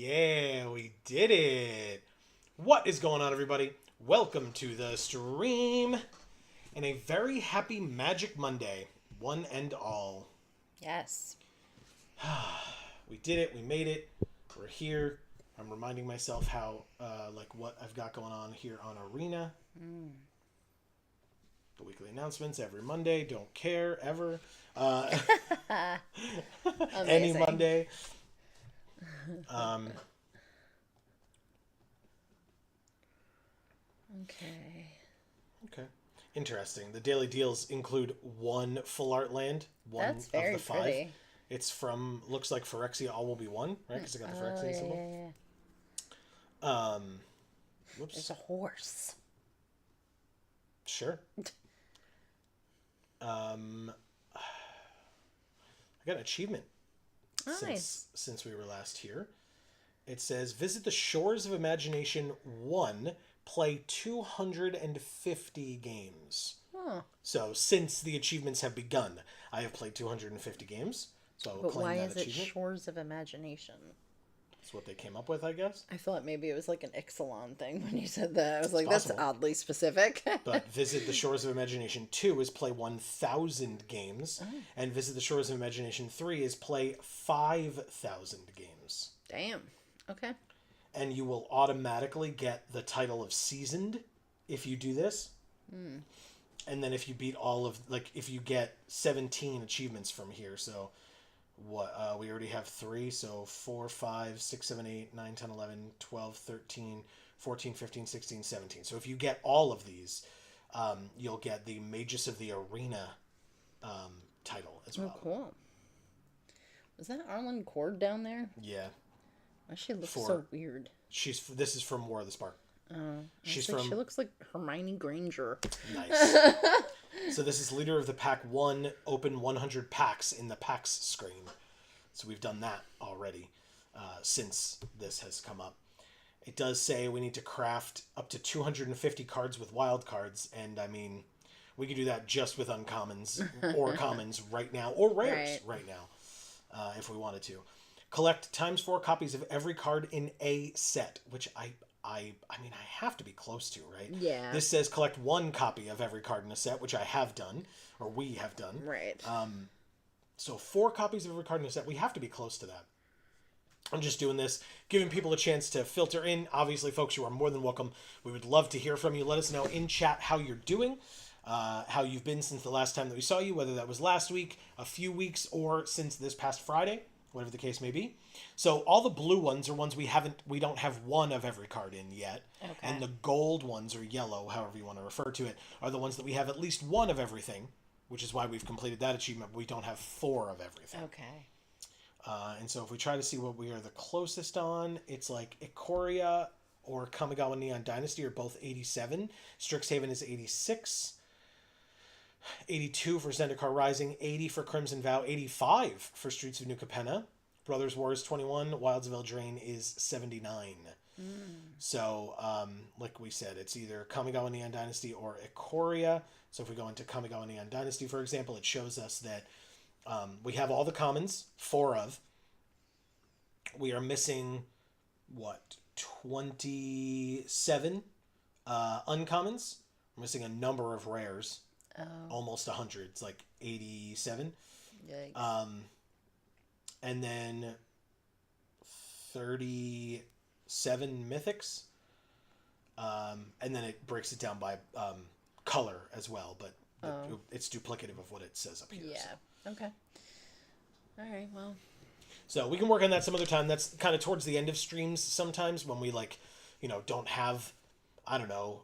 Yeah, we did it. What is going on, everybody? Welcome to the stream and a very happy Magic Monday, one and all. Yes. We did it. We made it. We're here. I'm reminding myself how, what I've got going on here on Arena. The weekly announcements every Monday. Don't care ever. Any Monday. Okay. Interesting. The daily deals include one full art land, one That's of very the five. pretty. It's from, looks like Phyrexia All Will Be One, right? Because it got the Phyrexian symbol. Yeah. Whoops. There's a horse. Sure. I got an achievement Nice. since we were last here. It says, visit the Shores of Imagination 1, play 250 games. Huh. So, since the achievements have begun, I have played 250 games. So, I will But claim why that is it achievement. Shores of Imagination? That's what they came up with, I guess. I thought maybe it was like an Ixalan thing when you said that. I was like, possible. that's oddly specific. But Visit the Shores of Imagination 2 is play 1,000 games. And Visit the Shores of Imagination 3 is play 5,000 games. Damn. Okay. And you will automatically get the title of Seasoned if you do this. And then if you beat all of, if you get 17 achievements from here, so we already have 3, so 4, 5, 6, 7, 8, 9, 10, 11, 12, 13, 14, 15, 16, 17. So if you get all of these, you'll get the Magus of the Arena title as well. Oh, cool. Was that Arlen Cord down there? Yeah. Why she looks so weird? This is from War of the Spark. She looks like Hermione Granger. Nice. So this is Leader of the Pack 1, open 100 packs in the packs screen. So we've done that already since this has come up. It does say we need to craft up to 250 cards with wild cards, and I mean, we could do that just with uncommons or commons right now, or rares right now, if we wanted to. Collect ×4 copies of every card in a set, which I mean, I have to be close to, right? Yeah. This says collect 1 copy of every card in a set, which I have done, or we have done. Right. So 4 copies of every card in a set. We have to be close to that. I'm just doing this, giving people a chance to filter in. Obviously, folks, you are more than welcome. We would love to hear from you. Let us know in chat how you're doing, how you've been since the last time that we saw you, whether that was last week, a few weeks, or since this past Friday, whatever the case may be. So all the blue ones are ones we don't have 1 of every card in yet. Okay. And the gold ones, or yellow, however you want to refer to it, are the ones that we have at least 1 of everything, which is why we've completed that achievement, but we don't have 4 of everything. Okay. And so if we try to see what we are the closest on, it's like Ikoria or Kamigawa Neon Dynasty are both 87. Strixhaven is 86. 82 for Zendikar Rising, 80 for Crimson Vow, 85 for Streets of New Capenna. Brothers War is 21, Wilds of Eldraine is 79. So, like we said, it's either Kamigawa Neon Dynasty or Ikoria. So if we go into Kamigawa Neon Dynasty, for example, it shows us that we have all the commons, 4 of. We are missing, 27 uncommons. We're missing a number of rares. Almost 100. It's like 87. Yikes. And then 37 mythics. And then it breaks it down by color as well, but it's duplicative of what it says up here. Yeah. So. Okay. All right. Well. So we can work on that some other time. That's kind of towards the end of streams sometimes when we don't have,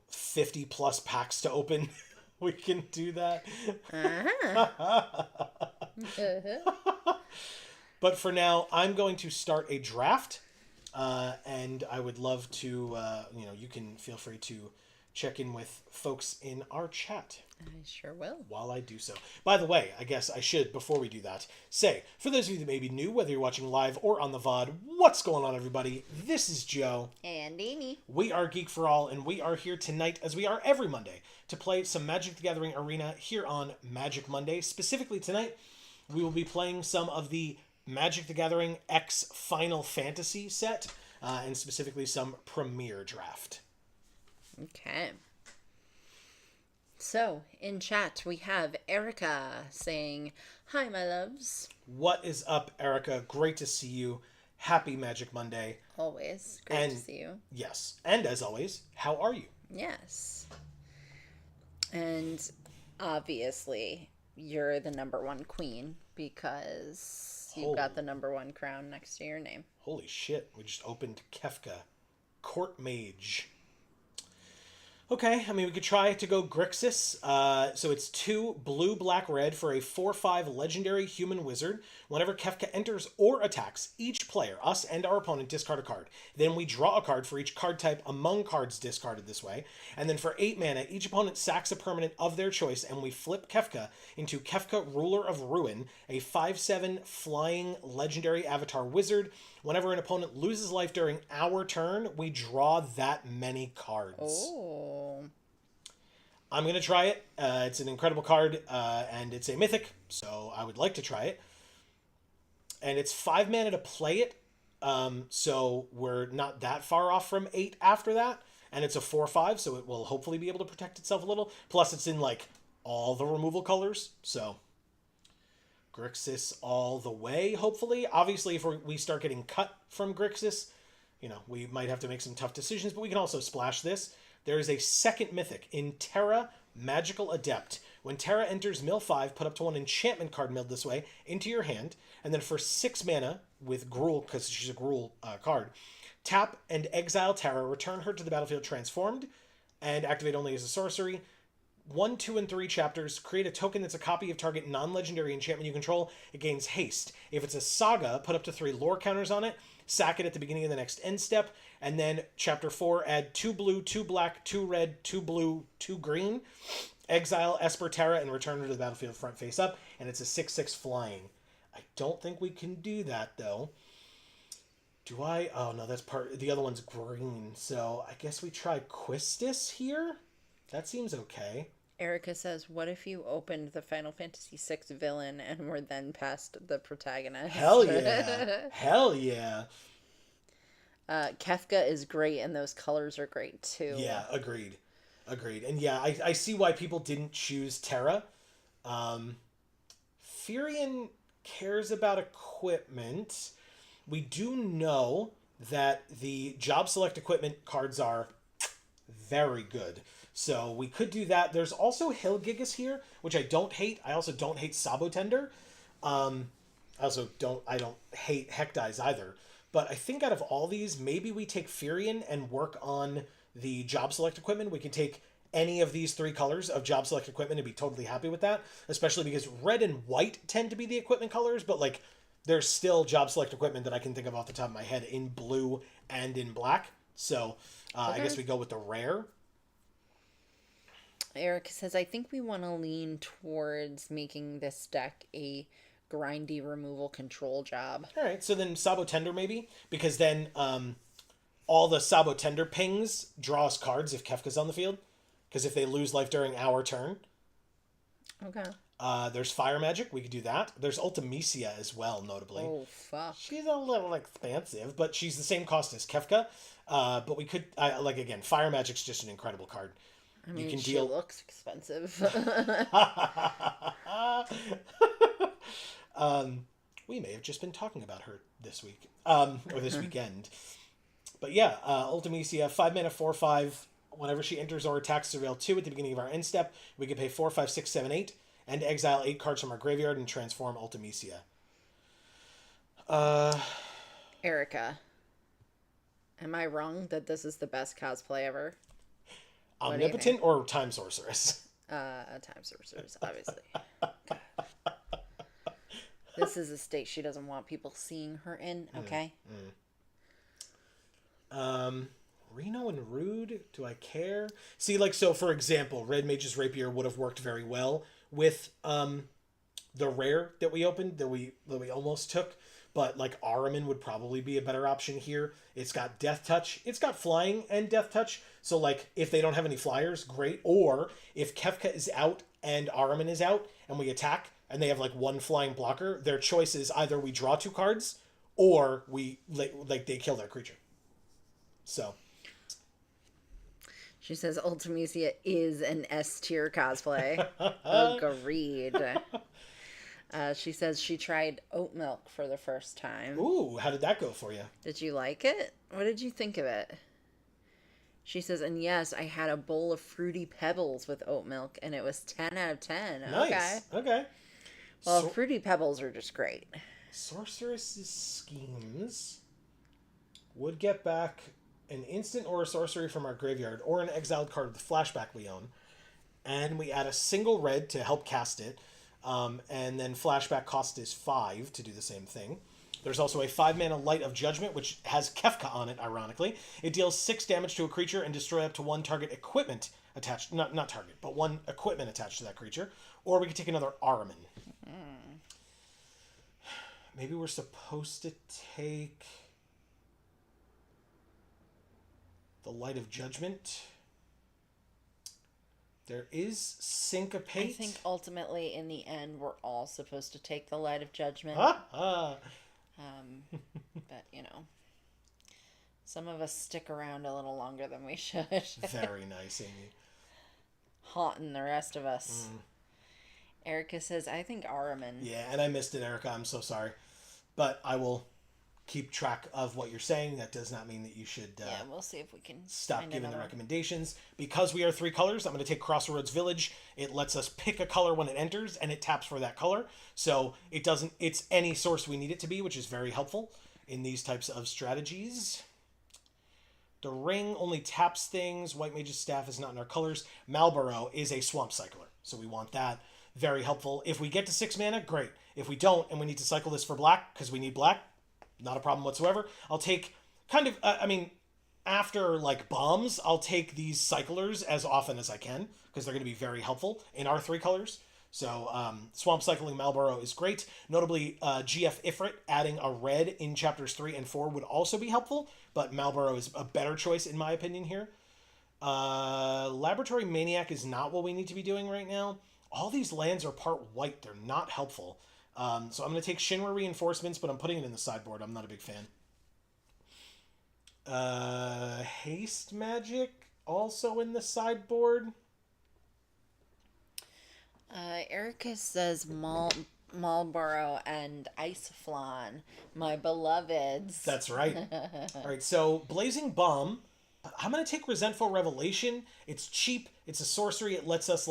50 plus packs to open. We can do that. But for now, I'm going to start a draft. And I would love to, you can feel free to check in with folks in our chat. I sure will. While I do so. By the way, I guess I should, before we do that, say, for those of you that may be new, whether you're watching live or on the VOD, what's going on, everybody? This is Joe. And Amy. We are Geek for All, and we are here tonight, as we are every Monday, to play some Magic the Gathering Arena here on Magic Monday. Specifically tonight, we will be playing some of the Magic the Gathering X Final Fantasy set. and specifically some Premier Draft. Okay. So, in chat, we have Erica saying, "Hi, my loves." What is up, Erica? Great to see you. Happy Magic Monday. Always. Great And to see you. yes, and as always, how are you? Yes. And obviously, you're the number one queen because you've got the number one crown next to your name. Holy shit, we just opened Kefka. Court Mage. Okay, I mean, we could try to go Grixis. So it's 2 blue, black, red for a 4/5 legendary human wizard. Whenever Kefka enters or attacks, each player, us and our opponent, discard a card. Then we draw a card for each card type among cards discarded this way. And then for 8 mana, each opponent sacks a permanent of their choice, and we flip Kefka into Kefka, Ruler of Ruin, a 5/7 flying legendary avatar wizard. Whenever an opponent loses life during our turn, we draw that many cards. Oh. I'm going to try it. It's an incredible card, and it's a mythic, so I would like to try it. And it's 5 mana to play it, so we're not that far off from 8 after that. And it's a 4/5, so it will hopefully be able to protect itself a little. Plus, it's in, like, all the removal colors, so Grixis all the way, hopefully. Obviously, if we start getting cut from Grixis, you know, we might have to make some tough decisions, but we can also splash this. There is a second mythic in Terra Magical Adept. When Terra enters mill 5, put up to 1 enchantment card milled this way into your hand, and then for 6 mana with Gruul, because she's a Gruul card, tap and exile Terra, return her to the battlefield transformed, and activate only as a sorcery. 1, 2, and 3 chapters, create a token that's a copy of target non-legendary enchantment you control. It gains haste. If it's a saga, put up to 3 lore counters on it, sack it at the beginning of the next end step, and then chapter 4, add 2 blue, 2 black, 2 red, 2 blue, 2 green, exile Esper Terra, and return her to the battlefield front face up, and it's a 6/6 flying. I don't think we can do that, though. Do I? Oh, no, that's part... The other one's green, so I guess we try Quistis here? That seems okay. Erica says, "What if you opened the Final Fantasy VI villain and were then past the protagonist?" Hell yeah. Hell yeah. Kefka is great, and those colors are great, too. Yeah, agreed. And yeah, I see why people didn't choose Terra. Firion cares about equipment. We do know that the job select equipment cards are very good. So we could do that. There's also Hilgigas here, which I don't hate. I also don't hate Sabotender. I don't hate Hekdies either. But I think out of all these, maybe we take Firion and work on the job select equipment. We can take any of these 3 colors of job select equipment and be totally happy with that. Especially because red and white tend to be the equipment colors, but like there's still job select equipment that I can think of off the top of my head in blue and in black. So I guess we go with the rare. Eric says, "I think we want to lean towards making this deck a grindy removal control job." All right, so then Sabotender maybe, because then all the Sabotender pings draw us cards if Kefka's on the field, because if they lose life during our turn. Okay. There's Fire Magic, we could do that. There's Ultimecia as well, notably. Oh, fuck. She's a little expansive, but she's the same cost as Kefka. But we could, again, Fire Magic's just an incredible card. I mean, you can she looks expensive. We may have just been talking about her this week, or this weekend. But yeah, Ultimecia, 5 mana, 4/5. Whenever she enters or attacks, surveil 2 at the beginning of our end step. We can pay 4, 5, 6, 7, 8, and exile 8 cards from our graveyard and transform Ultimecia. Erica, am I wrong that this is the best cosplay ever? Omnipotent or Time Sorceress? Time Sorceress, obviously. This is a state she doesn't want people seeing her in, okay? Reno and Rude, do I care? See, like, so for example, Red Mage's Rapier would have worked very well with the rare that we opened, that we almost took. But, like, Ahriman would probably be a better option here. It's got Death Touch. It's got Flying and Death Touch. So, like, if they don't have any flyers, great. Or if Kefka is out and Ahriman is out and we attack and they have, like, 1 flying blocker, their choice is either we draw 2 cards or we, like they kill their creature. So, She says Ultimecia is an S tier cosplay. Agreed. She says she tried oat milk for the first time. ooh, how did that go for you? Did you like it? What did you think of it? She says, and yes, I had a bowl of Fruity Pebbles with oat milk, and it was 10 out of 10. Nice. Okay. Well, Fruity Pebbles are just great. Sorceress's schemes would get back an instant or a sorcery from our graveyard or an exiled card with flashback we own. And we add a single red to help cast it. And then flashback cost is 5 to do the same thing. There's also a 5-mana Light of Judgment, which has Kefka on it, ironically. It deals 6 damage to a creature and destroy up to 1 target equipment attached. Not target, but 1 equipment attached to that creature. Or we could take another Ahriman. Maybe we're supposed to take the Light of Judgment. There is Syncopate. I think ultimately, in the end, we're all supposed to take the Light of Judgment. But, you know, some of us stick around a little longer than we should. Very nice, Amy. Haunting the rest of us. Erica says, I think Ahriman. Yeah, and I missed it, Erica. I'm so sorry. But I will keep track of what you're saying. That does not mean that you should we'll see if we can stop giving the recommendations. Because we are 3 colors, I'm going to take Crossroads Village. It lets us pick a color when it enters, and it taps for that color. So it's any source we need it to be, which is very helpful in these types of strategies. The ring only taps things. White Mage's Staff is not in our colors. Malboro is a Swamp Cycler, so we want that. Very helpful. If we get to 6 mana, great. If we don't, and we need to cycle this for black, because we need black, not a problem whatsoever. I'll take after like bombs, I'll take these cyclers as often as I can, because they're going to be very helpful in our 3 colors. So Swamp Cycling Malboro is great. Notably, GF Ifrit adding a red in chapters 3 and 4 would also be helpful, but Malboro is a better choice in my opinion here. Laboratory Maniac is not what we need to be doing right now. All these lands are part white. They're not helpful. So I'm going to take Shinra Reinforcements, but I'm putting it in the sideboard. I'm not a big fan. Haste Magic also in the sideboard. Erica says Marlboro and Ice Flan, my beloveds. That's right. All right, so Blazing Bomb. I'm going to take Resentful Revelation. It's cheap. It's a sorcery. It lets us,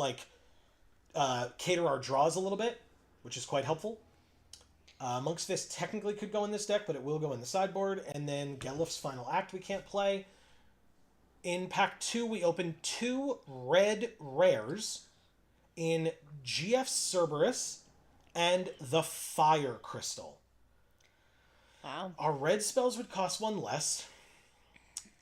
cater our draws a little bit, which is quite helpful. Monk's Fist technically could go in this deck, but it will go in the sideboard. And then Geluf's Final Act we can't play. In pack 2, we opened 2 red rares in GF Cerberus and the Fire Crystal. Wow. Our red spells would cost 1 less.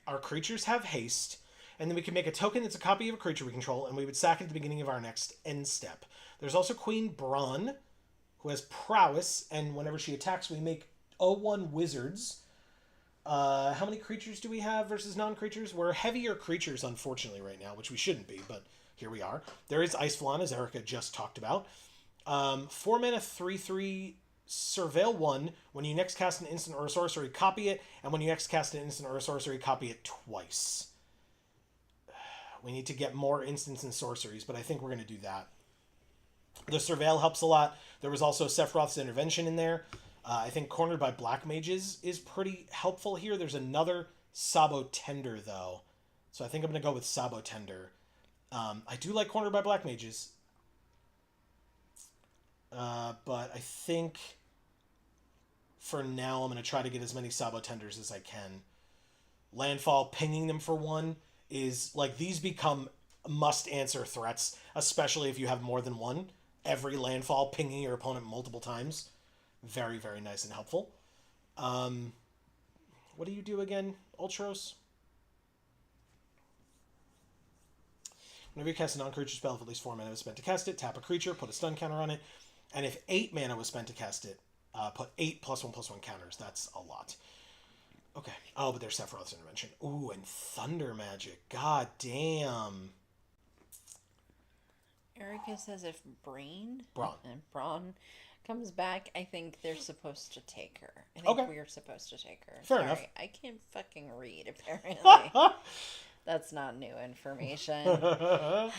Our creatures have haste. And then we can make a token that's a copy of a creature we control, and we would sack it at the beginning of our next end step. There's also Queen Braun, who has prowess, and whenever she attacks, we make 0/1 wizards. How many creatures do we have versus non-creatures? We're heavier creatures, unfortunately, right now, which we shouldn't be, but here we are. There is Ice Flan, as Erica just talked about. 4 mana, 3/3, Surveil 1. When you next cast an instant or a sorcery, copy it, and when you next cast an instant or a sorcery, copy it twice. We need to get more instants and sorceries, but I think we're going to do that. The Surveil helps a lot. There was also Sephiroth's Intervention in there. I think Cornered by Black Mages is pretty helpful here. There's another Sabo Tender, though. So I think I'm going to go with Sabo Tender. I do like Cornered by Black Mages. But I think for now I'm going to try to get as many Sabo Tenders as I can. Landfall, pinging them for 1 is these become must-answer threats, especially if you have more than 1. Every landfall pinging your opponent multiple times. Very, very nice and helpful. What do you do again, Ultros? Whenever you cast a non-creature spell, if at least 4 mana was spent to cast it, tap a creature, put a stun counter on it, and if 8 mana was spent to cast it, put 8 +1/+1 counters. That's a lot. Okay. Oh, but there's Sephiroth's Intervention. Ooh, and Thunder Magic. God damn. Erica says if Braun comes back, I think they're supposed to take her. I think Okay. we're supposed to take her. Fair Sorry, enough. I can't fucking read, apparently. That's not new information.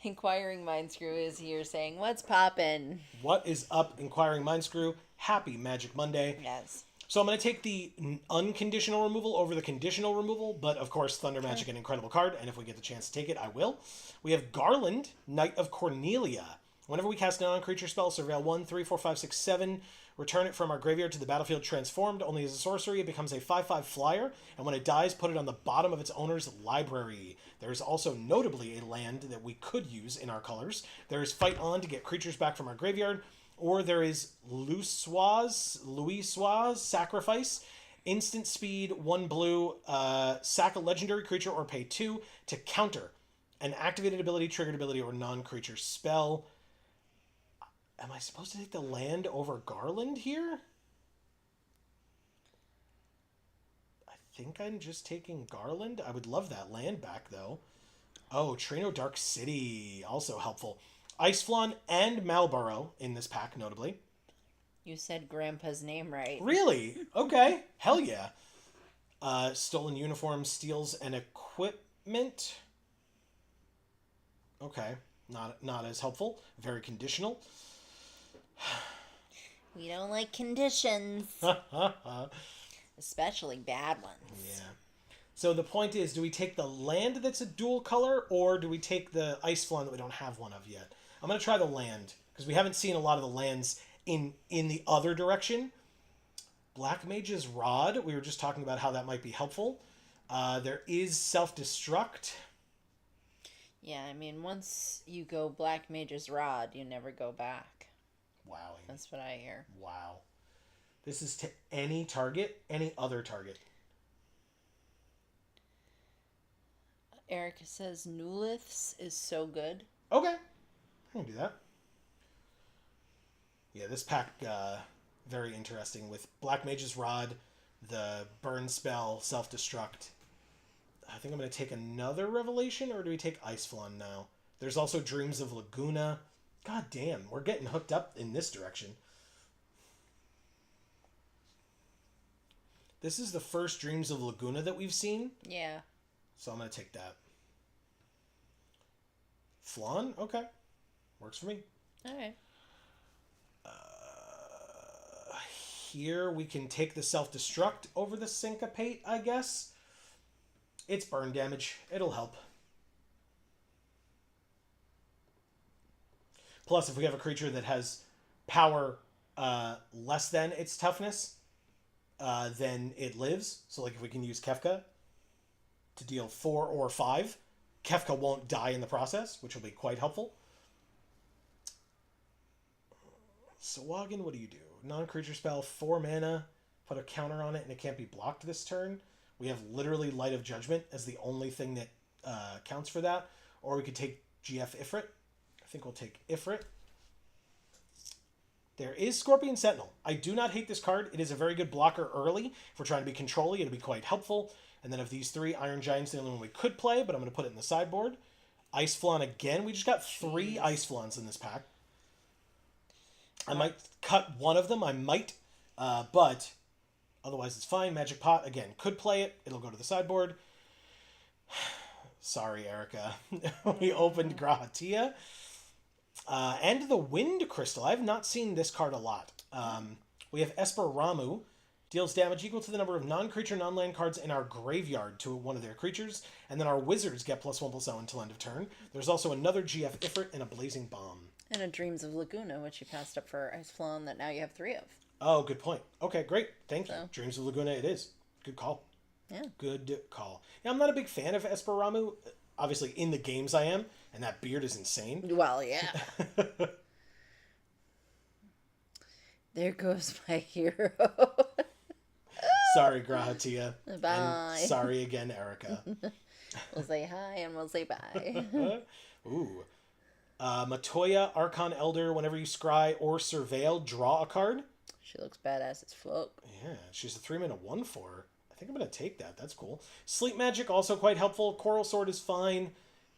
Inquiring Mind Screw is here saying, "What's poppin'?" What is up, Inquiring Mind Screw? Happy Magic Monday. Yes. So I'm going to take the unconditional removal over the conditional removal, but of course, Thunder Magic, an incredible card, and if we get the chance to take it, I will. We have Garland, Knight of Cornelia. Whenever we cast a non-creature spell, surveil 1, 3, 4, 5, 6, 7, return it from our graveyard to the battlefield transformed. Only as a sorcery, it becomes a 5/5 flyer, and when it dies, put it on the bottom of its owner's library. There is also notably a land that we could use in our colors. There is Fight On to get creatures back from our graveyard, or there is Louisoise Sacrifice. Instant speed, 1 blue, sack a legendary creature or pay 2 to counter an activated ability, triggered ability, or non-creature spell. Am I supposed to take the land over Garland here? I think I'm just taking Garland. I would love that land back, though. Oh, Trino Dark City, also helpful. Iceflawn and Malboro in this pack, notably. You said Grandpa's name right. Really? Okay. Hell yeah. Stolen uniform, steals, and equipment. Okay. Not as helpful. Very conditional. We don't like conditions. Especially bad ones. Yeah. So the point is, do we take the land that's a dual color, or do we take the Iceflawn that we don't have one of yet? I'm going to try the land, because we haven't seen a lot of the lands in the other direction. Black Mage's Rod, we were just talking about how that might be helpful. There is Self-Destruct. Yeah, I mean, once you go Black Mage's Rod, you never go back. Wow. That's what I hear. Wow. This is to any target, any other target. Erica says Nuliths is so good. Okay. I can do that. Yeah, this pack, very interesting with Black Mage's Rod, the burn spell, self-destruct. I think I'm going to take another Revelation, or do we take Iceflawn now? There's also Dreams of Laguna. God damn, we're getting hooked up in this direction. This is the first Dreams of Laguna that we've seen. Yeah. So I'm going to take that. Flawn? Okay. Works for me. All right. Here we can take the self-destruct over the syncopate, I guess. It's burn damage. It'll help. Plus, if we have a creature that has power less than its toughness, then it lives. So, like, if we can use Kefka to deal 4 or 5, Kefka won't die in the process, which will be quite helpful. Sawagan, what do you do? Non-creature spell, 4 mana, put a counter on it, and it can't be blocked this turn. We have literally Light of Judgment as the only thing that counts for that. Or we could take GF Ifrit. I think we'll take Ifrit. There is Scorpion Sentinel. I do not hate this card. It is a very good blocker early. If we're trying to be controlly, it'll be quite helpful. And then of these 3, Iron Giant's the only one we could play, but I'm going to put it in the sideboard. Iceflawn again. We just got 3 Iceflawns in this pack. I might cut one of them. I might. But otherwise it's fine. Magic Pot, again, could play it. It'll go to the sideboard. Sorry, Erica. We opened Grahatia. And the Wind Crystal. I have not seen this card a lot. We have Esper Ramu. Deals damage equal to the number of non-creature, non-land cards in our graveyard to one of their creatures. And then our wizards get +1/+0 until end of turn. There's also another GF Ifrit and a Blazing Bomb. And a Dreams of Laguna, which you passed up for Iceflawn that now you have 3 of. Oh, good point. Okay, great. Thank you. Dreams of Laguna it is. Good call. Yeah. Good call. Yeah, I'm not a big fan of Esper Ramu. Obviously, in the games I am, and that beard is insane. Well, yeah. There goes my hero. Sorry, Grahatia. Bye. And sorry again, Erica. We'll say hi and we'll say bye. Ooh. Matoya, Archon Elder, whenever you scry or surveil, draw a card. She looks badass as fuck. Yeah, she's a 3-mana 1/4. I think I'm going to take that. That's cool. Sleep Magic, also quite helpful. Coral Sword is fine.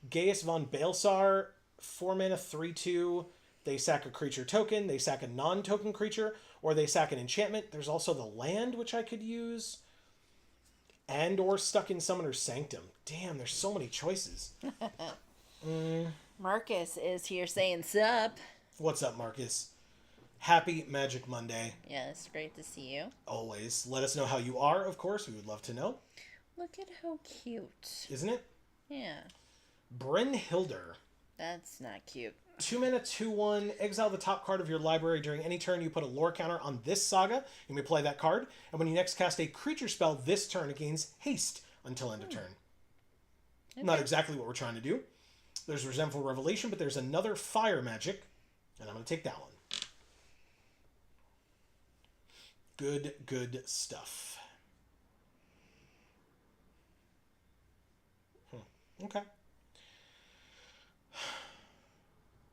Gaius von Baelsar, 4-mana 3/2. They sack a creature token, they sack a non-token creature, or they sack an enchantment. There's also the land, which I could use. And or Stuck in Summoner's Sanctum. Damn, there's so many choices. Marcus is here saying sup. What's up, Marcus? Happy Magic Monday. Yeah, it's great to see you. Always. Let us know how you are, of course. We would love to know. Look at how cute. Isn't it? Yeah. Brynhildr. That's not cute. 2 mana, 2/1. Exile the top card of your library. During any turn, you put a lore counter on this saga. You may play that card. And when you next cast a creature spell this turn, it gains haste until end of turn. Okay. Not exactly what we're trying to do. There's Resentful Revelation, but there's another fire magic. And I'm going to take that one. Good stuff. Okay.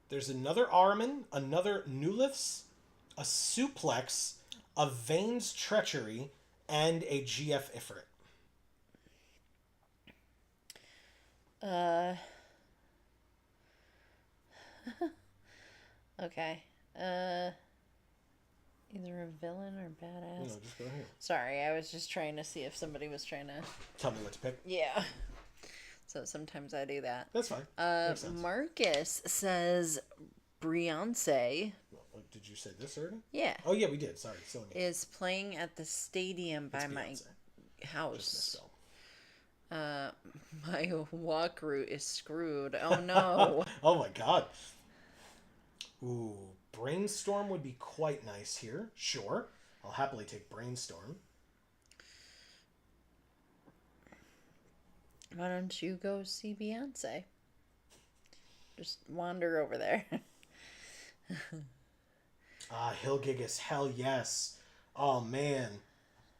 There's another Ahriman, another Nuliths, a Suplex, a Vane's Treachery, and a GF Ifrit. Okay. Either a villain or badass. No, just go ahead. Sorry, I was just trying to see if somebody was trying to... Tell me what to pick. Yeah. So sometimes I do that. That's fine. Marcus says Beyonce. Did you say this already? Yeah. Oh, yeah, we did. Sorry. Is playing at the stadium by my house. My walk route is screwed. Oh, no. Oh, my God. Ooh, Brainstorm would be quite nice here. Sure. I'll happily take Brainstorm. Why don't you go see Beyonce? Just wander over there. Hilgigus, hell yes. Oh, man.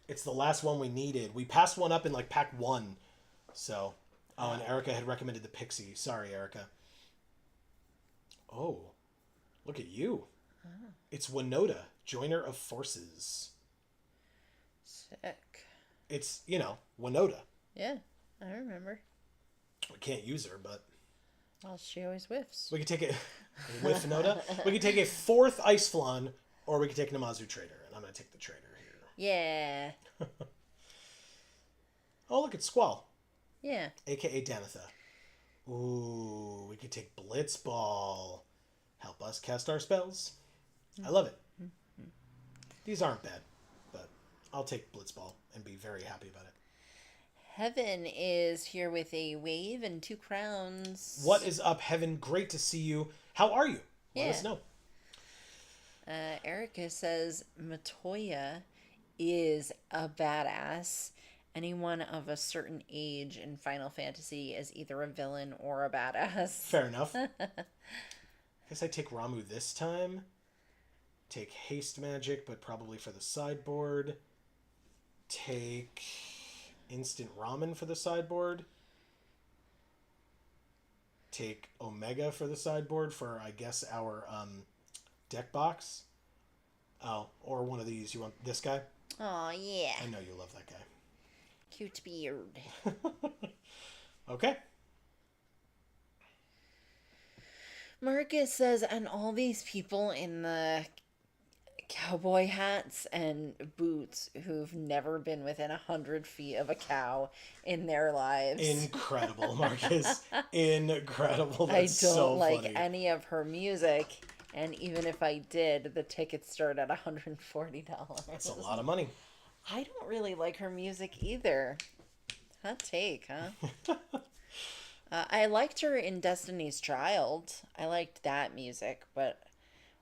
It's the last one we needed. We passed one up in, like, pack 1. So, and Erica had recommended the Pixie. Sorry, Erica. Oh, look at you. Oh. It's Winota, Joiner of Forces. Sick. It's, Winota. Yeah. I remember. We can't use her, but... Well, she always whiffs. We could take a whiff Noda. We could take a 4th Ice Flan, or we could take an Namazu Trader. And I'm going to take the Trader here. Yeah. Oh, look, it's Squall. Yeah. A.K.A. Danitha. Ooh, we could take Blitzball. Help us cast our spells. I love it. These aren't bad, but I'll take Blitzball and be very happy about it. Heaven is here with a wave and 2 crowns. What is up, Heaven? Great to see you. How are you? Let us know. Erica says Matoya is a badass. Anyone of a certain age in Final Fantasy is either a villain or a badass. Fair enough. I guess I take Ramuh this time. Take Haste Magic, but probably for the sideboard. Take... Instant Ramen for the sideboard. Take Omega for the sideboard for, I guess, our deck box. Oh, or one of these. You want this guy? Oh, yeah. I know you love that guy. Cute beard. Okay. Marcus says, and all these people in the cowboy hats and boots who've never been within 100 feet of a cow in their lives. Incredible, Marcus. Incredible. That's I don't like funny. Any of her music, and even if I did, the tickets start at $140. That's a lot of money. I don't really like her music either. Hot take, huh? I liked her in Destiny's Child. I liked that music, but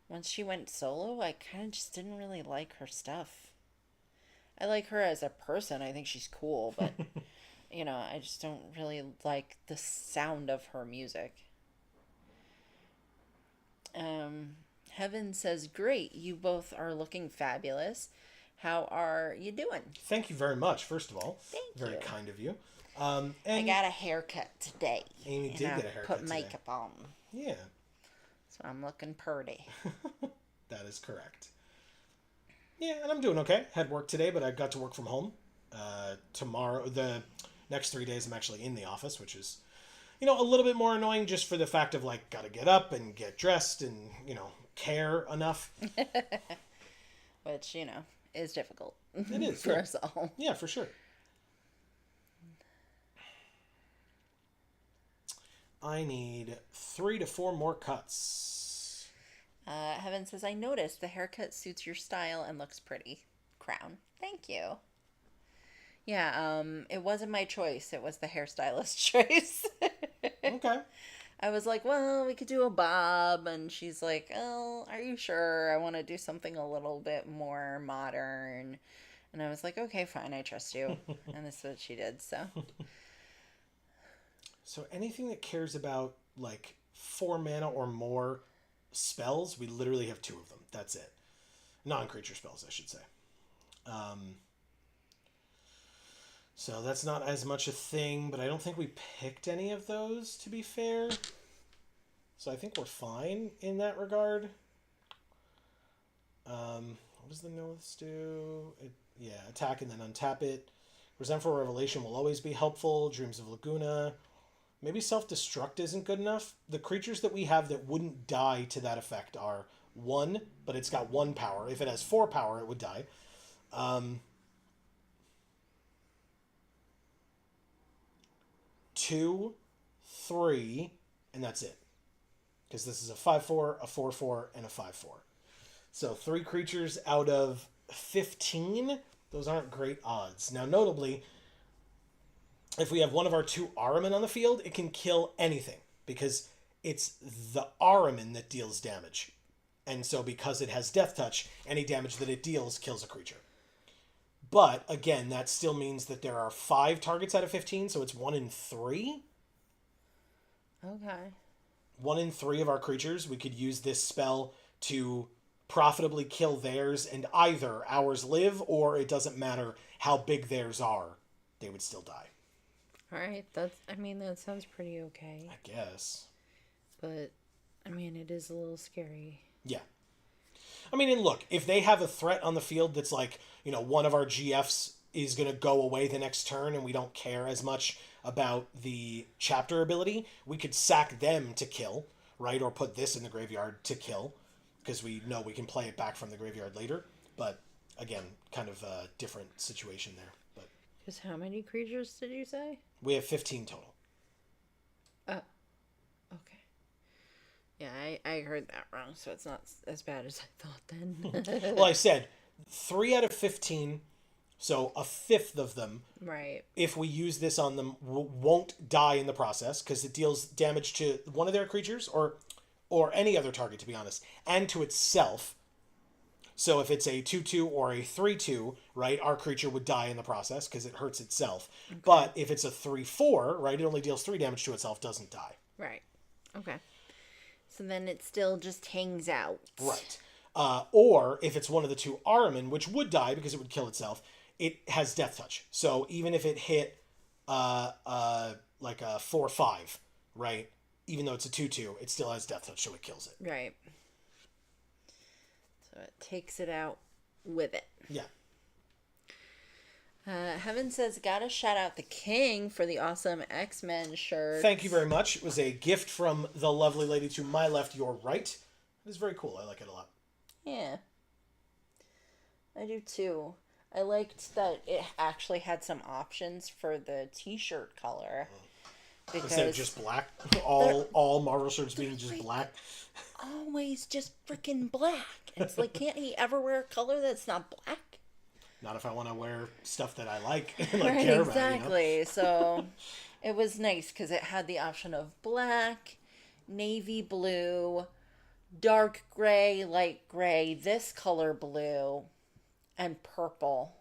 once she went solo, I kind of just didn't really like her stuff. I like her as a person. I think she's cool, but, I just don't really like the sound of her music. Heaven says, great, you both are looking fabulous. How are you doing? Thank you very much, first of all. Thank you. Very kind of you. And I got a haircut today. Amy did get a haircut put makeup on. Yeah. So I'm looking pretty. That is correct. Yeah, and I'm doing okay. Had work today, but I got to work from home. Tomorrow, the next 3 days, I'm actually in the office, which is, a little bit more annoying just for the fact of, got to get up and get dressed and, care enough. Which, is difficult It is for us all. Yeah, for sure. I need 3 to 4 more cuts. Heaven says, I noticed the haircut suits your style and looks pretty. Crown. Thank you. Yeah, it wasn't my choice. It was the hairstylist's choice. Okay. I was like, well, we could do a bob. And she's like, oh, are you sure? I want to do something a little bit more modern. And I was like, okay, fine, I trust you. And this is what she did, so. So anything that cares about, like, 4 mana or more spells, we literally have 2 of them. That's it. Non-creature spells, I should say. So that's not as much a thing, but I don't think we picked any of those, to be fair. So I think we're fine in that regard. What does the Noths do? Attack and then untap it. Resentful Revelation will always be helpful. Dreams of Laguna. Maybe Self-Destruct isn't good enough. The creatures that we have that wouldn't die to that effect are 1, but it's got 1 power. If it has 4 power, it would die. 2, 3, and that's it. Because this is a 5/4, a 4/4, and a 5/4. So 3 creatures out of 15. Those aren't great odds. Now, notably, if we have one of our 2 Ahriman on the field, it can kill anything. Because it's the Ahriman that deals damage. And so because it has Death Touch, any damage that it deals kills a creature. But, again, that still means that there are 5 targets out of 15, so it's 1 in 3. Okay. 1 in 3 of our creatures, we could use this spell to profitably kill theirs, and either ours live, or it doesn't matter how big theirs are, they would still die. Alright, that sounds pretty okay. I guess. But, it is a little scary. Yeah. And look, if they have a threat on the field that's like, one of our GFs is going to go away the next turn and we don't care as much about the chapter ability, we could sack them to kill, right? Or put this in the graveyard to kill, because we know we can play it back from the graveyard later. But, again, kind of a different situation there. But because how many creatures did you say? we have 15 total. Okay. Yeah, I heard that wrong, so it's not as bad as I thought then. Well, I said 3 out of 15, so a fifth of them, right. if we use this on them, won't die in the process, because it deals damage to one of their creatures, or any other target, to be honest, and to itself. So if it's a 2/2 or a 3/2, right, our creature would die in the process, because it hurts itself. Okay. But if it's a 3/4, right, it only deals 3 damage to itself, doesn't die. Right. Okay. So then it still just hangs out. Right. Or if it's one of the 2 Ahriman, which would die because it would kill itself, it has Death Touch. So even if it hit like a 4/5, right, even though it's a 2/2, it still has Death Touch, so it kills it. Right. So it takes it out with it. Yeah. Heaven says, gotta shout out the King for the awesome X-Men shirt. Thank you very much. It was a gift from the lovely lady to my left, your right. It was very cool. I like it a lot. Yeah. I do too. I liked that it actually had some options for the t-shirt color. Because instead of just black, all Marvel shirts being just black. Always just freaking black. It's like, can't he ever wear a color that's not black? Not if I want to wear stuff that I like and right, care exactly. about. So it was nice because it had the option of black, navy blue, dark gray, light gray, this color blue, and purple.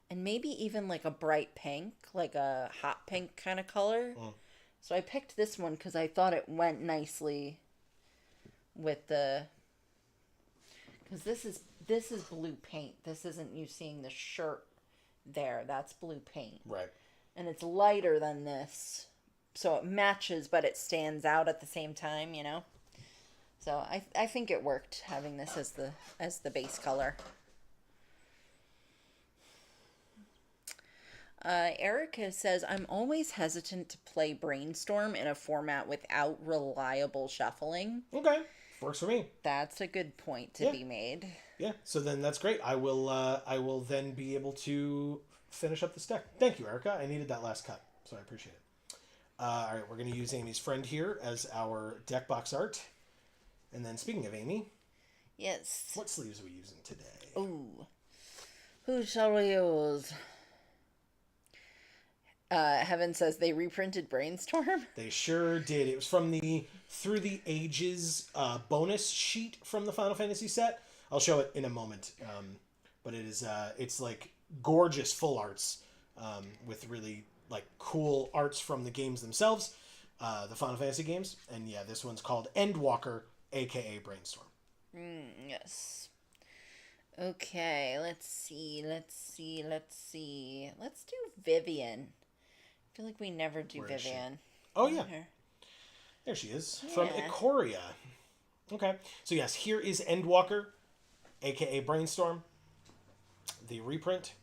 And maybe even like a bright pink, like a hot pink kind of color. So I picked this one because I thought it went nicely with the... Because this is blue paint. This isn't you seeing the shirt there. That's blue paint. Right. And it's lighter than this. So it matches, but it stands out at the same time, So I think it worked having this as the base color. Erica says, I'm always hesitant to play Brainstorm in a format without reliable shuffling. Okay. Works for me. That's a good point to Yeah. be made. Yeah, so then that's great. I will then be able to finish up this deck. Thank you, Erica. I needed that last cut, so I appreciate it. All right, we're going to use Amy's friend here as our deck box art. And then speaking of Amy, Yes. what sleeves are we using today? Ooh. Who shall we use? Heaven says they reprinted Brainstorm. They sure did. It was from the Through the Ages bonus sheet from the Final Fantasy set. I'll show it in a moment. But it is it's like gorgeous full arts with really like cool arts from the games themselves, the Final Fantasy games. And yeah, this one's called Endwalker, aka Brainstorm. Yes. Okay, let's see. Let's do Vivian. I feel like we never do Where is she? Vivian. Oh yeah, Here. there she is from Yeah. Ikoria. Okay, so yes, here is Endwalker, aka Brainstorm, the reprint.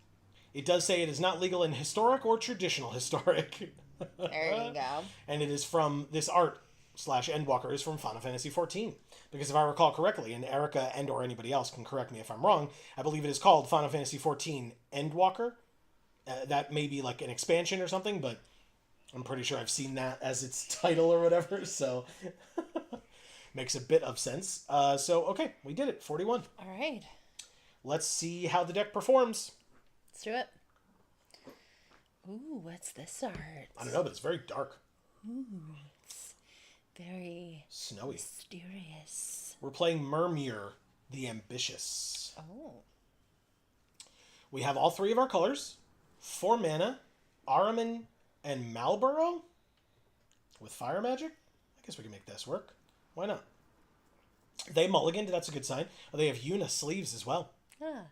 It does say it is not legal in historic or traditional historic. There you go. And it is from this art / Endwalker is from Final Fantasy XIV. Because if I recall correctly, and Erica and or anybody else can correct me if I'm wrong, I believe it is called Final Fantasy XIV Endwalker. That may be like an expansion or something, but I'm pretty sure I've seen that as its title or whatever, so makes a bit of sense. So, okay, we did it. 41. All right. Let's see how the deck performs. Let's do it. Ooh, what's this art? I don't know, but it's very dark. Ooh, it's very Snowy. mysterious. We're playing Mermere, the Ambitious. Oh. We have all three of our colors. 4 mana, Ahriman, and Marlborough with fire magic. I guess we can make this work. Why not? They mulliganed. That's a good sign. Oh, they have Yuna sleeves as well. Ah.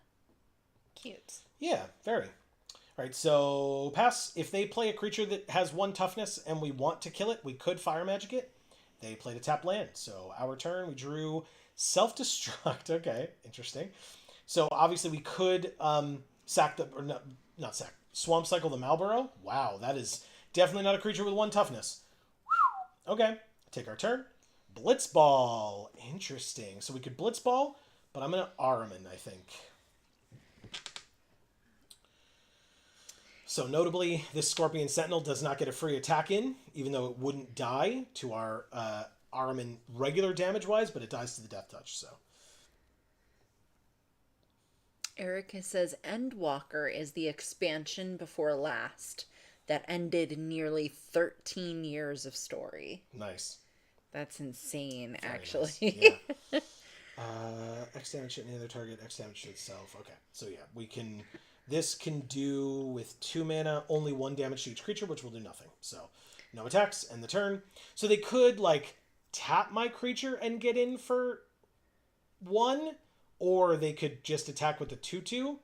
Cute. Yeah, very. All right, so pass. If they play a creature that has 1 toughness and we want to kill it, we could fire magic it. They played a tap land. So our turn, we drew self-destruct. Okay, interesting. So obviously we could sack the... Or not sack. Swamp Cycle the Marlborough. Wow, that is definitely not a creature with 1 toughness. Whew. Okay, take our turn. Blitzball. Interesting. So we could Blitzball, but I'm going to Ahriman, I think. So notably, this Scorpion Sentinel does not get a free attack in, even though it wouldn't die to our Ahriman regular damage-wise, but it dies to the Death Touch, so... Erica says Endwalker is the expansion before last that ended nearly 13 years of story. Nice. That's insane, Very actually. nice. Yeah. X damage to any other target, X damage to itself. Okay, so yeah, we can... This can do, with 2 mana, only 1 damage to each creature, which will do nothing. So, no attacks, end the turn. So they could, like, tap my creature and get in for 1, or they could just attack with the 2/2.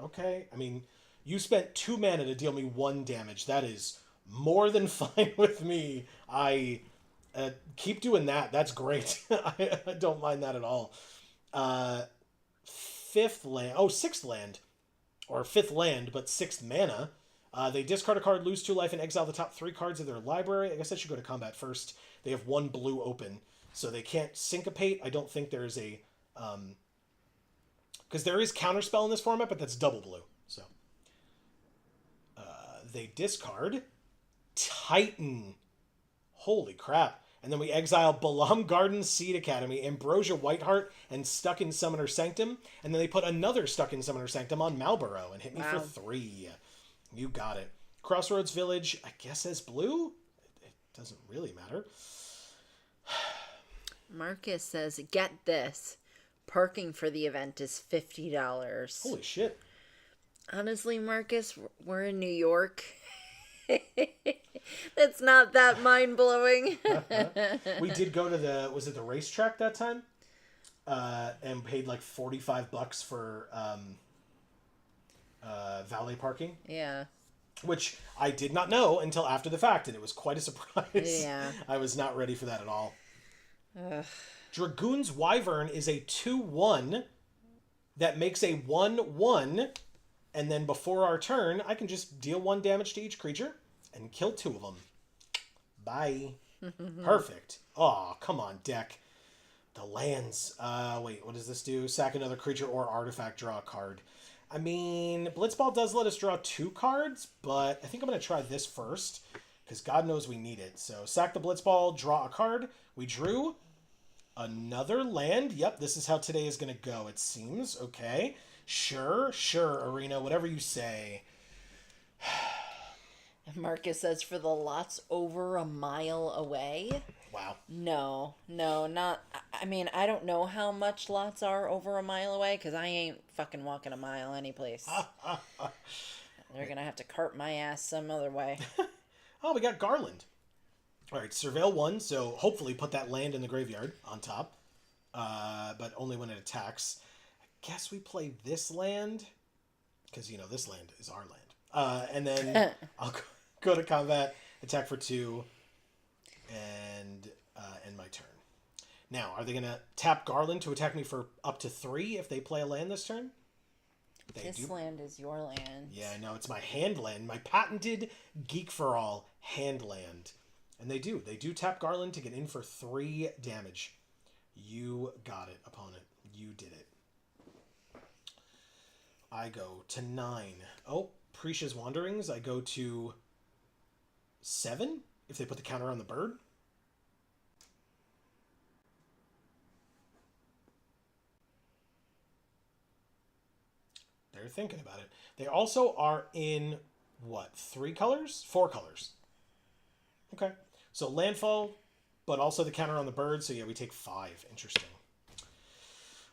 Okay, I mean, you spent 2 mana to deal me 1 damage. That is more than fine with me. I keep doing that. That's great. I don't mind that at all. 5th land. Oh, 6th land. Or 5th land, but 6th mana. They discard a card, lose 2 life, and exile the top 3 cards of their library. I guess I should go to combat first. They have 1 blue open, so they can't syncopate. I don't think there's a... Because there is counterspell in this format, but that's double blue. So they discard Titan. Holy crap. And then we exile Balam Garden Seed Academy, Ambrosia Whiteheart, and Stuck in Summoner Sanctum. And then they put another Stuck in Summoner Sanctum on Marlborough and hit me for 3. You got it. Crossroads Village, I guess as blue? It doesn't really matter. Marcus says, get this. Parking for the event is $50. Holy shit. Honestly, Marcus, we're in New York. It's not that mind-blowing. We did go to was it the racetrack that time? And paid like $45 for valet parking. Yeah. Which I did not know until after the fact, and it was quite a surprise. Yeah. I was not ready for that at all. Ugh. Dragoon's Wyvern is a 2/1 that makes a 1/1, and then before our turn, I can just deal 1 damage to each creature and kill 2 of them. Bye. Perfect. Oh, come on, deck. The lands. Wait, what does this do? Sack another creature or artifact, draw a card. I mean, Blitzball does let us draw 2 cards, but I think I'm going to try this first, because God knows we need it. So, sack the Blitzball, draw a card. We drew another land. Yep, this is how today is going to go, it seems. Okay. Sure, Arena, whatever you say. Marcus says for the lots over a mile away. Wow. No, not. I mean, I don't know how much lots are over a mile away because I ain't fucking walking a mile anyplace. They're gonna have to cart my ass some other way. Oh, we got Garland. All right, surveil 1, so hopefully put that land in the graveyard on top, but only when it attacks. I guess we play this land, because, this land is our land. And then I'll go to combat, attack for 2, and end my turn. Now, are they going to tap Garland to attack me for up to 3 if they play a land this turn? This land is your land. Yeah, I know. It's my hand land. My patented Geek for All hand land. And they do. They do tap Garland to get in for 3 damage. You got it, opponent. You did it. I go to 9. Oh, Prisha's Wanderings. I go to 7 if they put the counter on the bird. They're thinking about it. They also are in, what, 3 colors? 4 colors. Okay. So landfall, but also the counter on the bird. So yeah, we take 5. Interesting.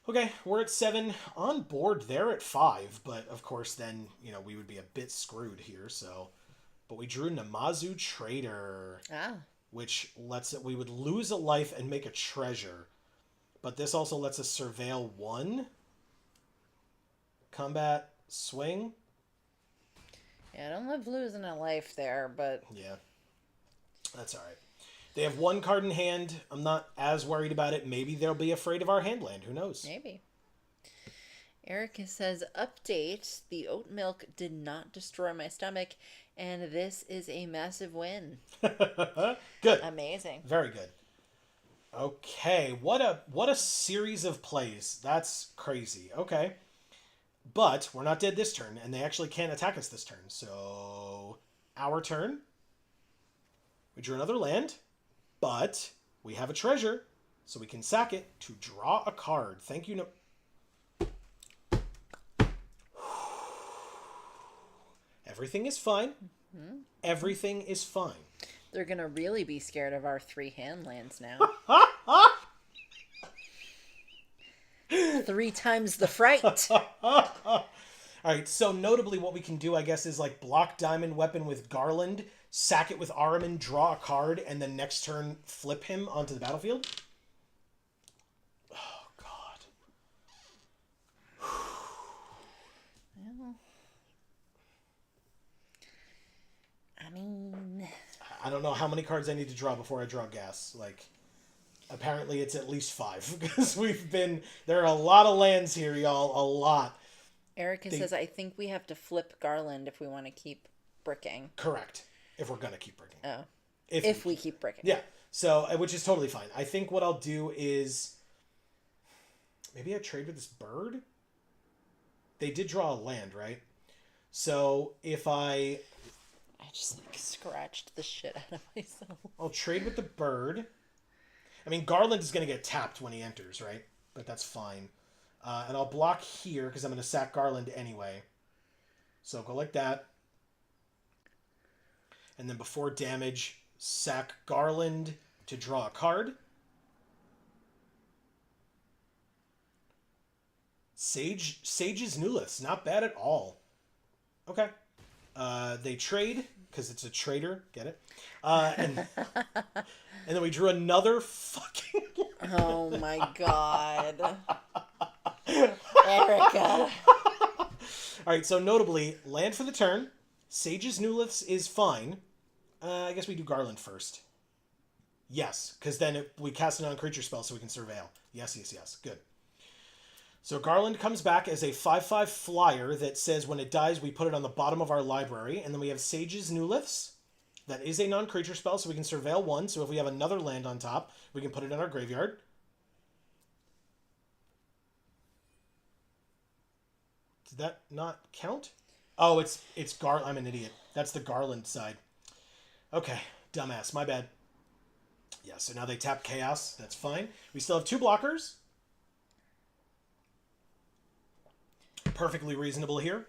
Okay, we're at 7. On board, they're at 5. But of course, then, we would be a bit screwed here. So, but we drew Namazu Trader. Which lets it, we would lose a life and make a treasure. But this also lets us surveil 1. Combat, swing. Yeah, I don't love losing a life there, but... Yeah. That's alright. They have 1 card in hand. I'm not as worried about it. Maybe they'll be afraid of our hand land. Who knows? Maybe. Erica says, update. The oat milk did not destroy my stomach, and this is a massive win. Good. Amazing. Very good. Okay. What a series of plays. That's crazy. Okay. But we're not dead this turn, and they actually can't attack us this turn. So, our turn. We drew another land, but we have a treasure, so we can sack it to draw a card. Thank you. Everything is fine. Mm-hmm. Everything is fine. They're going to really be scared of our 3 hand lands now. 3 times the fright. All right, so notably what we can do, I guess, is like block Diamond Weapon with Garland, sack it with Ahriman, draw a card, and then next turn flip him onto the battlefield. Oh, God. Well, I mean... I don't know how many cards I need to draw before I draw gas. Like, apparently it's at least 5, because there are a lot of lands here, y'all, a lot. Erica says, I think we have to flip Garland if we want to keep bricking. Correct. If we're going to keep bricking. Oh. If we keep bricking. Yeah. So, which is totally fine. I think what I'll do is, maybe I trade with this bird? They did draw a land, right? So, if I just, scratched the shit out of myself. I'll trade with the bird. I mean, Garland is going to get tapped when he enters, right? But that's fine. And I'll block here because I'm going to sack Garland anyway. So go like that. And then before damage, sack Garland to draw a card. Sage's Nuliths, not bad at all. Okay. They trade because it's a trader. Get it? And then we drew another fucking... Oh my God. Erica. Alright, so notably, land for the turn. Sage's Nuliths is fine. I guess we do Garland first. Yes, because then we cast a non-creature spell so we can surveil. Yes. Good. So Garland comes back as a 5/5 flyer that says when it dies, we put it on the bottom of our library. And then we have Sage's Nuliths. That is a non-creature spell, so we can surveil 1. So if we have another land on top, we can put it in our graveyard. Did that not count? Oh, it's Gar. I'm an idiot. That's the Garland side. Okay, dumbass. My bad. Yeah, so now they tap Chaos. That's fine. We still have 2 blockers. Perfectly reasonable here.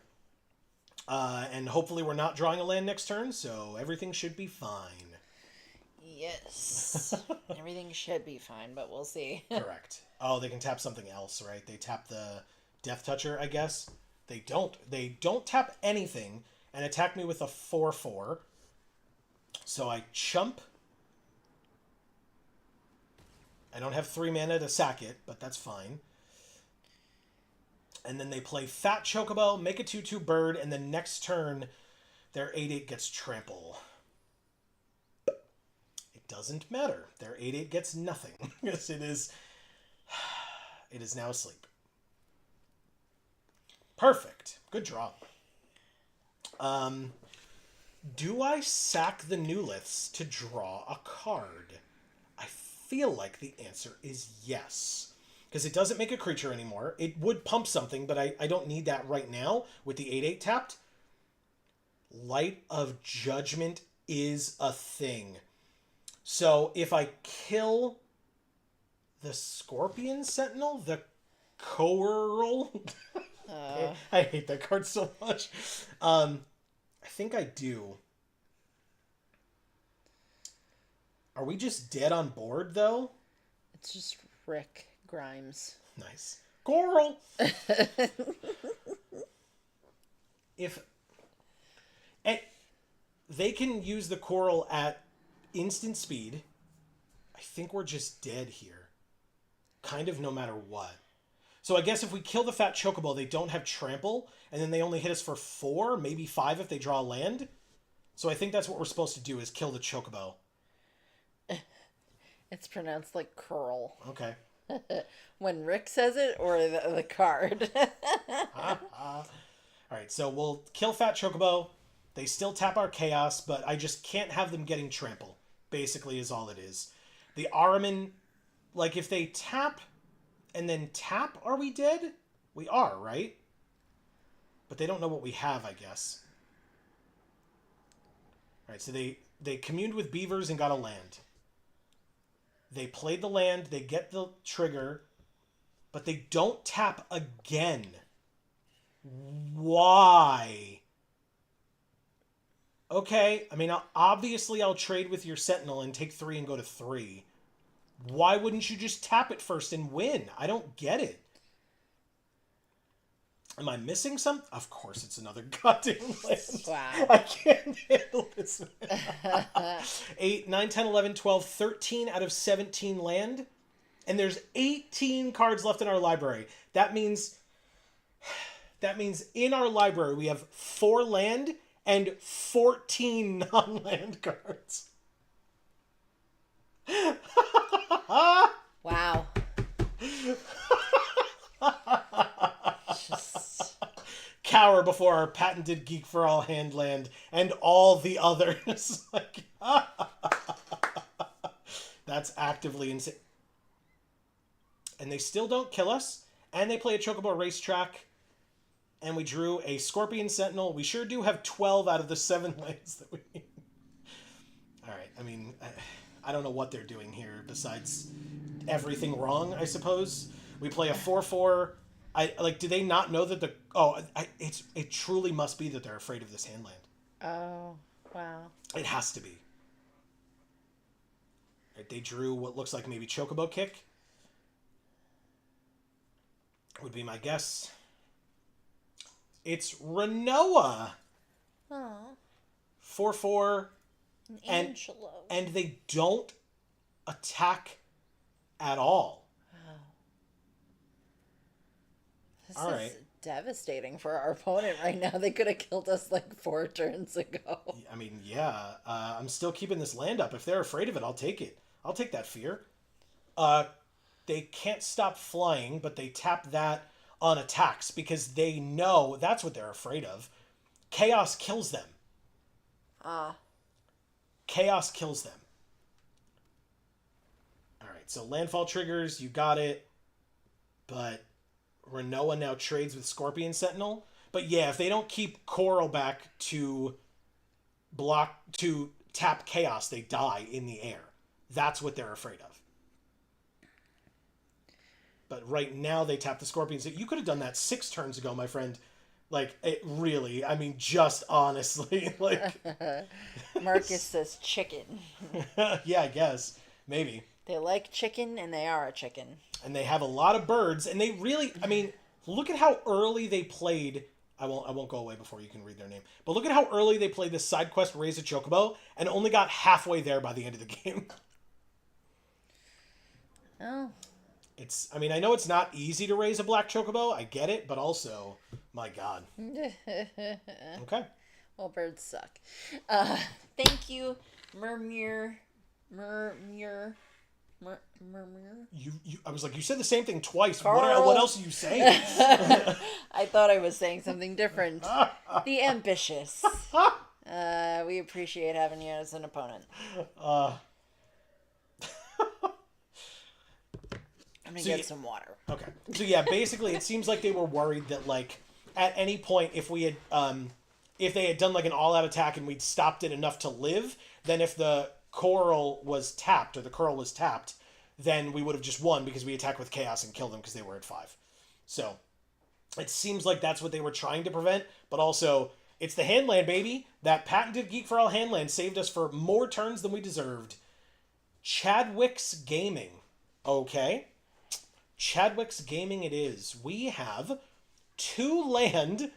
And hopefully we're not drawing a land next turn, so everything should be fine. Yes. Everything should be fine, but we'll see. Correct. Oh, they can tap something else, right? They tap the Death Toucher, I guess. They don't. They don't tap anything and attack me with a 4/4. So I chump. I don't have 3 mana to sack it, but that's fine. And then they play Fat Chocobo, make a 2/2 bird, and then next turn, their 8/8 gets trample. It doesn't matter. Their 8/8 gets nothing. Yes, it is. It is now asleep. Perfect. Good draw. Do I sack the Newliths to draw a card? I feel like the answer is yes. Because it doesn't make a creature anymore. It would pump something, but I don't need that right now with the 8/8 tapped. Light of Judgment is a thing. So if I kill the Scorpion Sentinel, the Coeurl... I hate that card so much. I think I do. Are we just dead on board, though? It's just Rick Grimes. Nice. Coral! If... And they can use the Coral at instant speed. I think we're just dead here. Kind of no matter what. So I guess if we kill the Fat Chocobo, they don't have trample, and then they only hit us for 4, maybe 5 if they draw a land. So I think that's what we're supposed to do, is kill the Chocobo. It's pronounced like curl. Okay. When Rick says it, or the card. Alright, so we'll kill Fat Chocobo. They still tap our Chaos, but I just can't have them getting trample, basically is all it is. The Ahriman, like if they tap... and then tap, are we dead? We are, right? But they don't know what we have, I guess. Alright, so they communed with beavers and got a land. They played the land, they get the trigger, but they don't tap again. Why? Okay, I mean, obviously I'll trade with your Sentinel and take 3 and go to 3. Why wouldn't you just tap it first and win? I don't get it. Am I missing something? Of course it's another goddamn land. Wow. I can't handle this. 8, 9, 10, 11, 12, 13 out of 17 land. And there's 18 cards left in our library. That means in our library we have 4 land and 14 non-land cards. Wow. Just... Cower before our patented Geek for All hand land and all the others. Like, that's actively insane. And they still don't kill us. And they play a Chocobo Racetrack. And we drew a Scorpion Sentinel. We sure do have 12 out of the 7 lands that we need. Alright, I mean... I don't know what they're doing here besides everything wrong, I suppose. We play a 4/4. Do they not know that it truly must be that they're afraid of this hand land. Oh, wow. It has to be. Right, they drew what looks like maybe Chocobo Kick. Would be my guess. It's Renoa. Oh. 4/4. Angelo. And they don't attack at all. Wow. This all is right. devastating for our opponent right now. They could have killed us like 4 turns ago. I mean, yeah. I'm still keeping this land up. If they're afraid of it, I'll take it. I'll take that fear. They can't stop flying, but they tap that on attacks because they know that's what they're afraid of. Chaos kills them. Chaos kills them. Alright, so landfall triggers, you got it. But Renoa now trades with Scorpion Sentinel. But yeah, if they don't keep Coral back to tap Chaos, they die in the air. That's what they're afraid of. But right now they tap the Scorpions. You could have done that 6 turns ago, my friend. Like, it really, I mean, just honestly, like... Marcus says chicken. Yeah, I guess. Maybe. They like chicken, and they are a chicken. And they have a lot of birds, and they really, I mean, look at how early they played... I won't go away before you can read their name. But look at how early they played this side quest, Raise a Chocobo, and only got halfway there by the end of the game. Oh. I mean, I know it's not easy to raise a black chocobo. I get it, but also, my God. Okay. Well, birds suck. Thank you, Murmur. I was like, you said the same thing twice. Carl. What else are you saying? I thought I was saying something different. The ambitious. We appreciate having you as an opponent. I'm gonna get some water. Okay. So yeah, basically, it seems like they were worried that like at any point, if we had, if they had done like an all-out attack and we'd stopped it enough to live, then if the coral was tapped, then we would have just won because we attacked with Chaos and killed them because they were at 5. So it seems like that's what they were trying to prevent, but also it's the handland, baby. That patented Geek for All handland saved us for more turns than we deserved. Chadwick's Gaming. Okay. Chadwick's Gaming it is. We have 2 land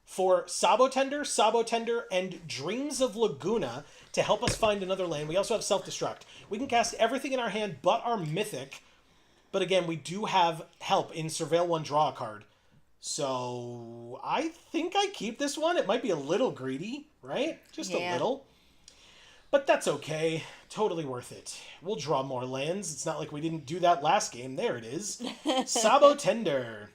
for Sabotender, and Dreams of Laguna to help us find another land. We also have Self-Destruct. We can cast everything in our hand but our Mythic. But again, we do have help in Surveil 1, draw a card. So I think I keep this one. It might be a little greedy, right? Just a little. But that's okay. Totally worth it. We'll draw more lands. It's not like we didn't do that last game. There it is. Sabotender.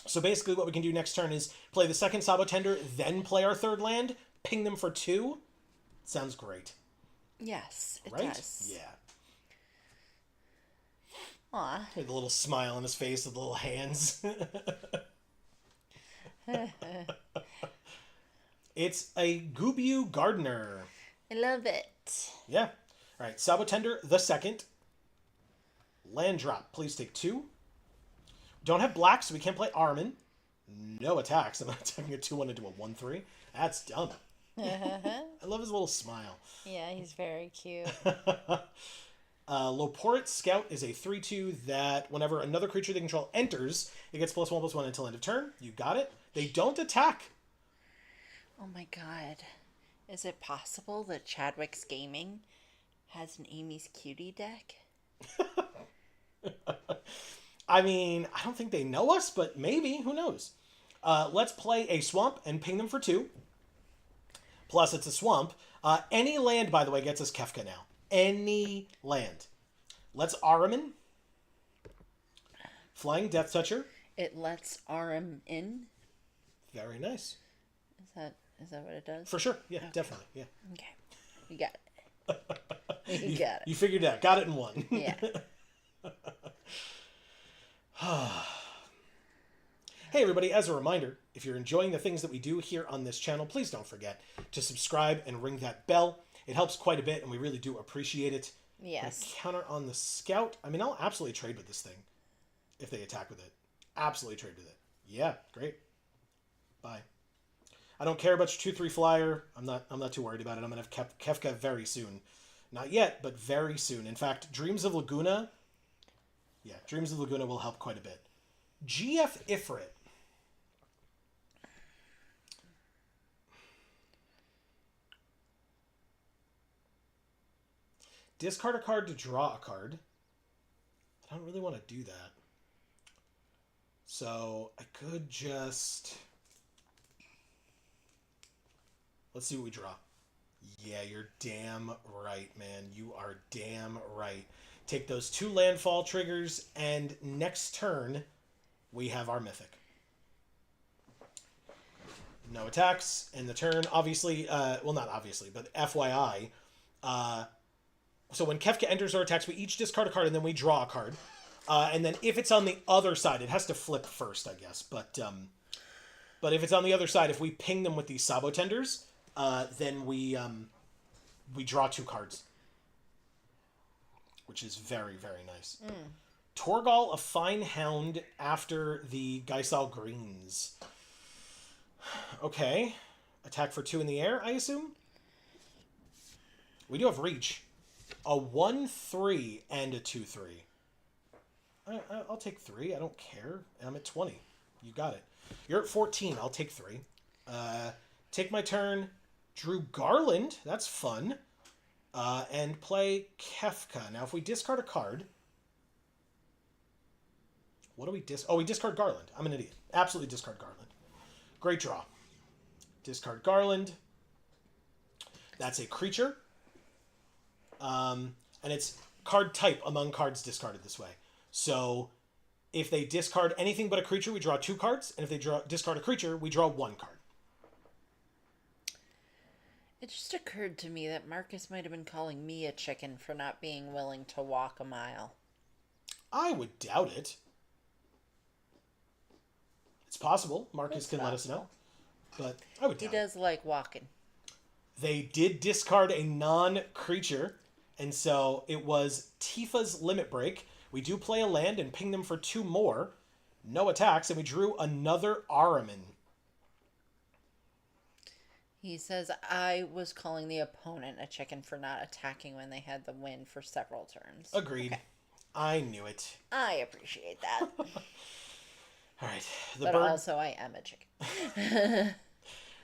So basically what we can do next turn is play the second Sabotender, then play our 3rd land, ping them for 2. Sounds great. Yes, it right? does. Yeah. Aw. With a little smile on his face with the little hands. It's a Gubu Gardener. I love it. Yeah. All right. Sabotender the second. Land drop. Please take 2. Don't have black, so we can't play Armin. No attacks. I'm not attacking a 2-1 into a 1-3. That's dumb. I love his little smile. Yeah, he's very cute. Loporit Scout is a 3-2 that whenever another creature they control enters, it gets +1/+1 until end of turn. You got it. They don't attack. Oh my god. Is it possible that Chadwick's Gaming has an Amy's Cutie deck? I mean, I don't think they know us, but maybe. Who knows? Let's play a swamp and ping them for 2. Plus, it's a swamp. Any land, by the way, gets us Kefka now. Any land. Let's Araman. Flying Death Toucher. It lets RM in? Very nice. Is that what it does? For sure. Yeah, definitely. Yeah. Okay. You got it. You got it. You figured it out. Got it in 1. Yeah. Hey everybody, as a reminder, if you're enjoying the things that we do here on this channel, please don't forget to subscribe and ring that bell. It helps quite a bit and we really do appreciate it. Yes. Counter on the Scout. I mean, I'll absolutely trade with this thing if they attack with it. Absolutely trade with it. Yeah, great. Bye. I don't care about your 2/3 flyer. I'm not too worried about it. I'm gonna have Kefka very soon. Not yet, but very soon. In fact, Dreams of Laguna. Yeah, Dreams of Laguna will help quite a bit. GF Ifrit. Discard a card to draw a card. I don't really want to do that. So I could just... Let's see what we draw. Yeah, you're damn right, man. You are damn right. Take those 2 landfall triggers, and next turn, we have our Mythic. No attacks, and the turn, obviously, well, not obviously, but FYI, so when Kefka enters or attacks, we each discard a card, and then we draw a card. And then if it's on the other side, it has to flip first, I guess. But if it's on the other side, if we ping them with these Sabo Tenders, then we draw 2 cards, which is very, very nice. Torgal, a fine hound after the Geisal Greens. Okay. Attack for 2 in the air, I assume? We do have reach. A 1-3 and a 2-3. I'll take 3. I don't care. I'm at 20. You got it. You're at 14. I'll take 3. Take my turn. Drew Garland. That's fun. And play Kefka. Now, if we discard a card... What do we Oh, we discard Garland. I'm an idiot. Absolutely discard Garland. Great draw. Discard Garland. That's a creature. And it's card type among cards discarded this way. So if they discard anything but a creature, we draw 2 cards. And if they discard a creature, we draw 1 card. It just occurred to me that Marcus might have been calling me a chicken for not being willing to walk a mile. I would doubt it. It's possible. Marcus can let us know. But I would doubt He does like walking. They did discard a non-creature, and so it was Tifa's Limit Break. We do play a land and ping them for 2 more. No attacks, and we drew another Araman. He says, I was calling the opponent a chicken for not attacking when they had the win for several turns. Agreed. Okay. I knew it. I appreciate that. All right. But also, I am a chicken.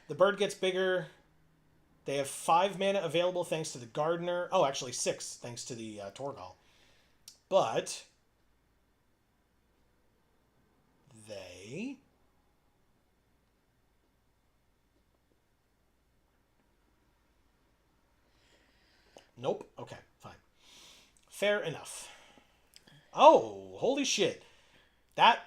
The bird gets bigger. They have 5 mana available thanks to the Gardener. Oh, actually 6 thanks to the Torgal. But they... Nope. Okay, fine. Fair enough. Oh, holy shit. That...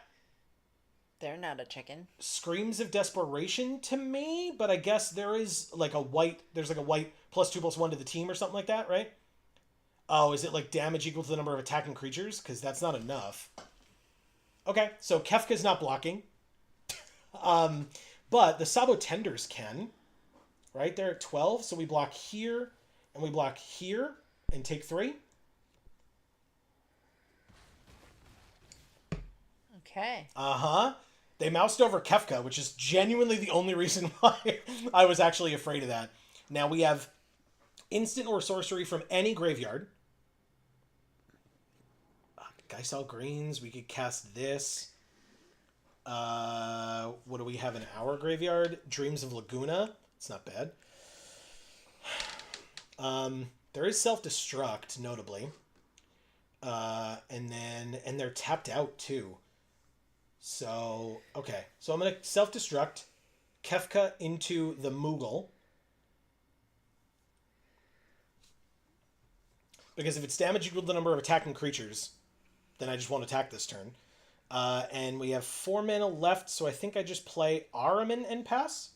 They're not a chicken. Screams of desperation to me, but I guess there is like a white... There's like a white +2/+1 to the team or something like that, right? Oh, is it like damage equal to the number of attacking creatures? Because that's not enough. Okay, so Kefka's not blocking. But the Sabo Tenders can. Right? They're at 12, so we block here, and we block here, and take 3. Okay. Uh-huh. They moused over Kefka, which is genuinely the only reason why I was actually afraid of that. Now we have instant or sorcery from any graveyard. Geisal Greens, we could cast this. What do we have in our graveyard? Dreams of Laguna. It's not bad. There is self-destruct, notably. And they're tapped out too. So, okay. So I'm going to self-destruct Kefka into the Moogle. Because if it's damage equal to the number of attacking creatures, then I just won't attack this turn. And we have 4 mana left, so I think I just play Araman and pass.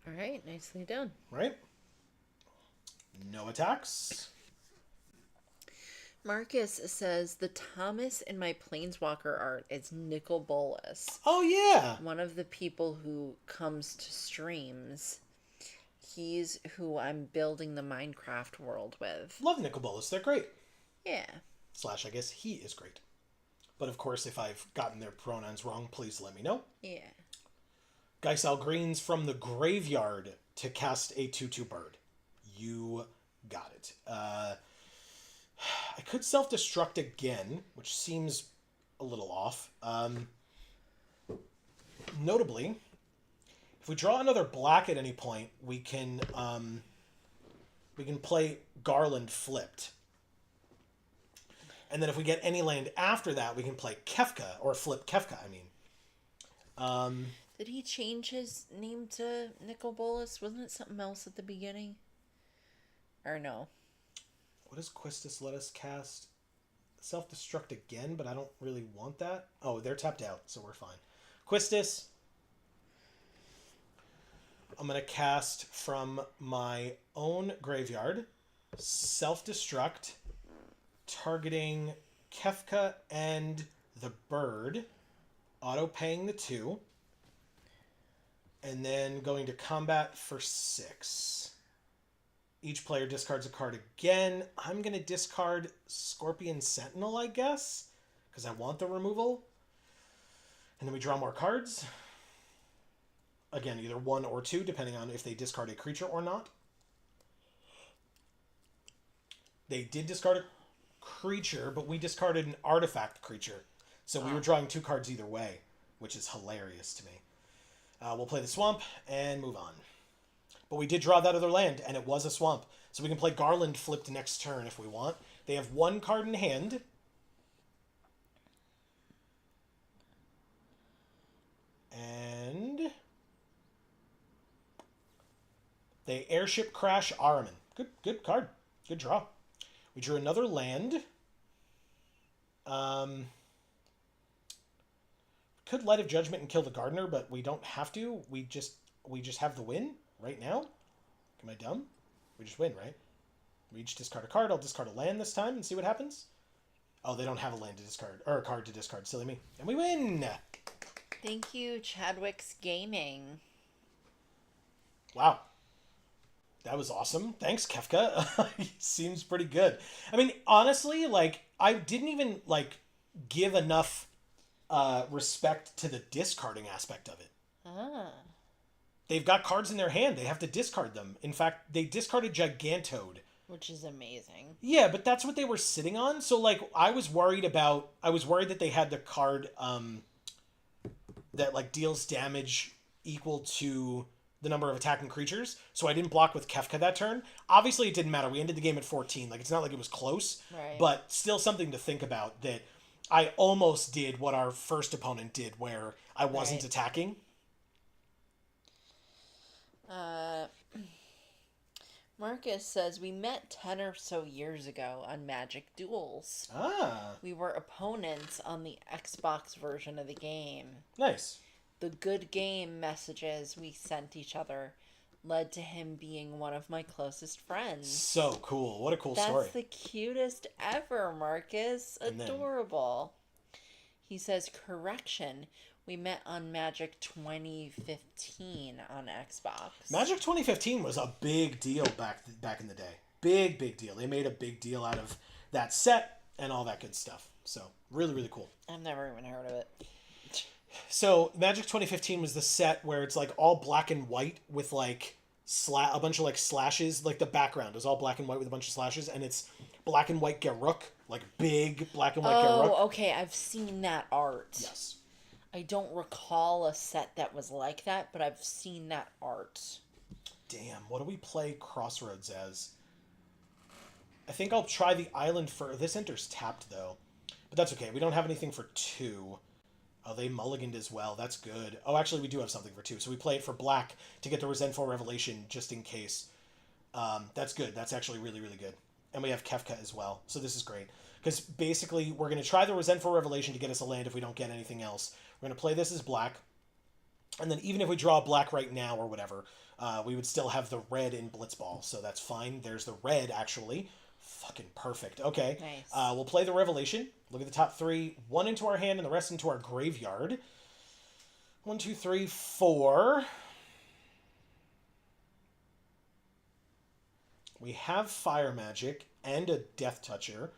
All right, nicely done. Right? No attacks. Marcus says, the Thomas in my Planeswalker art is Nicol Bolas. Oh, yeah. One of the people who comes to streams. He's who I'm building the Minecraft world with. Love Nicol Bolas. They're great. Yeah. / I guess he is great. But of course, if I've gotten their pronouns wrong, please let me know. Yeah. Geisal Greens from the graveyard to cast a 2/2 bird. You got it. I could self-destruct again, which seems a little off. Notably, if we draw another black at any point, we can play Garland flipped. And then if we get any land after that, we can play Kefka, or flip Kefka, I mean. Did he change his name to Nicol Bolas? Wasn't it something else at the beginning? Or no? What does Quistis let us cast? Self-destruct again, but I don't really want that. Oh, they're tapped out, so we're fine. Quistis. I'm going to cast from my own graveyard. Self-destruct. targeting Kefka and the bird, auto-paying the 2, and then going to combat for 6. Each player discards a card again. I'm going to discard Scorpion Sentinel, I guess, because I want the removal. And then we draw more cards. Again, either 1 or 2, depending on if they discard a creature or not. They did discard a creature, but we discarded an artifact creature. So we were drawing 2 cards either way, which is hilarious to me. We'll play the swamp and move on. But we did draw that other land, and it was a swamp. So we can play Garland flipped next turn if we want. They have 1 card in hand. And they airship crash Ahriman. Good card. Good draw. We drew another land. Could Light of Judgment and kill the Gardener, but we don't have to. We just have the win right now. Am I dumb? We just win, right? We each discard a card. I'll discard a land this time and see what happens. Oh, they don't have a land to discard, or a card to discard. Silly me. And we win! Thank you, Chadwick's Gaming. Wow. That was awesome. Thanks, Kefka. He seems pretty good. I mean, honestly, like, I didn't even, like, give enough respect to the discarding aspect of it. Ah. They've got cards in their hand. They have to discard them. In fact, they discarded Gigantode. Which is amazing. Yeah, but that's what they were sitting on. So, like, I was worried that they had the card that, like, deals damage equal to the number of attacking creatures. So I didn't block with Kefka that turn. Obviously, it didn't matter. We ended the game at 14. Like, it's not like it was close. Right. But still something to think about, that I almost did what our first opponent did, where I wasn't attacking. Marcus says, we met 10 or so years ago on Magic Duels. Ah. We were opponents on the Xbox version of the game. Nice. The good game messages we sent each other led to him being one of my closest friends. So cool. What a cool story. That's the cutest ever, Marcus. Adorable. He says, correction, we met on Magic 2015 on Xbox. Magic 2015 was a big deal back in the day. Big deal. They made a big deal out of that set and all that good stuff. So, really, really cool. I've never even heard of it. So, Magic 2015 was the set where it's like all black and white with like a bunch of like slashes. Like the background is all black and white with a bunch of slashes, and it's black and white Garruk, like big black and white Garruk. Oh, okay. I've seen that art. Yes. I don't recall a set that was like that, but I've seen that art. Damn, what do we play Crossroads as? I think I'll try the island for... This enters tapped, though. But that's okay. We don't have anything for 2. Oh, they mulliganed as well. That's good. Oh, actually, we do have something for 2. So we play it for black to get the Resentful Revelation, just in case. That's good. That's actually really, really good. And we have Kefka as well. So this is great. Because basically, we're going to try the Resentful Revelation to get us a land if we don't get anything else. We're going to play this as black. And then even if we draw black right now or whatever, we would still have the red in Blitzball. So that's fine. There's the red, actually. Fucking perfect. Okay. Nice. We'll play the Revelation. Look at the top 3. 1 into our hand and the rest into our graveyard. 1, 2, 3, 4. We have Fire Magic and a Death Toucher.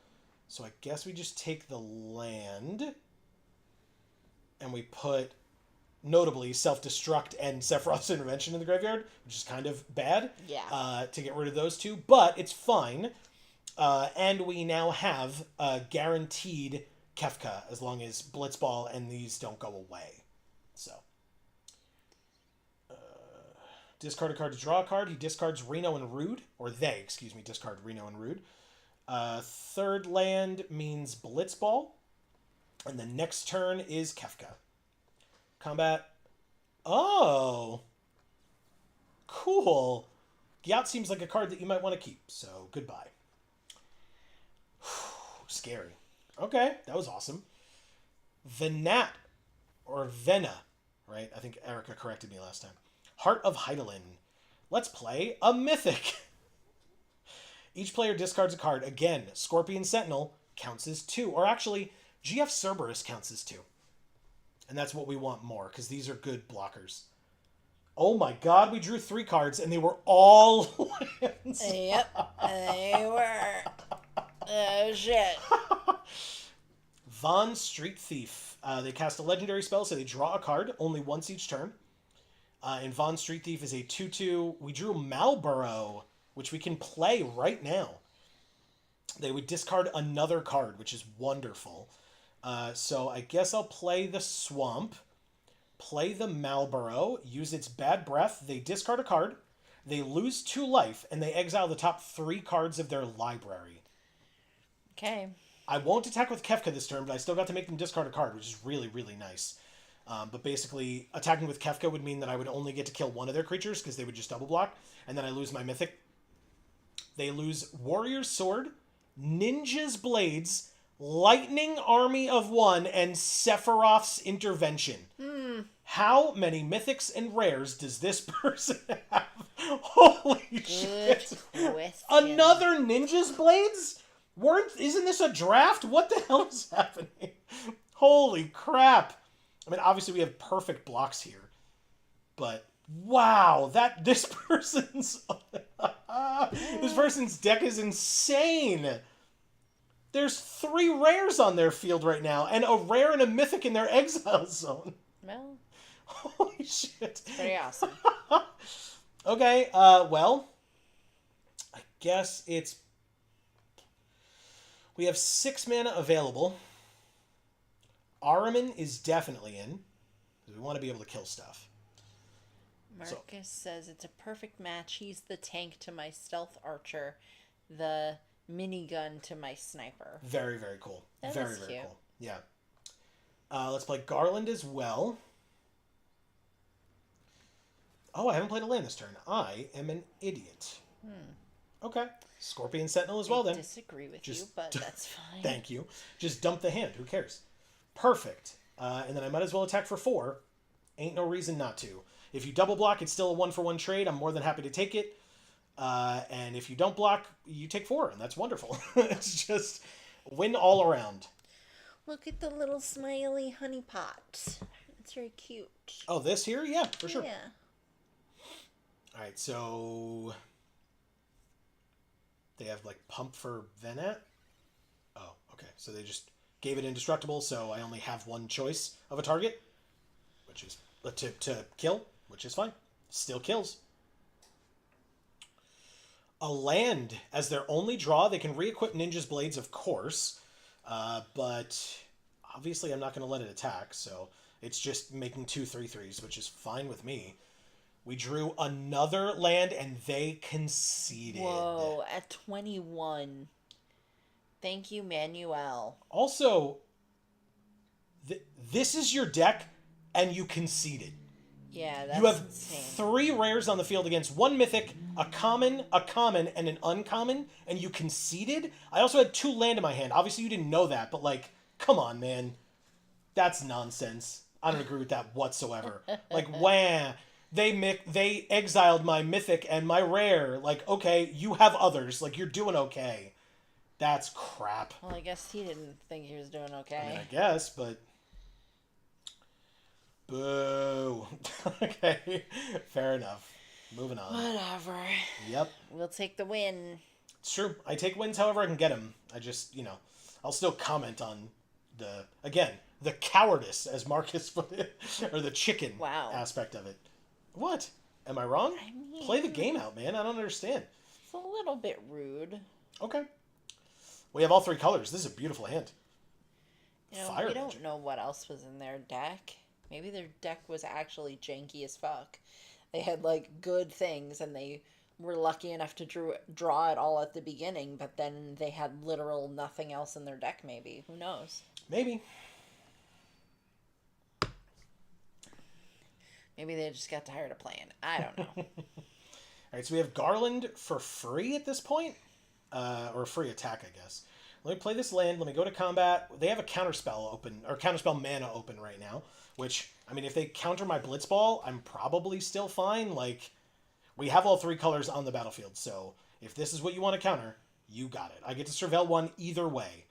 So I guess we just take the land. And we put, notably, Self-Destruct and Sephiroth's Intervention in the graveyard, which is kind of bad. Yeah. To get rid of those 2. But it's fine. And we now have guaranteed Kefka, as long as Blitzball and these don't go away. So. Discard a card to draw a card. He discards Reno and Rude. Or they, discard Reno and Rude. Third land means Blitzball. And the next turn is Kefka. Combat. Oh. Cool. Gyat seems like a card that you might want to keep. So, goodbye. Scary. Okay, that was awesome. Venat. Or Vena. Right? I think Erica corrected me last time. Heart of Hydaelyn. Let's play a Mythic. Each player discards a card. Again, Scorpion Sentinel. counts as 2. Or actually, GF Cerberus counts as 2. And that's what we want more, because these are good blockers. Oh my god, we drew 3 cards, and they were all lands. Yep, they were. Oh, shit. Von Street Thief. They cast a legendary spell, so they draw a card, only once each turn. And Von Street Thief is a 2/2. We drew Malboro, which we can play right now. They would discard another card, which is wonderful. So I guess I'll play the Swamp, play the Malboro, use its Bad Breath. They discard a card, they lose 2 life, and they exile the top 3 cards of their library. Okay. I won't attack with Kefka this turn, but I still got to make them discard a card, which is really, really nice. But basically, attacking with Kefka would mean that I would only get to kill one of their creatures, because they would just double block, and then I lose my Mythic. They lose Warrior's Sword, Ninja's Blades, Lightning Army of 1, and Sephiroth's Intervention. How many mythics and rares does this person have? Holy shit. Question. Another Ninja's Blades? Isn't this a draft? What the hell is happening? Holy crap. I mean, obviously we have perfect blocks here. But wow, this person's deck is insane. There's 3 rares on their field right now, and a rare and a mythic in their exile zone. Well, Holy shit. pretty awesome. Okay, well, I guess we have 6 mana available. Ahriman is definitely in, because we want to be able to kill stuff. Marcus says it's a perfect match. He's the tank to my stealth archer, the minigun to my sniper. Very, very cool. That very, is very cute. cool. Yeah. Let's play Garland as well. Oh, I haven't played a land this turn. I am an idiot. Okay. Scorpion Sentinel as well, then. I disagree with you, but that's fine. Thank you. Just dump the hand. Who cares? Perfect. And then I might as well attack for 4. Ain't no reason not to. If you double block, it's still a 1-for-1 trade. I'm more than happy to take it. And if you don't block, you take 4, and that's wonderful. It's just win all around. Look at the little smiley honey pot. It's very cute. Oh, this here? Yeah, for sure. Yeah. All right, so they have like pump for Venat. Oh, okay. So they just gave it indestructible, so I only have one choice of a target, which is to kill, which is fine. Still kills. A land as their only draw. They can re-equip Ninja's Blades, of course, but obviously I'm not going to let it attack, so it's just making 2 3/3s, which is fine with me. We drew another land, and they conceded. Whoa, at 21. Thank you, Manuel. Also, this is your deck, and you conceded. Yeah, that's You have insane. 3 rares on the field against 1 mythic, a common, and an uncommon, and you conceded? I also had 2 land in my hand. Obviously, you didn't know that, but, like, come on, man. That's nonsense. I don't agree with that whatsoever. Like, wah. They exiled my mythic and my rare. Like, okay, you have others. Like, you're doing okay. That's crap. Well, I guess he didn't think he was doing okay. I mean, I guess, but... Boo. Okay, fair enough. Moving on. Whatever. Yep. We'll take the win. It's true. I take wins however I can get them. I just, I'll still comment on the cowardice, as Marcus put it, or the chicken aspect of it. What? Am I wrong? I mean, play the game out, man. I don't understand. It's a little bit rude. Okay. We have all 3 colors. This is a beautiful hand. We don't know what else was in their deck. Maybe their deck was actually janky as fuck. They had, like, good things, and they were lucky enough to draw it all at the beginning, but then they had literal nothing else in their deck, maybe. Who knows? Maybe. Maybe they just got tired of playing. I don't know. All right, so we have Garland for free at this point. Or free attack, I guess. Let me play this land. Let me go to combat. They have a counterspell open, or counterspell mana open right now. Which, I mean, if they counter my Blitzball, I'm probably still fine. Like, we have all 3 colors on the battlefield. So, if this is what you want to counter, you got it. I get to surveil 1 either way.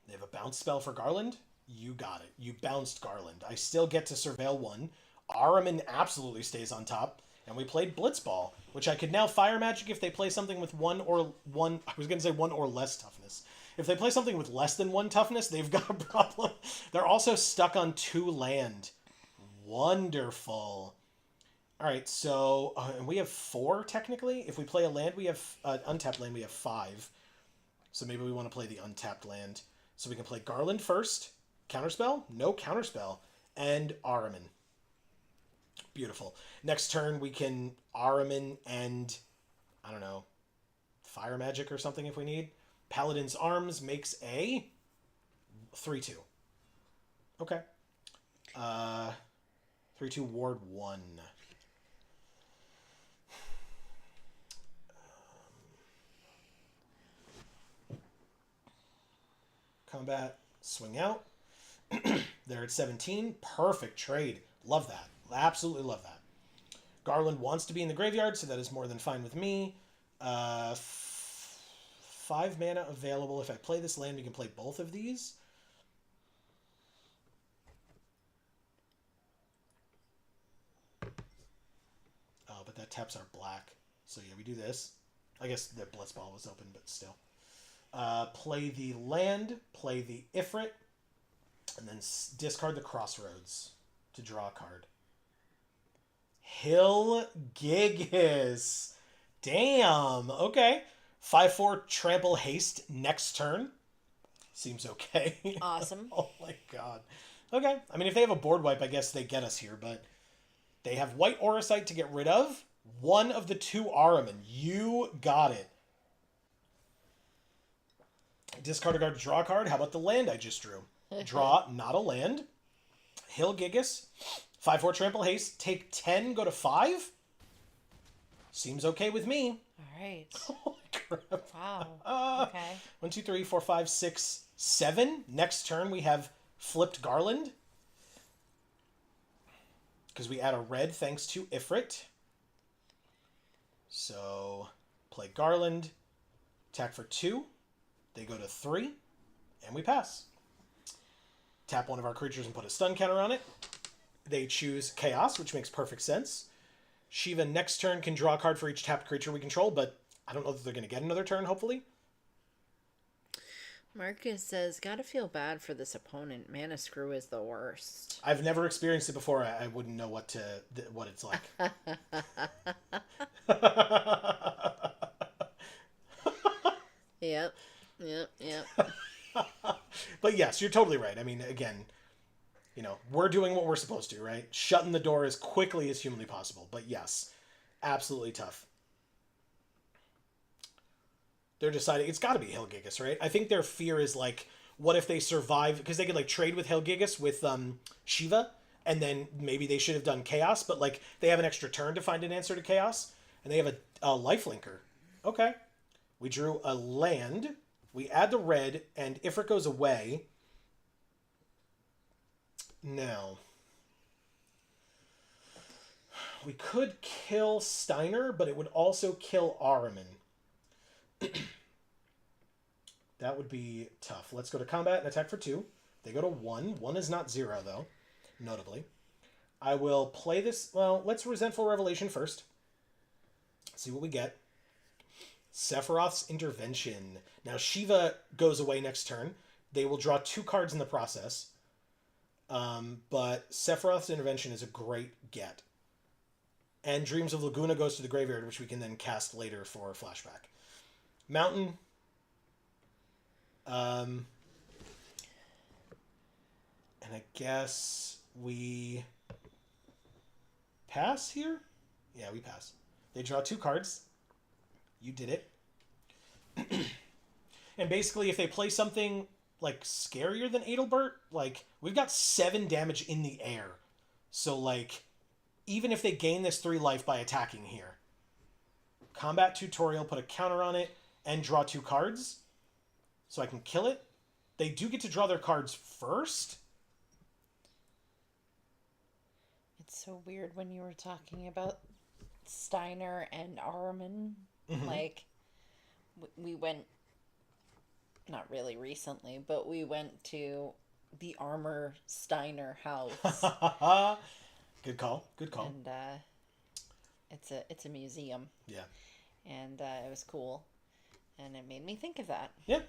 They have a bounce spell for Garland. You got it. You bounced Garland. I still get to surveil one. Araman absolutely stays on top. And we played Blitzball, which I could now fire magic if they play something with one. I was going to say one or less toughness. If they play something with less than one toughness, they've got a problem. They're also stuck on 2 land. Wonderful. All right, so and we have 4 technically. If we play a land, we have untapped land. We have 5. So maybe we want to play the untapped land. So we can play Garland first. Counterspell? No counterspell. And Araman. Beautiful. Next turn we can Araman and, I don't know, Fire Magic or something if we need. Paladin's Arms makes a 3-2. Okay. 3-2 Ward 1. Combat, swing out. They're at 17. Perfect trade. Love that. Absolutely love that. Garland wants to be in the graveyard, so that is more than fine with me. 5 mana available. If I play this land, we can play both of these. Oh, but that taps our black. So yeah, we do this. I guess the Blitzball was open, but still. Play the land, play the Ifrit, and then discard the Crossroads to draw a card. Hill Gigas. Damn. Okay. 5-4 trample haste next turn. Seems okay. Awesome. Oh my god. Okay. I mean, if they have a board wipe, I guess they get us here, but they have white Auracite to get rid of. One of the 2 Araman. You got it. Discard a card to draw a card. How about the land I just drew? Draw, not a land. Hill Gigas. 5-4 trample haste. Take 10, go to 5. Seems okay with me. All right. Holy crap. Wow. Okay. 1, 2, 3, 4, 5, 6, 7. Next turn we have flipped Garland. Because we add a red thanks to Ifrit. So play Garland. Attack for 2. They go to 3. And we pass. Tap one of our creatures and put a stun counter on it. They choose Chaos, which makes perfect sense. Shiva next turn can draw a card for each tapped creature we control, but I don't know that they're going to get another turn, hopefully. Marcus says, gotta feel bad for this opponent. Mana Screw is the worst. I've never experienced it before. I wouldn't know what it's like. Yep. But yes, you're totally right. I mean, again, we're doing what we're supposed to, right? Shutting the door as quickly as humanly possible. But yes, absolutely tough. They're deciding it's got to be Helgigas, right? I think their fear is like, what if they survive? Because they could like trade with Helgigas with Shiva, and then maybe they should have done Chaos, but like they have an extra turn to find an answer to Chaos, and they have a lifelinker. Okay, we drew a land. We add the red, and Ifrit goes away. Now, we could kill Steiner, but it would also kill Araman. That would be tough. Let's go to combat and attack for 2. They go to 1. 1 is not 0, though, notably. I will play this. Well, let's Resentful Revelation first. See what we get. Sephiroth's Intervention. Now, Shiva goes away next turn. They will draw 2 cards in the process. But Sephiroth's Intervention is a great get. And Dreams of Laguna goes to the graveyard, which we can then cast later for flashback. Mountain. And I guess we pass here? Yeah, we pass. They draw 2 cards. You did it. And basically, if they play something like scarier than Adelbert, like we've got 7 damage in the air. So like, even if they gain this 3 life by attacking here, combat tutorial, put a counter on it, and draw 2 cards, so I can kill it. They do get to draw their cards first. It's so weird when you were talking about Steiner and Araman. Mm-hmm. Like, we went not really recently, but we went to the Armor Steiner house, Good call. Good call. and it's a museum, Yeah. and it was cool, and it made me think of that. Yeah.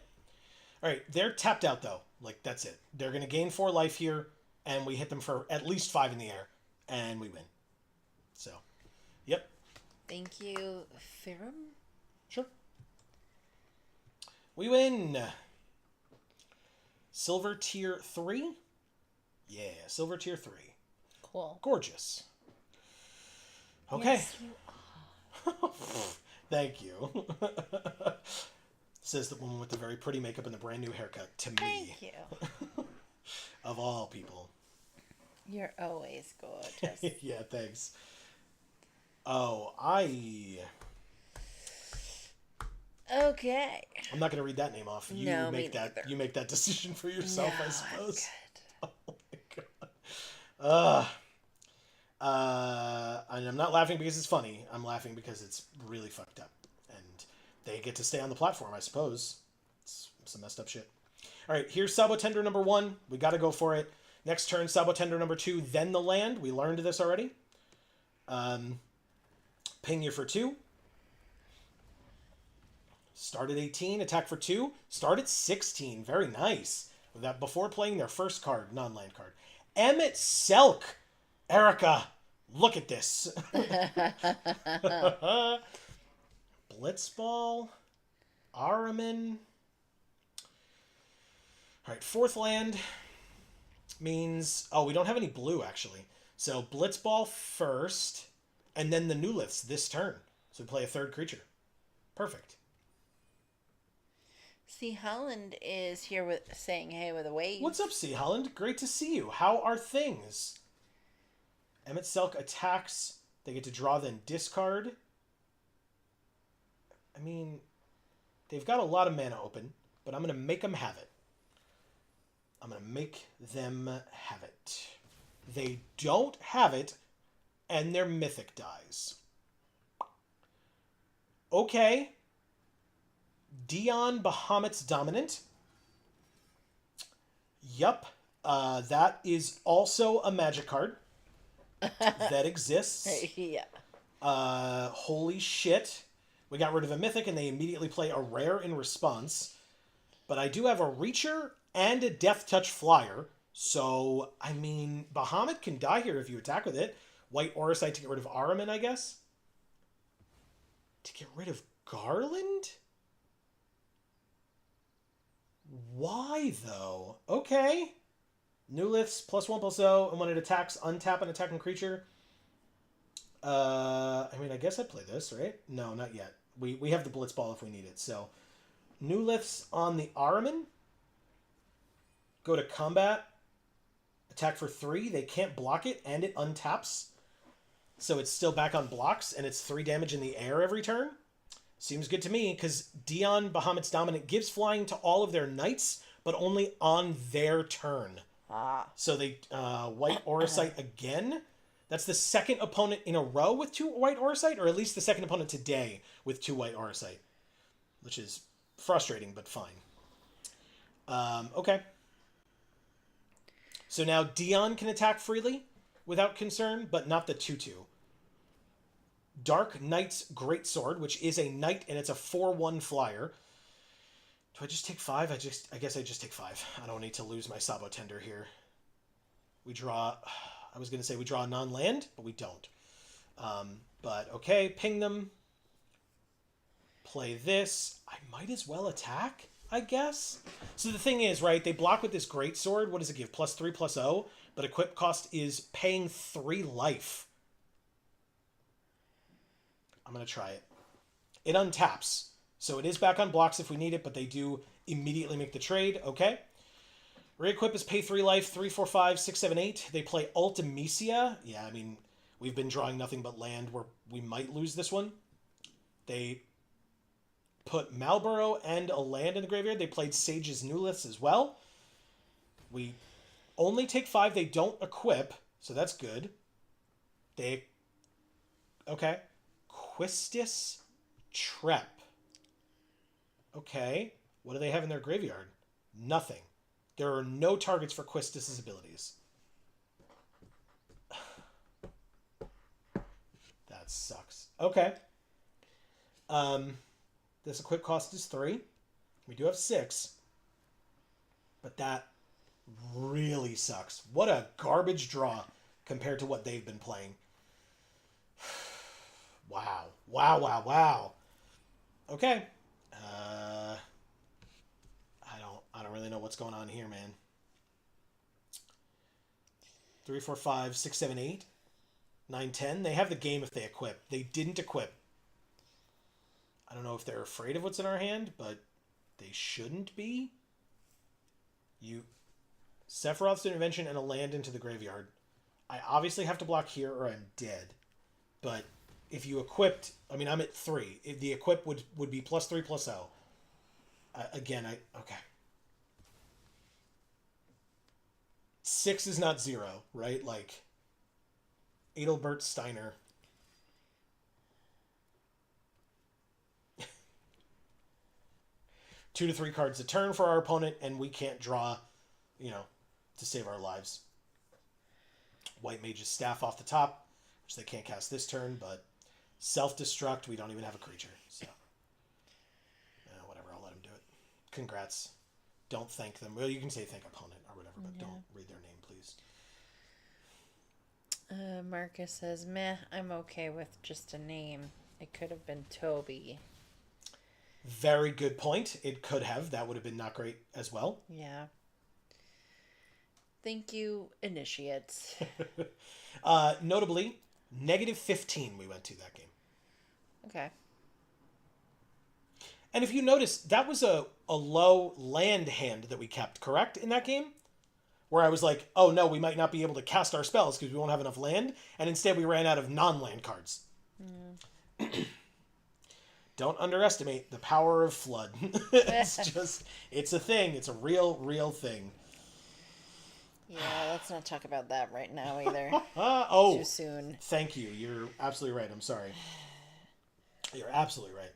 All right. They're tapped out though. Like that's it. They're gonna gain 4 life here, and we hit them for at least 5 in the air, and we win. So, yep. Thank you, Ferrum. Sure. We win. Silver tier 3. Yeah, silver tier 3. Cool. Gorgeous. Okay. Yes, you Thank you. Says the woman with the very pretty makeup and the brand new haircut to me. Thank you. Of all people. You're always gorgeous. Yeah, thanks. Oh, Okay. I'm not going to read that name off. You No, make me that. neither. You make that decision for yourself, No, I I'm suppose. good. Oh my god. And I'm not laughing because it's funny. I'm laughing because it's really fucked up, and they get to stay on the platform, I suppose. It's some messed up shit. All right, here's Sabotender number 1. We got to go for it. Next turn, Sabotender number 2. Then the land. We learned this already. Ping you for 2. Start at 18, attack for 2. Start at 16. Very nice. With that before playing their first card, non-land card. Emmett Selk. Erica, look at this. Blitzball. Araman. All right, 4th land means... Oh, we don't have any blue, actually. So Blitzball first, and then the new lifts this turn. So we play a 3rd creature. Perfect. See, Holland is here with saying hey with a wave. What's up, C. Holland? Great to see you. How are things? Emmett Selk attacks. They get to draw, then discard. I mean, they've got a lot of mana open, but I'm going to make them have it. I'm going to make them have it. They don't have it, and their mythic dies. Okay. Dion Bahamut's Dominant. Yup. That is also a magic card that exists. Yeah. Holy shit. We got rid of a mythic and they immediately play a rare in response. But I do have a Reacher and a Death Touch Flyer. So, I mean, Bahamut can die here if you attack with it. White Auracite to get rid of Araman, I guess. To get rid of Garland? Why, though? Okay. New lifts, +1/+0, and when it attacks, untap an attacking creature. I mean, I guess I'd play this, right? No, not yet. We have the Blitzball if we need it, so... New lifts on the Araman. Go to combat. Attack for 3. They can't block it, and it untaps. So it's still back on blocks, and it's 3 damage in the air every turn. Seems good to me, because Dion Bahamut's Dominant gives flying to all of their knights, but only on their turn. So they White Auracite again. That's the second opponent in a row with 2 White Auracite, or at least the second opponent today with 2 White Auracite. Which is frustrating, but fine. Okay. So now Dion can attack freely without concern, but not the 2/2. Dark Knight's Greatsword, which is a knight and it's a 4/1 flyer. Do I just take 5? I guess I just take 5. I don't need to lose my Sabotender here. We draw... I was going to say we draw a non-land, but we don't. But okay, ping them. Play this. I might as well attack, I guess. So the thing is, right, they block with this Greatsword. What does it give? +3/+0. But equip cost is paying 3 life. I'm going to try it. It untaps. So it is back on blocks if we need it, but they do immediately make the trade. Okay. Reequip is pay 3 life, 3, 4, 5, 6, 7, 8. They play Ultimecia. Yeah, I mean, we've been drawing nothing but land where we might lose this one. They put Malboro and a land in the graveyard. They played Sage's Newliths as well. We only take 5. They don't equip, so that's good. They... Okay. Quistis Trep. Okay. What do they have in their graveyard? Nothing. There are no targets for Quistis's abilities. That sucks. Okay. This equip cost is 3. We do have 6. But that really sucks. What a garbage draw compared to what they've been playing. Wow. Wow, wow, wow. Okay. I don't really know what's going on here, man. 3, 4, 5, 6, 7, 8, 9, 10. They have the game if they equip. They didn't equip. I don't know if they're afraid of what's in our hand, but they shouldn't be. Sephiroth's intervention and a land into the graveyard. I obviously have to block here or I'm dead. But if you equipped, I mean, I'm at 3. If the equip would be +3/+0. Okay. 6 is not 0, right? Like, Adelbert Steiner. Two to 3 cards a turn for our opponent, and we can't draw, to save our lives. White Mage's Staff off the top, which they can't cast this turn, but self-destruct, we don't even have a creature, so whatever, I'll let him do it. Congrats. Don't thank them. Well, you can say thank opponent or whatever, but don't read their name, please. Marcus says, meh, I'm okay with just a name. It could have been Toby. Very good point. It could have. That would have been not great as well. Yeah. Thank you, initiates. Notably, -15 we went to that game. Okay. And if you notice, that was a low land hand that we kept, correct, in that game? Where I was like, oh no, we might not be able to cast our spells because we won't have enough land. And instead we ran out of non-land cards. Don't underestimate the power of Flood. It's a thing. It's a real thing. Yeah, let's not talk about that right now either. Too soon. Thank you. You're absolutely right. I'm sorry. You're absolutely right.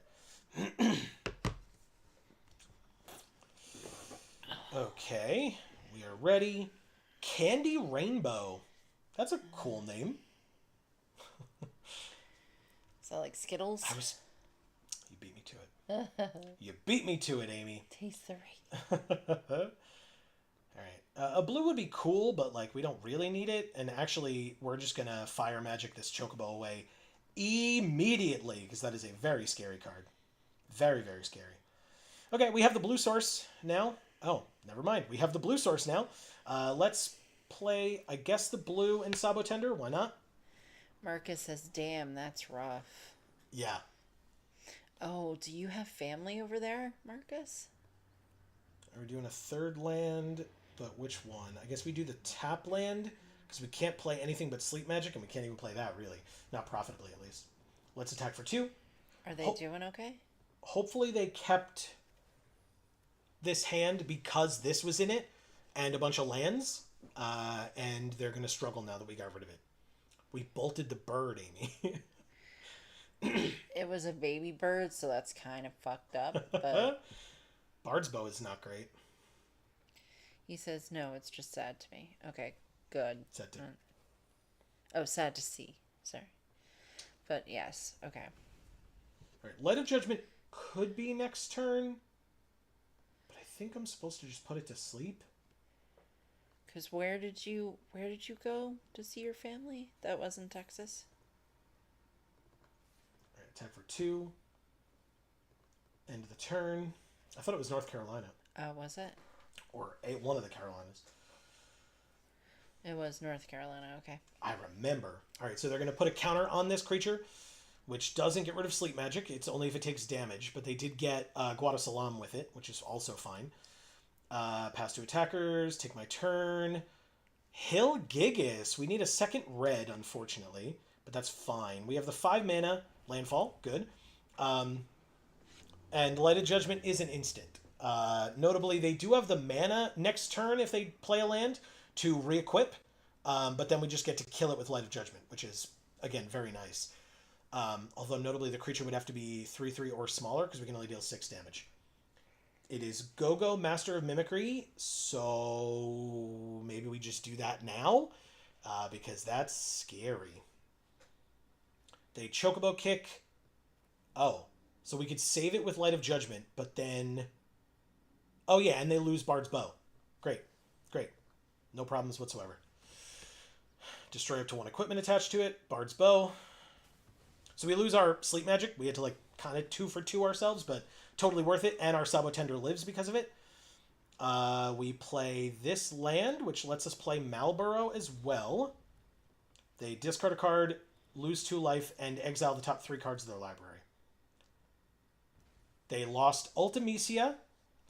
Okay. We are ready. Candy Rainbow. That's a cool name. Is that like Skittles? You beat me to it. You beat me to it, Amy. Taste the All right. A blue would be cool, but we don't really need it. And actually, we're just going to fire magic this Chocobo away immediately, because that is a very scary card. Very, very scary. Okay, we have the blue source now. Oh, never mind. We have the blue source now. Let's play, I guess, the blue and Sabo Tender. Why not? Marcus says, damn, that's rough. Yeah. Oh, do you have family over there, Marcus? Are we doing a third land? But which one? I guess we do the tap land, because we can't play anything but sleep magic, and we can't even play that, really. Not profitably, at least. Let's attack for 2. Are they doing okay? Hopefully they kept this hand because this was in it, and a bunch of lands, and they're going to struggle now that we got rid of it. We bolted the bird, Amy. It was a baby bird, so that's kind of fucked up, but... Bard's Bow is not great. He says, no, it's just sad to me. Okay, good. Sad to... Oh, sad to see. Sorry. But yes, okay. All right, Light of Judgment could be next turn, but I think I'm supposed to just put it to sleep. Because where did you go to see your family? That was in Texas? All right, attack for 2. End of the turn. I thought it was North Carolina. Was it? Or one of the Carolinas. It was North Carolina, okay. I remember. All right, so they're going to put a counter on this creature, which doesn't get rid of sleep magic. It's only if it takes damage, but they did get Guadasalam with it, which is also fine. Pass to attackers, take my turn. Hill Gigas. We need a second red, unfortunately, but that's fine. We have the 5 mana landfall. Good. And Light of Judgment is an instant. Notably, they do have the mana next turn if they play a land to re-equip, but then we just get to kill it with Light of Judgment, which is, again, very nice. Although, notably, the creature would have to be 3/3 or smaller, because we can only deal 6 damage. It is Go-Go Master of Mimicry, so maybe we just do that now, because that's scary. They Chocobo Kick. Oh, so we could save it with Light of Judgment, but then... Oh yeah, and they lose Bard's Bow. Great, great. No problems whatsoever. Destroy up to 1 equipment attached to it. Bard's Bow. So we lose our Sleep Magic. We had to, like, kind of 2 for 2 ourselves, but totally worth it. And our Sabo Tender lives because of it. We play this land, which lets us play Malboro as well. They discard a card, lose 2 life, and exile the top 3 cards of their library. They lost Ultimecia,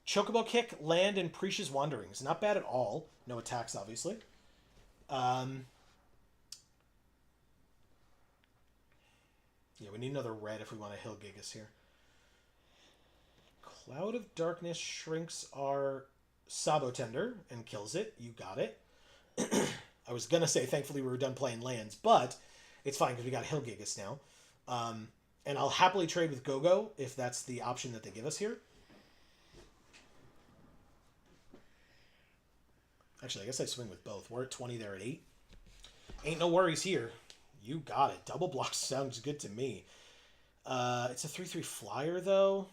Chocobo Kick, Land, and Precious Wanderings. Not bad at all. No attacks, obviously. Yeah, we need another red if we want to Hill Gigas here. Cloud of Darkness shrinks our Sabo Tender and kills it. You got it. I was going to say, thankfully, we were done playing lands, but it's fine because we got Hill Gigas now. And I'll happily trade with Go-Go if that's the option that they give us here. Actually, I guess I swing with both. We're at 20, they're at 8. Ain't no worries here. You got it. Double block sounds good to me. It's a 3/3 flyer, though.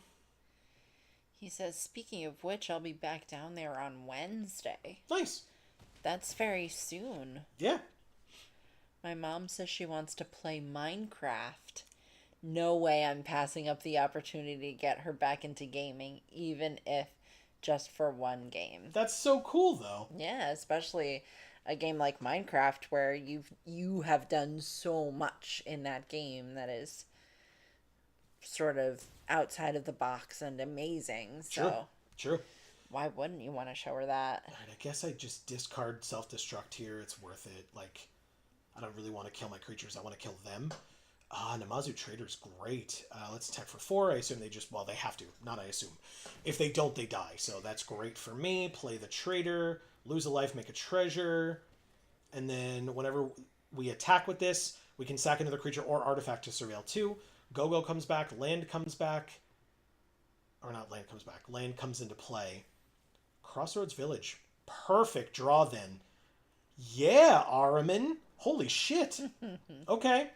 He says, speaking of which, I'll be back down there on Wednesday. Nice. That's very soon. Yeah. My mom says she wants to play Minecraft. No way I'm passing up the opportunity to get her back into gaming, even if just for one game. That's so cool, though. Yeah, especially a game like Minecraft where you have done so much in that game that is sort of outside of the box and amazing. So True. why wouldn't you want to show her that? All right, I guess I just discard self-destruct here. It's worth it. Like, I don't really want to kill my creatures. I want to kill them. Namazu Trader's great. Let's attack for 4. I assume they just... Well, they have to. Not I assume. If they don't, they die. So that's great for me. Play the Trader. Lose a life, make a treasure. And then whenever we attack with this, we can sack another creature or artifact to surveil 2. Go-Go comes back. Land comes back. Or not land comes back. Land comes into play. Crossroads Village. Perfect draw then. Yeah, Araman. Holy shit. Okay.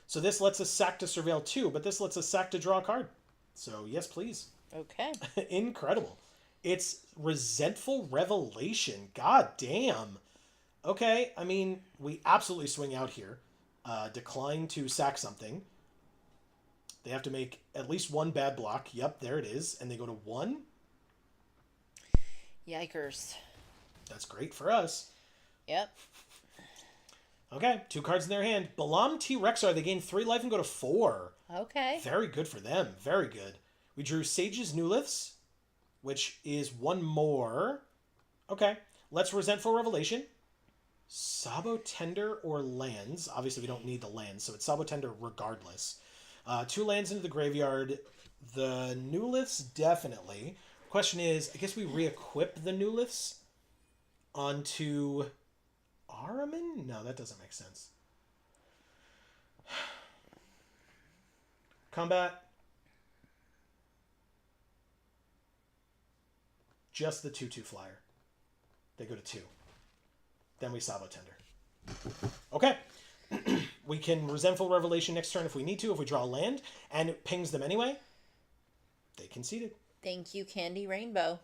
So this lets us sack to surveil 2, but this lets us sack to draw a card. So yes, please. Okay. Incredible. It's Resentful Revelation. God damn. Okay, I mean, we absolutely swing out here. Decline to sack something. They have to make at least 1 bad block. Yep, there it is. And they go to 1. Yikers. That's great for us. Yep. Okay, 2 cards in their hand. Balam T-Rexar, they gain 3 life and go to 4. Okay. Very good for them. Very good. We drew Sage's Newliths, which is 1 more. Okay, let's Resentful Revelation. Sabo Tender or lands. Obviously, we don't need the lands, so it's Sabo Tender regardless. 2 lands into the graveyard. The Newliths, definitely. Question is, I guess we re-equip the Newliths onto Araman? No, that doesn't make sense. Combat. Just the 2/2 flyer. They go to 2. Then we Sabo Tender. Okay. We can Resentful Revelation next turn if we need to, if we draw a land, and it pings them anyway. They conceded. Thank you, Candy Rainbow.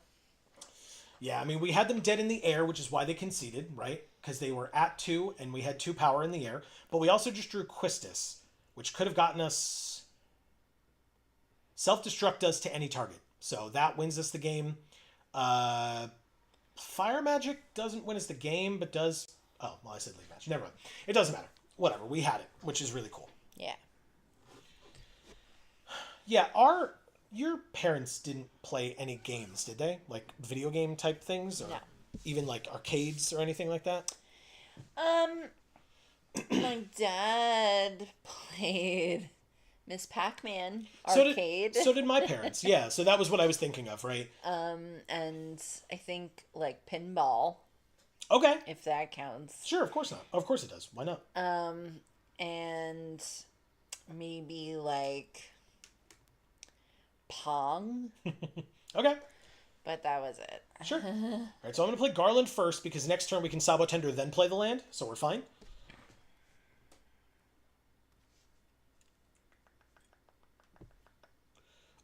Yeah, I mean, we had them dead in the air, which is why they conceded, right? Because they were at 2, and we had 2 power in the air. But we also just drew Quistis, which could have gotten us... Self-destruct does to any target. So that wins us the game. Fire Magic doesn't win us the game, but does... Oh, well, I said Leaf Magic. Never mind. It doesn't matter. Whatever. We had it, which is really cool. Yeah. Yeah, your parents didn't play any games, did they? Like video game type things? Or no. Even like arcades or anything like that? My dad played Miss Pac-Man So arcade. did my parents. Yeah, so that was what I was thinking of, right? And I think like pinball, Okay. if that counts. Sure, of course not. Of course it does. Why not? And maybe like Pong. Okay. but that was it. Sure. All right, so I'm going to play Garland first because next turn we can Sabo Tender, then play the land, so we're fine.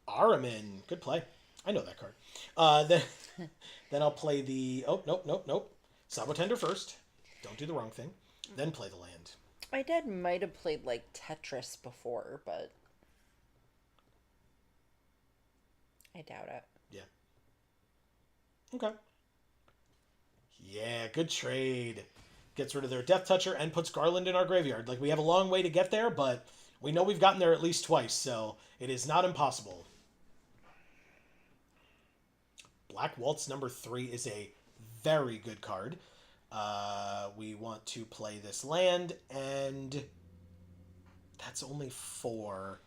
Aramin. Good play. I know that card. Then then I'll play the... Oh, nope, nope, nope. Sabo Tender first. Don't do the wrong thing. Then play the land. My dad might have played like Tetris before, but I doubt it. Yeah. Okay. Yeah, good trade. Gets rid of their Death Toucher and puts Garland in our graveyard. Like, we have a long way to get there, but we know we've gotten there at least twice, so it is not impossible. Black Waltz number 3 is a very good card. We want to play this land, and that's only 4.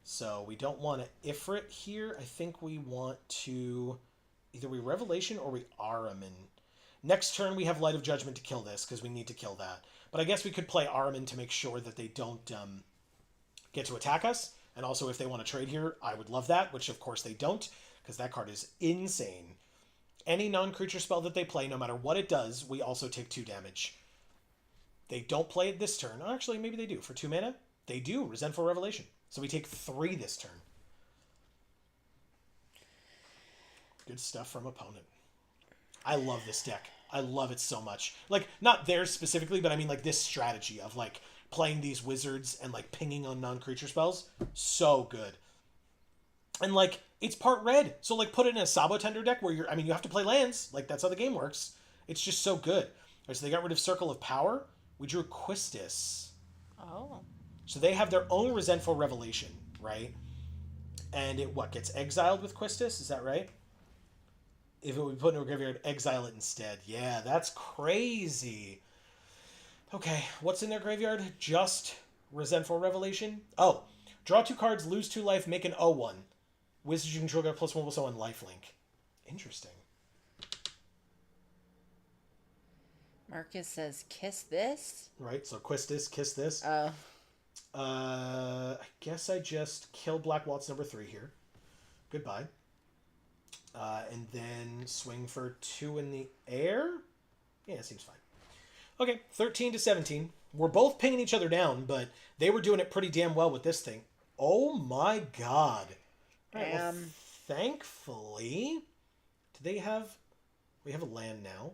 So we don't want to Ifrit here. I think we want to... Either we Revelation or we Aramin. Next turn we have Light of Judgment to kill this, because we need to kill that. But I guess we could play Aramin to make sure that they don't get to attack us. And also if they want to trade here, I would love that, which of course they don't, because that card is insane. Any non-creature spell that they play, no matter what it does, we also take 2 damage. They don't play it this turn. Oh, actually, maybe they do. For 2 mana, they do. Resentful Revelation. So we take 3 this turn. Good stuff from opponent. I love this deck. I love it so much. Like, not theirs specifically, but I mean, like, this strategy of, like, playing these wizards and, like, pinging on non-creature spells. So good. And, like, it's part red. So, like, put it in a Sabo Tender deck where you have to play lands. Like, that's how the game works. It's just so good. All right, so they got rid of Circle of Power. We drew Quistis. Oh. So they have their own Resentful Revelation, right? And it, gets exiled with Quistis? Is that right? If it would be put into a graveyard, exile it instead. Yeah, that's crazy. Okay, what's in their graveyard? Just Resentful Revelation? Oh, draw 2 cards, lose 2 life, make an 0-1. Wizards you control get +1/+1 and lifelink. Interesting. Marcus says, kiss this? Right, so Quistis, kiss this. Oh. I guess I just kill Black Waltz number 3 here. Goodbye. And then swing for 2 in the air? Yeah, it seems fine. Okay, 13 to 17. We're both pinging each other down, but they were doing it pretty damn well with this thing. Oh my god. All right, well, thankfully... Do they have... We have a land now.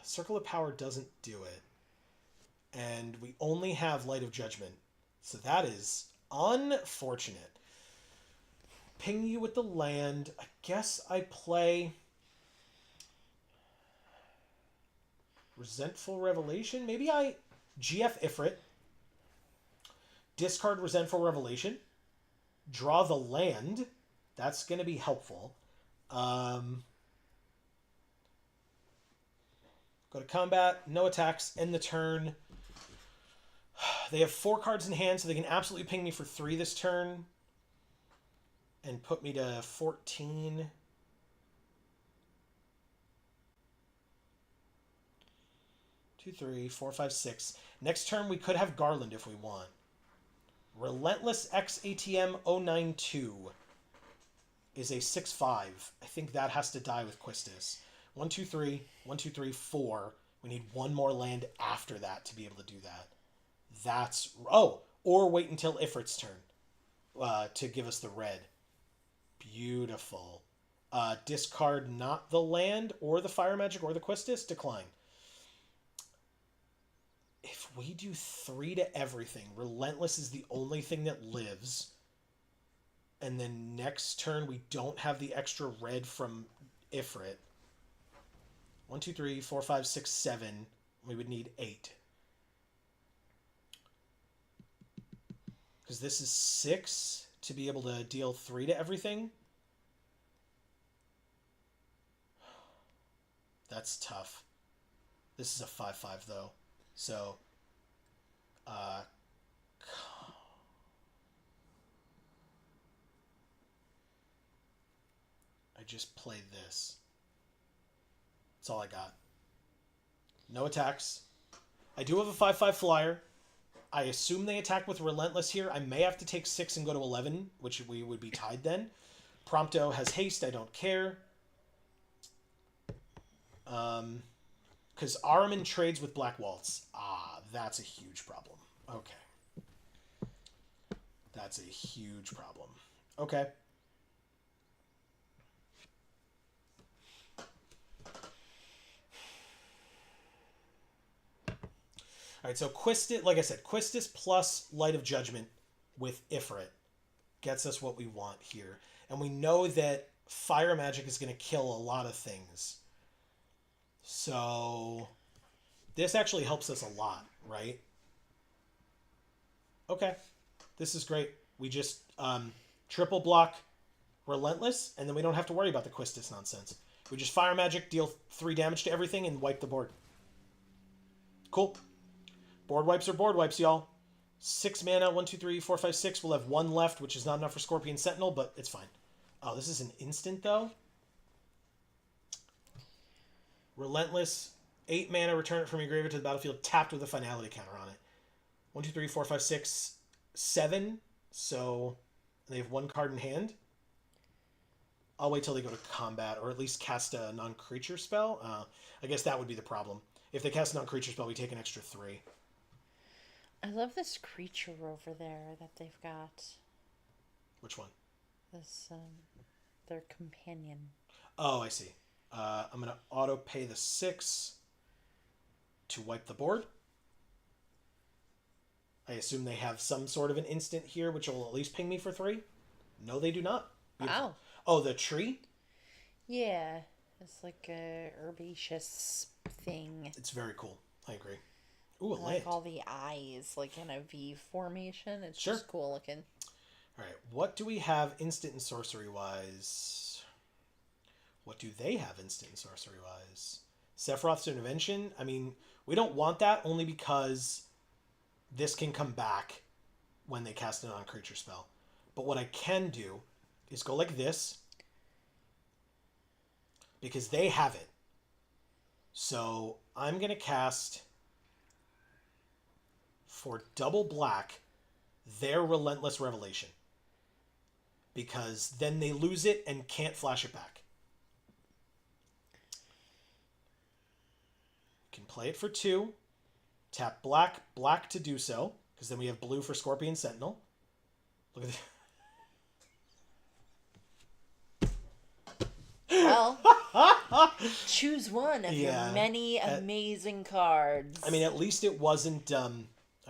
Circle of Power doesn't do it. And we only have Light of Judgment. So that is unfortunate. Ping you with the land. I guess I play Resentful Revelation. Maybe I GF Ifrit. Discard Resentful Revelation. Draw the land. That's going to be helpful. Go to combat. No attacks. End the turn. They have 4 cards in hand, so they can absolutely ping me for 3 this turn. And put me to 14. Two, 3, 4, 5, 6. Next turn we could have Garland if we want. Relentless XATM 092 is a 6/5. I think that has to die with Quistis. 1, 2, 3. 1, 2, 3, 4. We need 1 more land after that to be able to do that. That's... Oh! Or wait until Ifrit's turn to give us the red. Beautiful. Discard not the land or the Fire Magic or the Quistis. Decline. If we do 3 to everything, Relentless is the only thing that lives. And then next turn we don't have the extra red from Ifrit. 1, 2, 3, 4, 5, 6, 7. We would need 8. Because this is 6 to be able to deal 3 to everything. That's tough. This is a 5/5 though. So, I just played this. That's all I got. No attacks. I do have a 5/5 flyer. I assume they attack with Relentless here. I may have to take 6 and go to 11, which we would be tied then. Prompto has haste. I don't care. Because Ahriman trades with Black Waltz. Ah, that's a huge problem. Okay. That's a huge problem. Okay. All right, so Quistis, like I said, Quistis plus Light of Judgment with Ifrit gets us what we want here. And we know that fire magic is going to kill a lot of things. So this actually helps us a lot, right? Okay. This is great. We just triple block Relentless, and then we don't have to worry about the Quistis nonsense. We just fire magic, deal 3 damage to everything, and wipe the board. Cool. Board wipes are board wipes, y'all. 6 mana, 1, 2, 3, 4, 5, 6. We'll have 1 left, which is not enough for Scorpion Sentinel, but it's fine. Oh, this is an instant, though. Relentless. 8 mana, return it from your graveyard to the battlefield, tapped with a finality counter on it. 1, 2, 3, 4, 5, 6, 7. So they have 1 card in hand. I'll wait till they go to combat, or at least cast a non-creature spell. I guess that would be the problem. If they cast a non-creature spell, we take an extra 3. I love this creature over there that they've got. Which one? This, their companion. Oh, I see. I'm going to auto-pay the 6 to wipe the board. I assume they have some sort of an instant here, which will at least ping me for 3. No, they do not. Beautiful. Wow. Oh, the tree? Yeah. It's like a herbaceous thing. It's very cool. I agree. Ooh, a I land. like all the eyes, like in a V formation. It's Sure. just cool looking. All right. What do we have instant and sorcery-wise? What do they have instant and sorcery-wise? Sephiroth's Intervention? I mean, we don't want that only because this can come back when they cast a non-creature spell. But what I can do is go like this, because they have it. So I'm going to cast, for double black, their Relentless Revelation. Because then they lose it and can't flash it back. Can play it for 2. Tap black to do so, because then we have blue for Scorpion Sentinel. Look at this. Well, choose one of your many amazing cards. I mean, at least it wasn't, I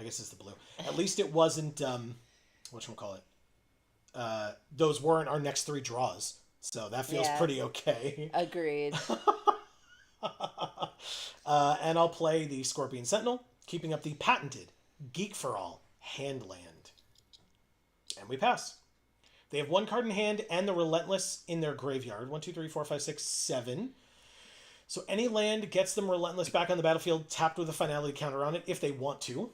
guess it's the blue. At least it wasn't, whatchamacallit? Those weren't our next 3 draws. So that feels pretty okay. Agreed. And I'll play the Scorpion Sentinel, keeping up the patented Geek for All hand land. And we pass. They have 1 card in hand and the Relentless in their graveyard. 1, 2, 3, 4, 5, 6, 7. So any land gets them Relentless back on the battlefield, tapped with a finality counter on it if they want to.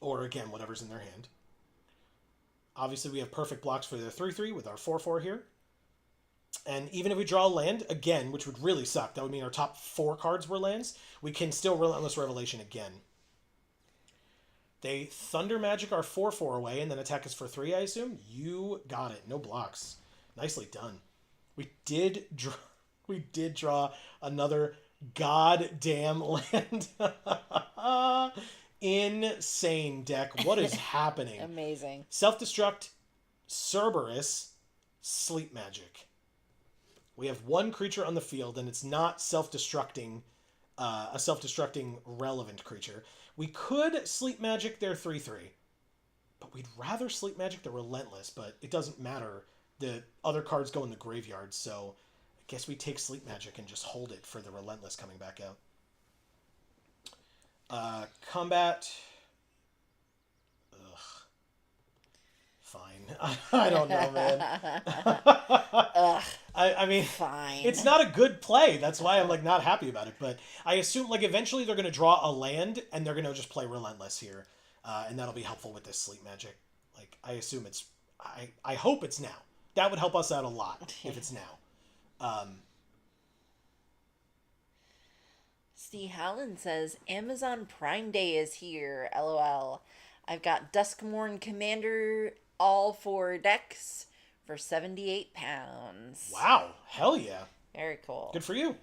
Or again, whatever's in their hand. Obviously, we have perfect blocks for their 3/3 with our 4/4 here. And even if we draw a land, again, which would really suck, that would mean our top 4 cards were lands, we can still Relentless Revelation again. They Thunder Magic our 4/4 away and then attack us for 3, I assume? You got it. No blocks. Nicely done. We did draw another goddamn land. Insane deck. What is happening? Amazing. Self-destruct, Cerberus, Sleep Magic. We have 1 creature on the field, and it's not self-destructing, a self-destructing relevant creature. We could Sleep Magic their 3/3, but we'd rather Sleep Magic the Relentless, but it doesn't matter. The other cards go in the graveyard, so I guess we take Sleep Magic and just hold it for the Relentless coming back out. Combat. Ugh. Fine. I don't know, man. Ugh. I mean, Fine. It's not a good play. That's why I'm like not happy about it. But I assume like eventually they're going to draw a land and they're going to just play Relentless here, and that'll be helpful with this Sleep Magic. Like I assume it's. I hope it's now. That would help us out a lot if it's now. Steve Hallen says Amazon Prime Day is here. LOL. I've got Duskmorn Commander all 4 decks for 78 pounds. Wow. Hell yeah. Very cool. Good for you.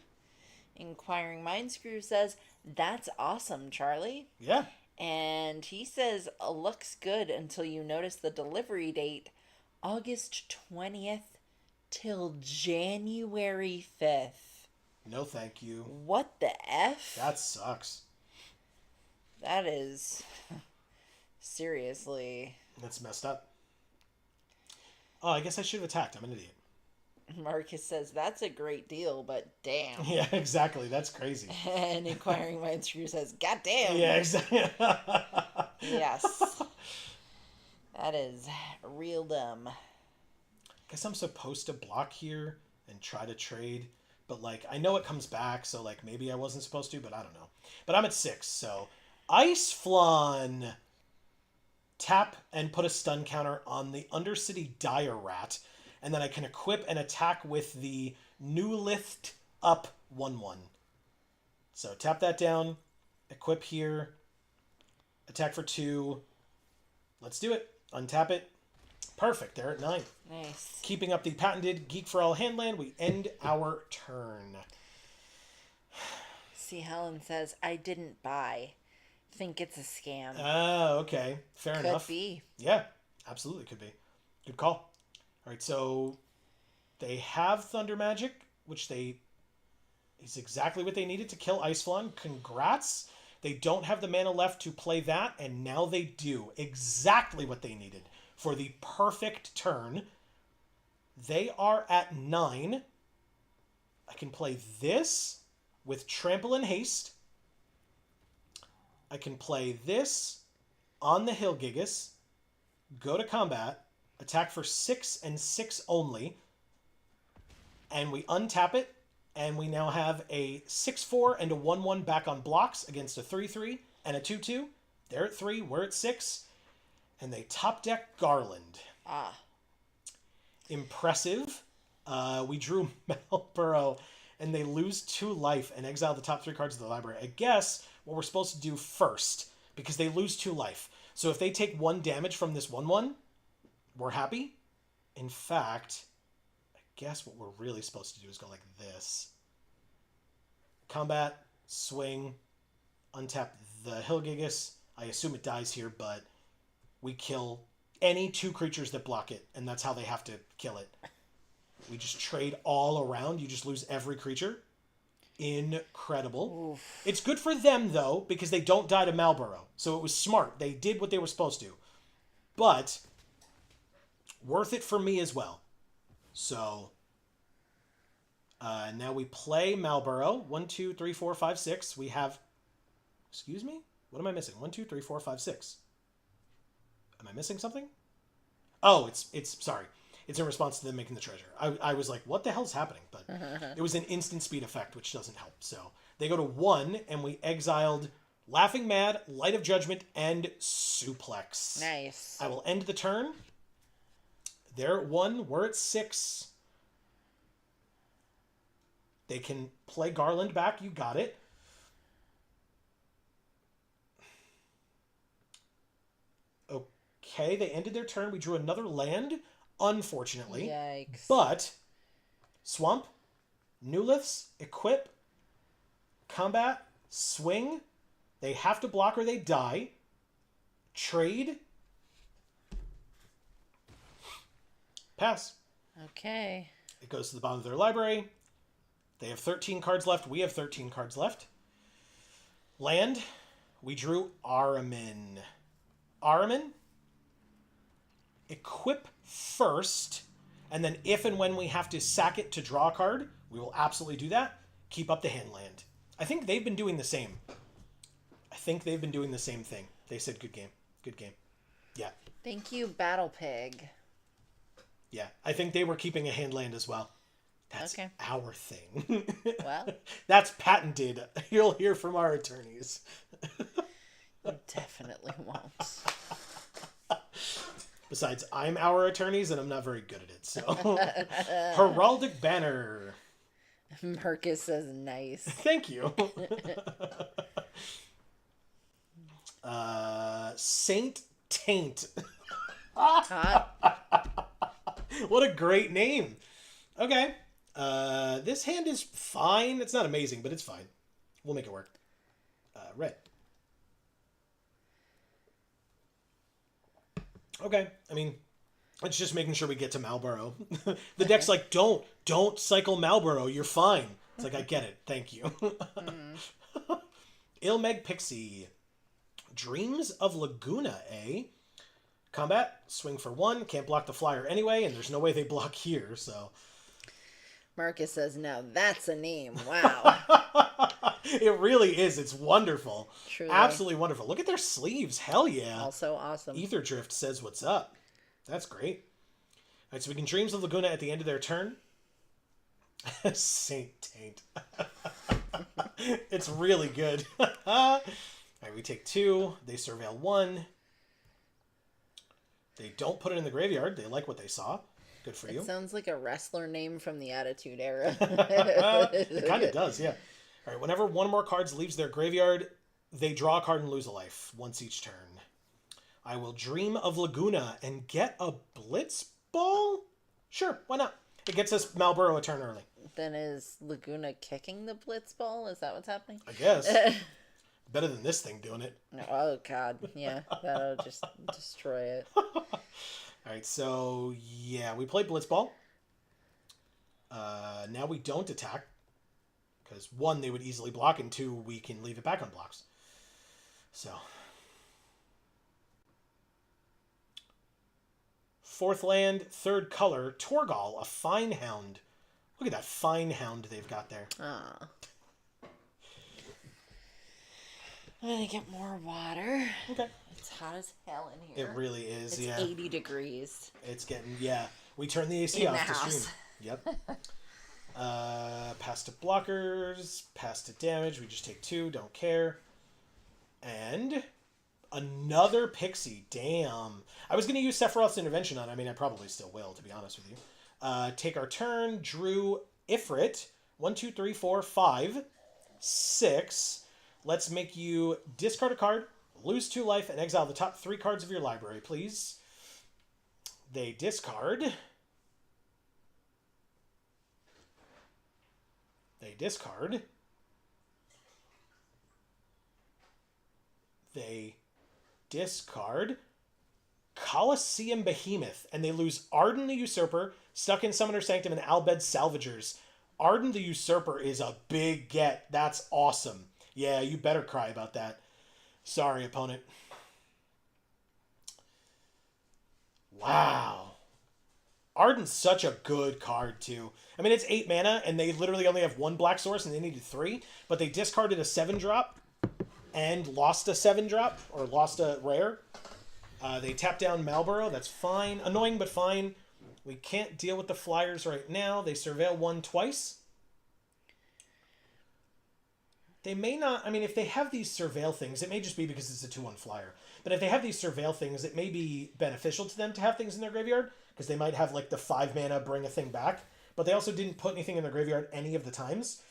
Inquiring Mind Screw says, "That's awesome, Charlie." Yeah. And he says, "Looks good until you notice the delivery date, August 20th till January 5th. No, thank you. What the F? That sucks. That is seriously. That's messed up. Oh, I guess I should have attacked. I'm an idiot. Marcus says, "That's a great deal, but damn." Yeah, exactly. That's crazy. And Inquiring Mind Screw says, "God damn." Yeah, exactly. Yes. That is real dumb. Guess I'm supposed to block here and try to trade, but like I know it comes back, so like maybe I wasn't supposed to, but I don't know. But I'm at 6, so Ice Flan. Tap and put a stun counter on the Undercity Dire Rat, and then I can equip and attack with the New Lift Up 1/1. So tap that down, equip here, attack for 2. Let's do it. Untap it. Perfect. They're at 9. Nice. Keeping up the patented Geek for All handland, we end our turn. See, Helen says, "I didn't buy. Think it's a scam." Oh, okay. Fair enough. Could be. Yeah, absolutely could be. Good call. All right, so they have Thunder Magic, which is exactly what they needed to kill Iceflon. Congrats. They don't have the mana left to play that, and now they do. Exactly what they needed for the perfect turn. They are at 9. I can play this with Trample and Haste. I can play this on the Hillgigas, go to combat, attack for 6 and 6 only, and we untap it, and we now have a 6/4 and a 1/1 back on blocks against a 3/3 and a 2/2. They're at 3, we're at 6, and they top deck Garland. Ah. Impressive. We drew Malboro, and they lose 2 life and exile the top 3 cards of the library. I guess what we're supposed to do first, because they lose 2 life. So if they take 1 damage from this 1/1, we're happy. In fact, I guess what we're really supposed to do is go like this. Combat, swing, untap the Hillgigas. I assume it dies here, but we kill any 2 creatures that block it, and that's how they have to kill it. We just trade all around. You just lose every creature. Incredible. Oof. It's good for them, though, because they don't die to Malboro. So it was smart. They did what they were supposed to. But worth it for me as well. So now we play Malboro. 1, 2, 3, 4, 5, 6. We have... Excuse me? What am I missing? 1, 2, 3, 4, 5, 6. Am I missing something? Oh, it's sorry. It's in response to them making the treasure. I was like, what the hell's happening? But it was an instant speed effect, which doesn't help. So they go to 1, and we exiled Laughing Mad, Light of Judgment, and Suplex. Nice. I will end the turn. They're at 1. We're at 6. They can play Garland back. You got it. Okay, they ended their turn. We drew another land, unfortunately. Yikes. But Swamp, Newliths, equip, combat, swing. They have to block or they die. Trade. Pass. Okay. It goes to the bottom of their library. They have 13 cards left. We have 13 cards left. Land. We drew Aramin. Aramin. Equip first, and then if and when we have to sack it to draw a card, we will absolutely do that. Keep up the hand land. I think they've been doing the same. I think they've been doing the same thing. They said good game. Good game. Yeah. Thank you, Battle Pig. Yeah. I think they were keeping a hand land as well. That's okay. Our thing. Well. That's patented. You'll hear from our attorneys. You definitely won't. Besides, I'm our attorneys, and I'm not very good at it, so. Heraldic Banner. Marcus says nice. Thank you. Saint Taint. Hot. What a great name. Okay. This hand is fine. It's not amazing, but it's fine. We'll make it work. Red. Okay. I mean, it's just making sure we get to Malboro. The deck's like, don't cycle Malboro. You're fine. It's like, I get it. Thank you. Ilmeg Pixie. Dreams of Laguna, eh? Combat, swing for 1, can't block the flyer anyway, and there's no way they block here, so... Marcus says, now that's a name. Wow. It really is. It's wonderful. Truly. Absolutely wonderful. Look at their sleeves. Hell yeah. Also awesome. Ether Drift says what's up. That's great. All right, so we can Dreams of Laguna at the end of their turn. Saint Taint. It's really good. All right, we take 2. They surveil 1. They don't put it in the graveyard. They like what they saw. Good for you. It sounds like a wrestler name from the Attitude Era. It kind of does, yeah. All right, whenever one or more cards leaves their graveyard, they draw a card and lose a life once each turn. I will Dream of Laguna and get a Blitz Ball? Sure, why not? It gets us Malboro a turn early. Then is Laguna kicking the Blitz Ball? Is that what's happening? I guess. Better than this thing doing it. Oh, God. Yeah, that'll just destroy it. Alright, so, yeah, we play Blitzball. Now we don't attack. Because, 1, they would easily block, and 2, we can leave it back on blocks. So. 4th land, 3rd color, Torgal, a Fine Hound. Look at that Fine Hound they've got there. Aw. I'm gonna get more water. Okay. It's hot as hell in here. It really is, it's yeah. 80 degrees. It's getting, yeah. We turn the AC in off the to house. stream. Yep. Pass to blockers, pass to damage. We just take 2, don't care. And another Pixie. Damn. I was going to use Sephiroth's Intervention on. I mean, I probably still will, to be honest with you. Take our turn. Drew Ifrit. 1, 2, 3, 4, 5, 6. Let's make you discard a card, lose 2 life, and exile the top 3 cards of your library, please. They discard. They discard. They discard Colosseum Behemoth, and they lose Arden the Usurper, Stuck in Summoner Sanctum, and Albed Salvagers. Arden the Usurper is a big get. That's awesome. Yeah, you better cry about that. Sorry, opponent. Wow. Arden's such a good card, too. I mean, it's 8 mana, and they literally only have 1 black source, and they needed 3. But they discarded a 7-drop and lost a 7-drop, or lost a rare. They tap down Malboro. That's fine. Annoying, but fine. We can't deal with the flyers right now. They surveil 1 twice. They may not... I mean, if they have these surveil things, it may just be because it's a 2-1 flyer. But if they have these surveil things, it may be beneficial to them to have things in their graveyard, because they might have, like, the 5 mana bring a thing back. But they also didn't put anything in their graveyard any of the times.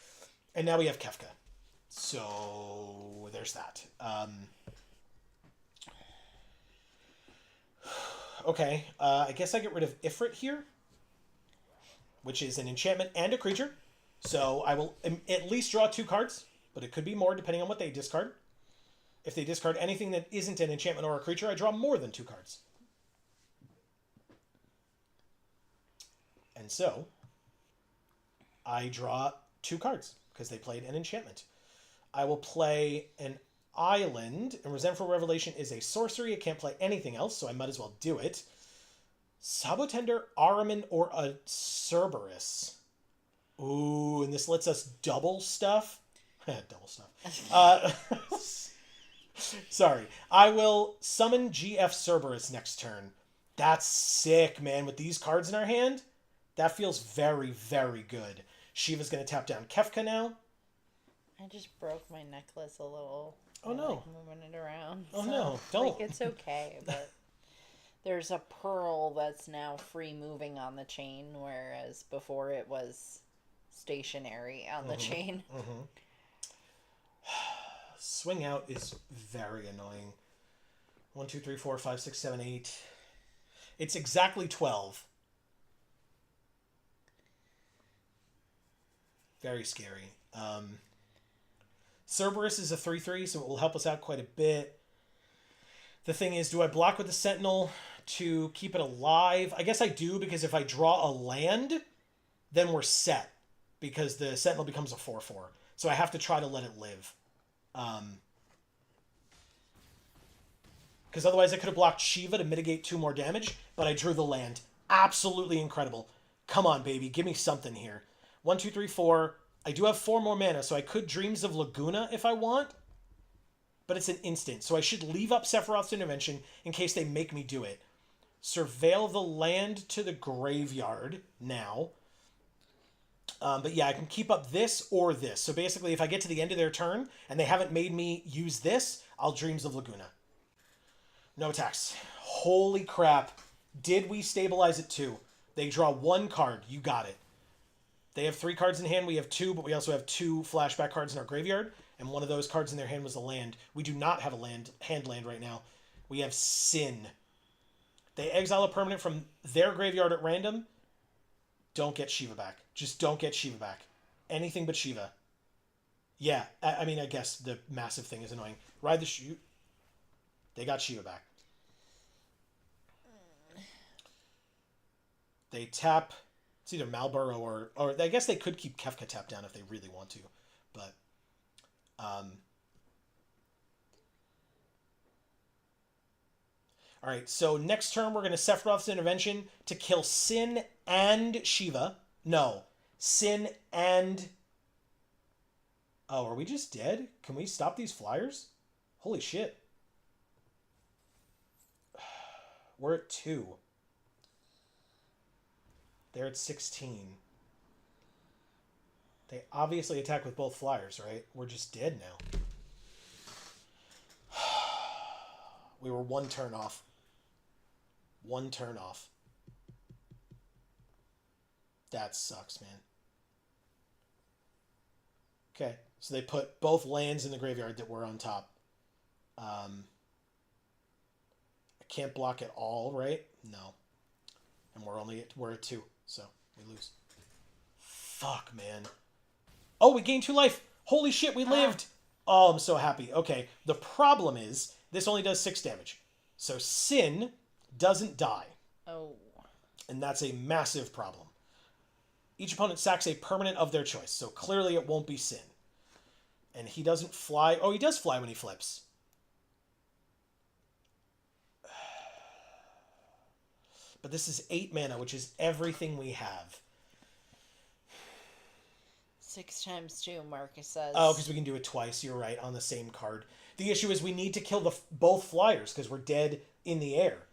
And now we have Kefka. So, there's that. Okay, I guess I get rid of Ifrit here, which is an enchantment and a creature. So I will at least draw 2 cards, but it could be more depending on what they discard. If they discard anything that isn't an enchantment or a creature, I draw more than 2 cards. And so I draw 2 cards because they played an enchantment. I will play an island, and Resentful Revelation is a sorcery. It can't play anything else, so I might as well do it. Sabotender, Ahriman, or a Cerberus. Ooh, and this lets us double stuff. Double stuff. Sorry. I will summon GF Cerberus next turn. That's sick, man. With these cards in our hand, that feels very, very good. Shiva's going to tap down Kefka now. I just broke my necklace a little. Oh, no. Like moving it around. Oh, so, no. Don't. Like, it's okay, but there's a pearl that's now free moving on the chain, whereas before it was stationary on the chain. Mm-hmm. Swing out is very annoying. 1, 2, 3, 4, 5, 6, 7, 8. It's exactly 12. Very scary. Cerberus is a 3/3, so it will help us out quite a bit. The thing is, do I block with the Sentinel to keep it alive? I guess I do, because if I draw a land, then we're set. Because the Sentinel becomes a 4/4. So I have to try to let it live. Because otherwise I could have blocked Shiva to mitigate 2 more damage, but I drew the land. Absolutely incredible. Come on, baby. Give me something here. 1, 2, 3, 4. I do have 4 more mana, so I could Dreams of Laguna if I want. But it's an instant, so I should leave up Sephiroth's Intervention in case they make me do it. Surveil the land to the graveyard now. But yeah, I can keep up this or this. So basically, if I get to the end of their turn and they haven't made me use this, I'll Dreams of Laguna. No attacks. Holy crap. Did we stabilize it too? They draw 1 card. You got it. They have 3 cards in hand. We have 2, but we also have 2 flashback cards in our graveyard. And one of those cards in their hand was a land. We do not have a hand land right now. We have Sin. They exile a permanent from their graveyard at random. Don't get Shiva back. Just don't get Shiva back. Anything but Shiva. Yeah, I mean, I guess the massive thing is annoying. Ride the shoot. They got Shiva back. They tap. It's either Malboro or I guess they could keep Kefka tapped down if they really want to. But all right, so next turn we're going to Sephiroth's Intervention to kill Sin and Shiva. No, Sin and... Oh, are we just dead? Can we stop these flyers? Holy shit. We're at 2. They're at 16. They obviously attack with both flyers, right? We're just dead now. We were 1 turn off. 1 turn off. That sucks, man. Okay, so they put both lands in the graveyard that were on top. I can't block at all, right? No. And we're at 2, so we lose. Fuck, man. Oh, we gained 2 life. Holy shit, we lived. Oh, I'm so happy. Okay, the problem is this only does 6 damage. So Sin doesn't die. Oh. And that's a massive problem. Each opponent sacks a permanent of their choice, so clearly it won't be Sin. And he doesn't fly. Oh, he does fly when he flips. But this is 8 mana, which is everything we have. 6 times 2, Marcus says. Oh, because we can do it twice. You're right, on the same card. The issue is we need to kill both flyers because we're dead in the air.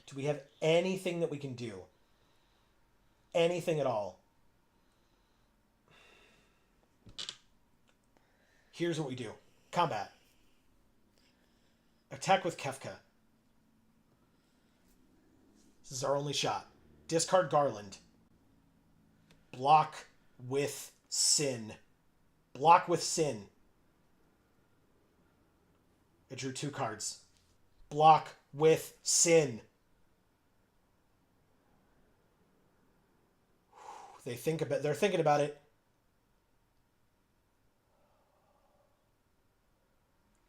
Do we have anything that we can do? Anything at all? Here's what we do. Combat. Attack with Kefka. This is our only shot. Discard Garland. Block with Sin. Block with Sin. I drew 2 cards. Block with Sin. They're thinking about it.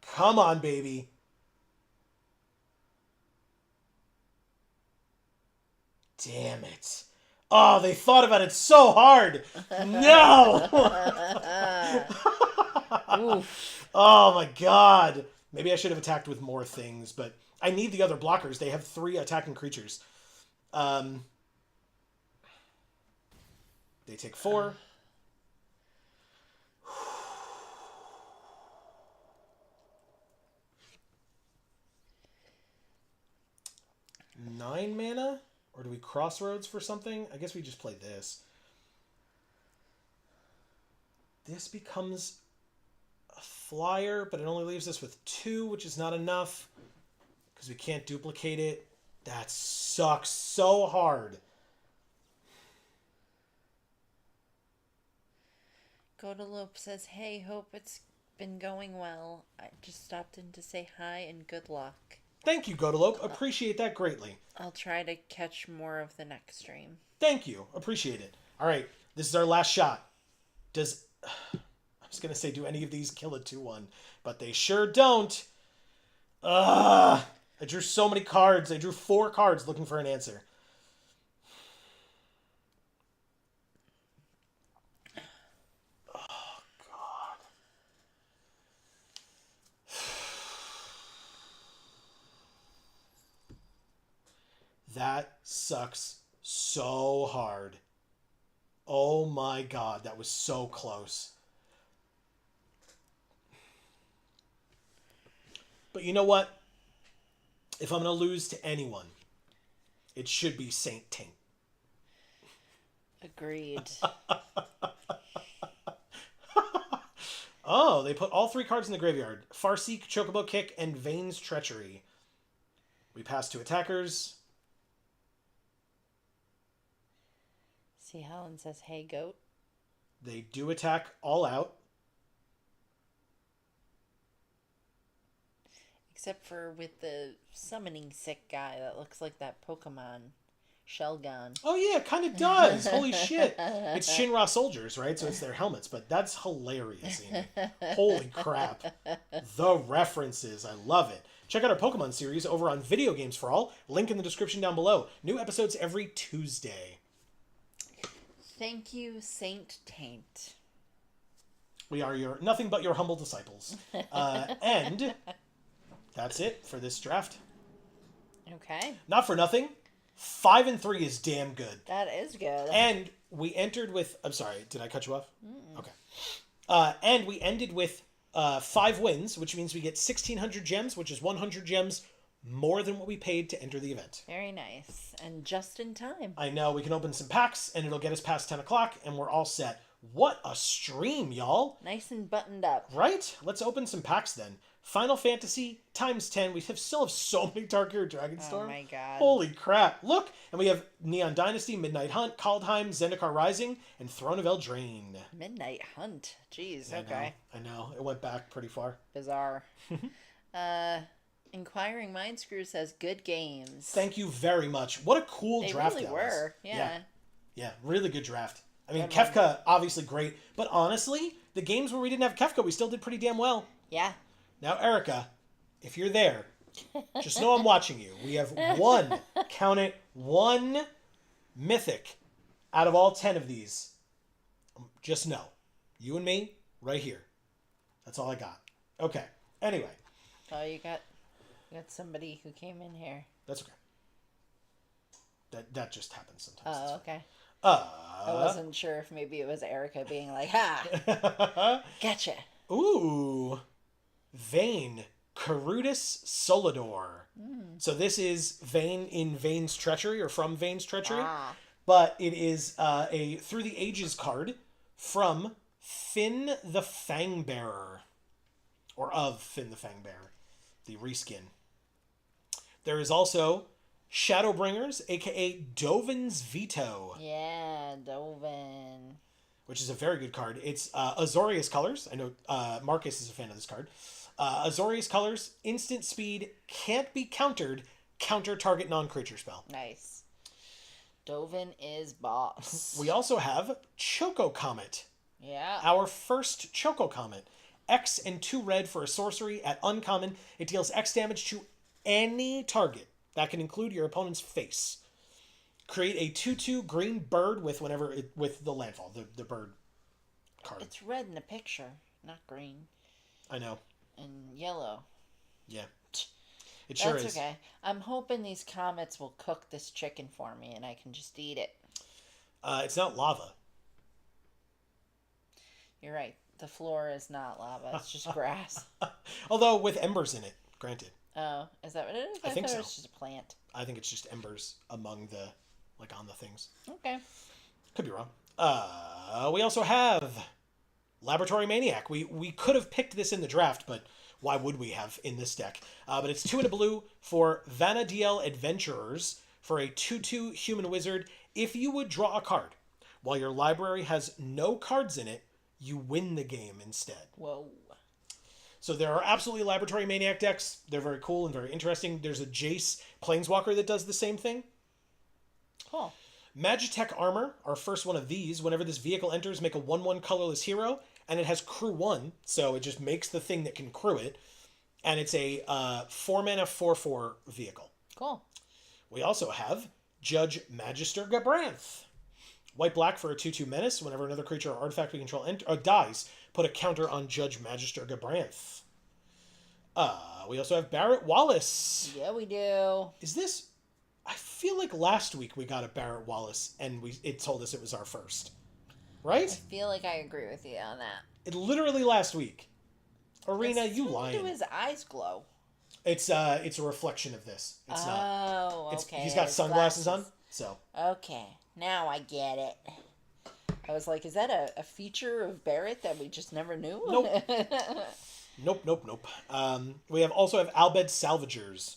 Come on, baby. Damn it. Oh, they thought about it so hard. No. Oh my god. Maybe I should have attacked with more things, but I need the other blockers. They have 3 attacking creatures. They take 4. 9 mana? Or do we Crossroads for something? I guess we just play this. This becomes a flyer, but it only leaves us with 2, which is not enough. Because we can't duplicate it. That sucks so hard. Godalope says, hey, hope it's been going well. I just stopped in to say hi and good luck. Thank you, Godalope. Appreciate that greatly. I'll try to catch more of the next stream. Thank you. Appreciate it. All right. This is our last shot. Does... I was going to say, do any of these kill a 2-1? But they sure don't. Ugh. I drew so many cards. I drew 4 cards looking for an answer. Oh, God. That sucks so hard. Oh my God, that was so close. But you know what? If I'm going to lose to anyone, it should be Saint Taint. Agreed. Oh, they put all 3 cards in the graveyard. Farseek, Chocobo Kick, and Vane's Treachery. We pass to attackers. See, Helen says, hey, goat. They do attack all out. Except for with the summoning sick guy that looks like that Pokemon. Shelgon. Oh, yeah, it kind of does. Holy shit. It's Shinra soldiers, right? So it's their helmets, but that's hilarious, Amy. Holy crap. The references. I love it. Check out our Pokemon series over on Video Games for All. Link in the description down below. New episodes every Tuesday. Thank you, Saint Taint. We are your nothing but your humble disciples. And that's it for this draft. Okay. Not for nothing. 5 and 3 is damn good. That is good. And we entered with... I'm sorry, did I cut you off? Okay. And we ended with 5 wins, which means we get 1,600 gems, which is 100 gems more than what we paid to enter the event. Very nice. And just in time. I know. We can open some packs, and it'll get us past 10 o'clock, and we're all set. What a stream, y'all. Nice and buttoned up. Right? Let's open some packs then. Final Fantasy times 10. We still have so many Dark Hero Dragonstorm. Oh my God. Holy crap. Look. And we have Neon Dynasty, Midnight Hunt, Kaldheim, Zendikar Rising, and Throne of Eldraine. Midnight Hunt. Jeez, okay. I know. It went back pretty far. Bizarre. Inquiring Mind Screw says, good games. Thank you very much. What a cool draft really that was. were. Yeah. Yeah, really good draft. I mean, Good Kefka, obviously great. But honestly, the games where we didn't have Kefka, we still did pretty damn well. Yeah. Now, Erica, if you're there, just know I'm watching you. We have one, count it, one mythic out of all 10 of these. Just know. You and me, right here. That's all I got. Okay. Anyway. Oh, you got somebody who came in here. That's okay. That just happens sometimes. Oh, okay. I wasn't sure if maybe it was Erica being like, ha! Gotcha. Ooh. Vane. Carudus Solidor. So this is Vane in Vane's Treachery, or from Vane's Treachery. But it is a Through the Ages card from Finn the Fangbearer. Or of Finn the Fangbearer. The reskin. There is also Shadowbringers, aka Dovin's Veto. Yeah, Dovin. Which is a very good card. It's Azorius Colors. I know Marcus is a fan of this card. Azorius Colors, instant speed, can't be countered, counter target non-creature spell. Nice. Dovin is boss. We also have Choco Comet. Yeah. Our first Choco Comet. X and 2 red for a sorcery at uncommon. It deals X damage to any target. That can include your opponent's face. Create a 2/2 green bird with with the landfall, the bird card. It's red in the picture, not green. I know. And yellow. Yeah. It sure is. That's okay. I'm hoping these comets will cook this chicken for me and I can just eat it. It's not lava. You're right. The floor is not lava. It's just grass. Although with embers in it, granted. Oh, is that what it is? I think thought so. It was just a plant. I think it's just embers among the, on the things. Okay. Could be wrong. We also have Laboratory Maniac. We could have picked this in the draft, but why would we have in this deck? But it's 2 and a blue for Vanadiel Adventurers for a 2/2 human wizard. If you would draw a card while your library has no cards in it, you win the game instead. Whoa. So there are absolutely Laboratory Maniac decks. They're very cool and very interesting. There's a Jace Planeswalker that does the same thing. Cool. Magitech Armor, our first one of these. Whenever this vehicle enters, make a 1/1 colorless hero, and it has crew 1, so it just makes the thing that can crew it. And it's a 4-mana 4/4 vehicle. Cool. We also have Judge Magister Gabranth. White-black for a 2/2 menace. Whenever another creature or artifact we control dies, put a counter on Judge Magister Gabranth. We also have Barrett Wallace. Yeah, we do. Is this... I feel like last week we got a Barrett Wallace and it told us it was our first. Right? I feel like I agree with you on that. It literally last week. Arena, you lying. Why do his eyes glow? It's a reflection of this. It's not. Oh, okay. He's got sunglasses on, so. Okay, now I get it. I was like, is that a feature of Barrett that we just never knew? Nope. Nope. We also have Albed Salvagers.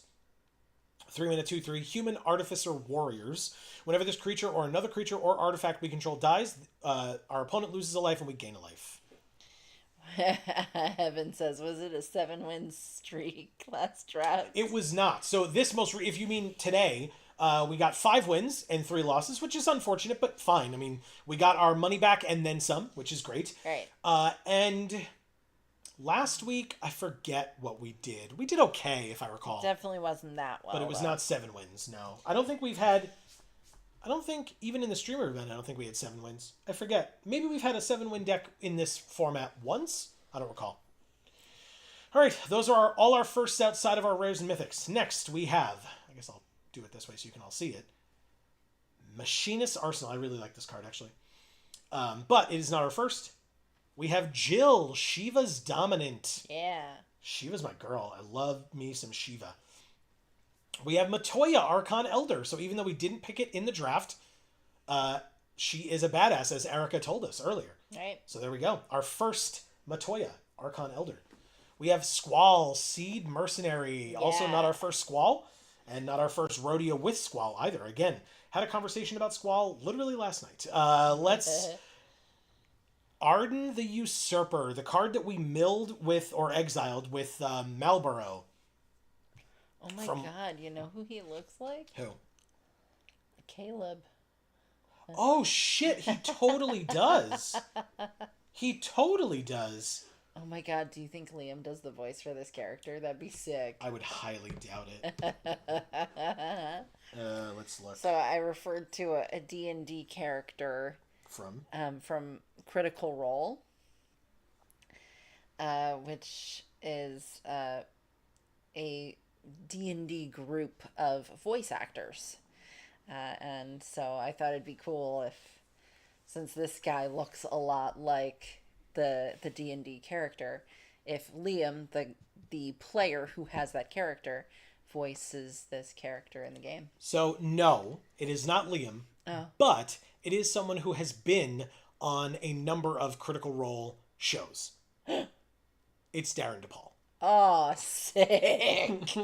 3-mana 2/3 human artificer warriors. Whenever this creature or another creature or artifact we control dies, our opponent loses a life and we gain a life. Heaven says, was it a 7-win streak last draft? It was not. So this if you mean today, we got 5 wins and 3 losses, which is unfortunate, but fine. I mean, we got our money back and then some, which is great. Right. And last week, I forget what we did. We did okay, if I recall. Definitely wasn't that well. But it was not 7 wins, no. I don't think, even in the streamer event, I don't think we had 7 wins. I forget. Maybe we've had a 7-win deck in this format once? I don't recall. All right, those are all our firsts outside of our rares and mythics. Next, we have, I guess I'll do it this way so you can all see it, Machinist Arsenal. I really like this card, actually. But it is not our first. We have Jill, Shiva's Dominant. Yeah. Shiva's my girl. I love me some Shiva. We have Matoya, Archon Elder. So even though we didn't pick it in the draft, she is a badass, as Erica told us earlier. Right. So there we go. Our first Matoya, Archon Elder. We have Squall, Seed Mercenary. Yeah. Also not our first Squall, and not our first rodeo with Squall either. Again, had a conversation about Squall literally last night. Let's... Arden the Usurper, the card that we milled with, or exiled with Malboro. Oh my god, you know who he looks like? Who? Caleb. Oh shit, he totally does. He totally does. Oh my god, do you think Liam does the voice for this character? That'd be sick. I would highly doubt it. Let's look. So I referred to a D&D character from Critical Role, which is a D&D group of voice actors. And so I thought it'd be cool if, since this guy looks a lot like the D&D character, if Liam, the player who has that character, voices this character in the game. So no, it is not Liam, but it is someone who has been on a number of Critical Role shows. It's Darren DePaul. Oh, sick.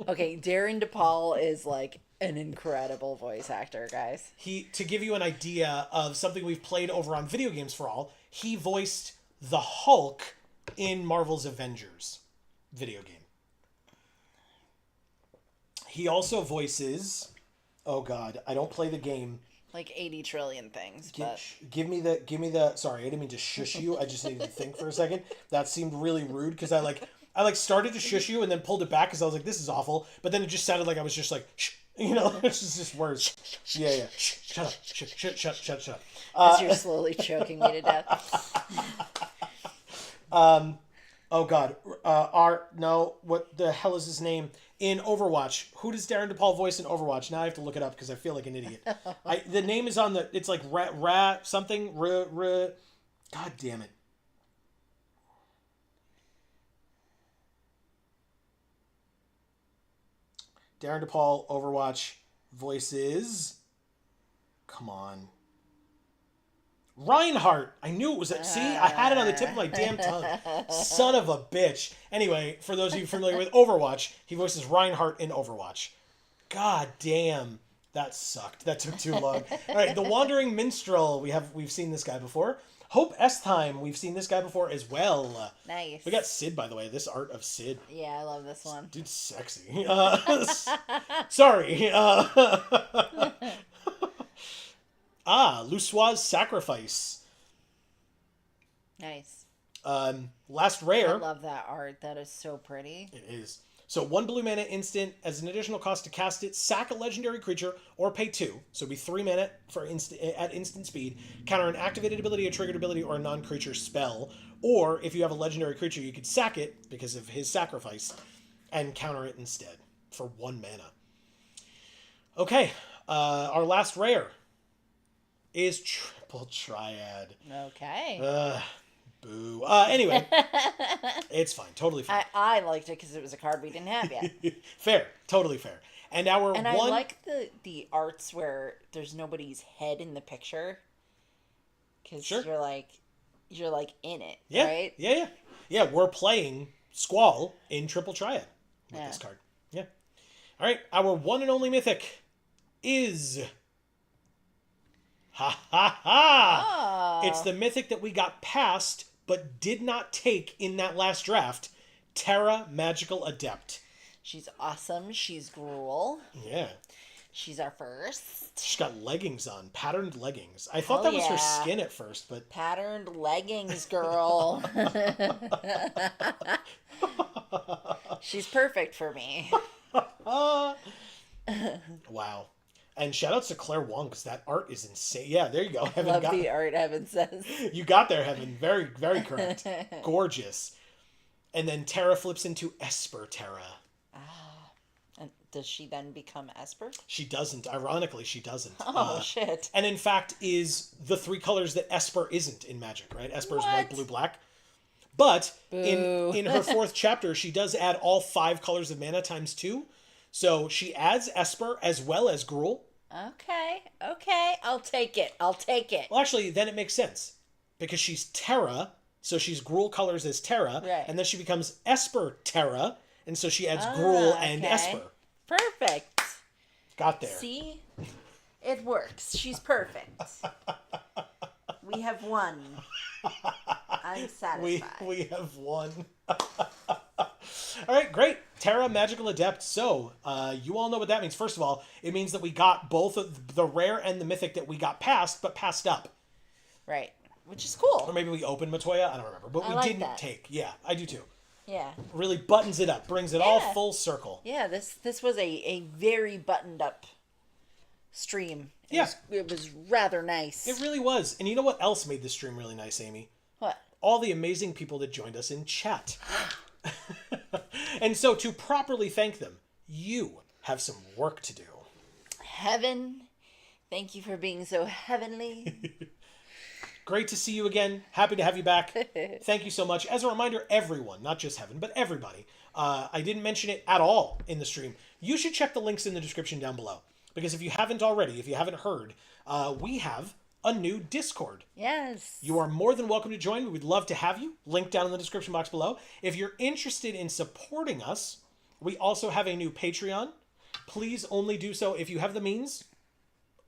Okay, Darren DePaul is like an incredible voice actor, guys. To give you an idea of something we've played over on Video Games for All, he voiced the Hulk in Marvel's Avengers video game. He also voices... Oh god, I don't play the game. Like 80 trillion things, but... Give me the... Sorry, I didn't mean to shush you. I just needed to think for a second. That seemed really rude, because I started to shush you and then pulled it back because I was like, this is awful. But then it just sounded like I was just like, shh. You know, it's just words. Yeah. Shut up. Shut up. As you're slowly choking me to death. Oh god. What the hell is his name? In Overwatch. Who does Darren DePaul voice in Overwatch? Now I have to look it up because I feel like an idiot. The name is on the... It's like something. God damn it. Darren DePaul, Overwatch, voices... Come on. Reinhardt! I knew it was... See? I had it on the tip of my damn tongue. Son of a bitch. Anyway, for those of you familiar with Overwatch, he voices Reinhardt in Overwatch. God damn. That sucked. That took too long. All right, the Wandering Minstrel. We've seen this guy before. Hope Estheim. We've seen this guy before as well. Nice. We got Sid, by the way. This art of Sid. Yeah, I love this one. Dude's sexy. Sorry. Luswa's Sacrifice. Nice. Last I rare. love that art. That is so pretty. It is. So 1 blue mana instant. As an additional cost to cast it, sack a legendary creature or pay 2. So it'd be 3 mana for at instant speed. Counter an activated ability, a triggered ability, or a non-creature spell. Or if you have a legendary creature, you could sack it because of his sacrifice and counter it instead for 1 mana. Okay, our last rare is Triple Triad. Okay. Boo. Anyway, it's fine. Totally fine. I liked it because it was a card we didn't have yet. Fair. Totally fair. And our And one... I like the arts where there's nobody's head in the picture. Because Sure. you're like in it, Yeah. right? Yeah. Yeah, we're playing Squall in Triple Triad with Yeah. this card. Yeah. All right, our one and only mythic is... Ha ha ha! Oh. It's the mythic that we got past but did not take in that last draft. Terra Magical Adept. She's awesome. She's Gruul. Yeah. She's our first. She's got leggings on, patterned leggings. I thought Hell that was her yeah. skin at first, but Patterned leggings, girl. She's perfect for me. wow. And shout outs to Claire Wong because that art is insane. Yeah, there you go. Heaven Love got the art, Evan says. You got there, Heaven. Very, very correct. Gorgeous. And then Terra flips into Esper Terra. And does she then become Esper? She doesn't. Ironically, she doesn't. Oh, shit. And in fact is the 3 colors that Esper isn't in Magic, right? Esper is white, What? blue, black. But Boo. in her 4th chapter, she does add all 5 colors of mana times 2. So she adds Esper as well as Gruul. Okay. I'll take it. Well, actually, then it makes sense. Because she's Terra, so she's Gruul colors as Terra. Right. And then she becomes Esper Terra, and so she adds Gruul and okay. Esper. Perfect. Got there. See? It works. She's perfect. We have won. I'm satisfied. We have won. All right, great. Terra Magical Adept. So, you all know what that means. First of all, it means that we got both of the rare and the mythic that we got past, but passed up. Right. Which is cool. Or maybe we opened Matoya. I don't remember. But I we like didn't that. take. Yeah, I do too. Yeah. Really buttons it up. Brings it all Yeah. full circle. Yeah, this was a very buttoned up stream. It was rather nice. It really was. And you know what else made this stream really nice, Amy? What? All the amazing people that joined us in chat. And so to properly thank them, you have some work to do. Heaven, thank you for being so heavenly. Great to see you again. Happy to have you back. Thank you so much. As a reminder, everyone, not just Heaven, but everybody, I didn't mention it at all in the stream. You should check the links in the description down below. Because if you haven't already, if you haven't heard, we have a new Discord. Yes. You are more than welcome to join. We would love to have you. Link down in the description box below. If you're interested in supporting us, we also have a new Patreon. Please only do so if you have the means.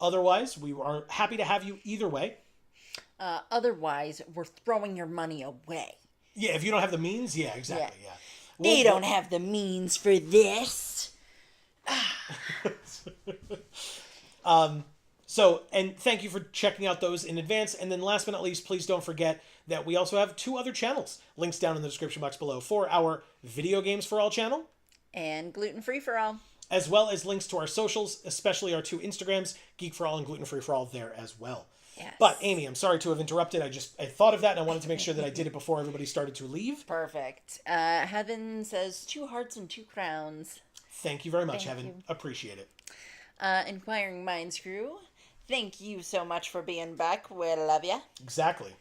Otherwise, we are happy to have you either way. Otherwise, we're throwing your money away. Yeah, if you don't have the means, yeah, exactly, yeah. They don't have the means for this. So, and thank you for checking out those in advance. And then last but not least, please don't forget that we also have 2 other channels. Links down in the description box below for our Video Games for All channel. And gluten free for all. As well as links to our socials, especially our 2 Instagrams, Geek for All and Gluten Free for All there as well. Yes. But Amy, I'm sorry to have interrupted. I thought of that and I wanted to make sure that I did it before everybody started to leave. Perfect. Heaven says 2 hearts and 2 crowns. Thank you very much, Thank Heaven. you. Appreciate it. Inquiring Minds crew, thank you so much for being back. We love ya. Exactly.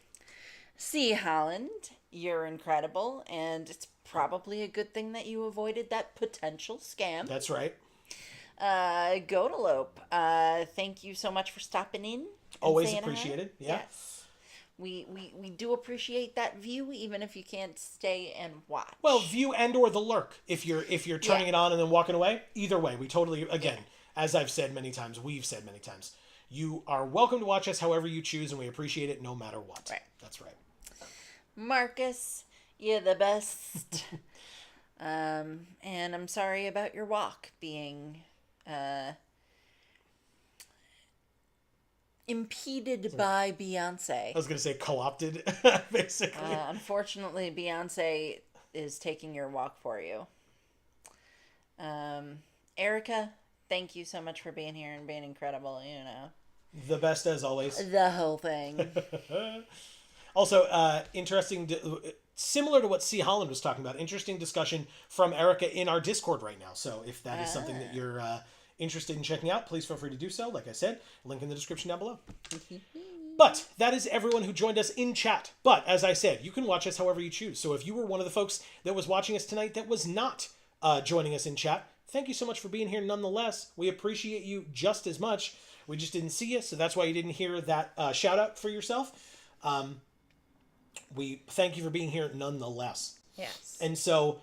C. Holland, you're incredible, and it's probably a good thing that you avoided that potential scam. That's right. Godalope, thank you so much for stopping in. Always saying hi. appreciated. Yeah. Yes. We do appreciate that view, even if you can't stay and watch. Well, view and or the lurk. If you're turning Yeah. it on and then walking away, either way, we totally, again, as I've said many times, we've said many times, you are welcome to watch us however you choose, and we appreciate it no matter what. Right. That's right. Marcus, you're the best. And I'm sorry about your walk being impeded by Beyonce. I was going to say co-opted, basically. Unfortunately, Beyonce is taking your walk for you. Erica, thank you so much for being here and being incredible, you know. The best as always. The whole thing. Also, similar to what C. Holland was talking about, interesting discussion from Erica in our Discord right now. So if that is something that you're interested in checking out, please feel free to do so. Like I said, link in the description down below. But that is everyone who joined us in chat. But as I said, you can watch us however you choose. So if you were one of the folks that was watching us tonight that was not joining us in chat, thank you so much for being here nonetheless. We appreciate you just as much. We just didn't see you, so that's why you didn't hear that shout out for yourself. We thank you for being here nonetheless. Yes. And so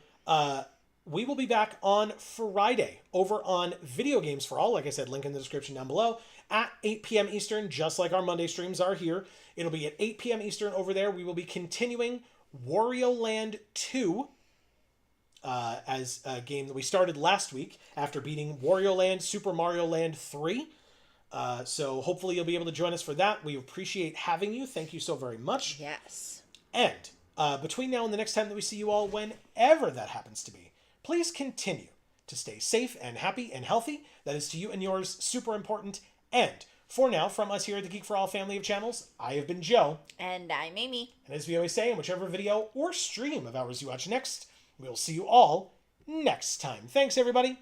we will be back on Friday over on Video Games for All. Like I said, link in the description down below at 8 p.m. Eastern, just like our Monday streams are here. It'll be at 8 p.m. Eastern over there. We will be continuing Wario Land 2 as a game that we started last week after beating Wario Land, Super Mario Land 3. So hopefully you'll be able to join us for that. We appreciate having you. Thank you so very much. Yes. And between now and the next time that we see you all, whenever that happens to be, please continue to stay safe and happy and healthy. That is to you and yours super important. And for now, from us here at the Geek for All family of channels, I have been Joe. And I'm Amy. And as we always say, in whichever video or stream of ours you watch next, we'll see you all next time. Thanks, everybody.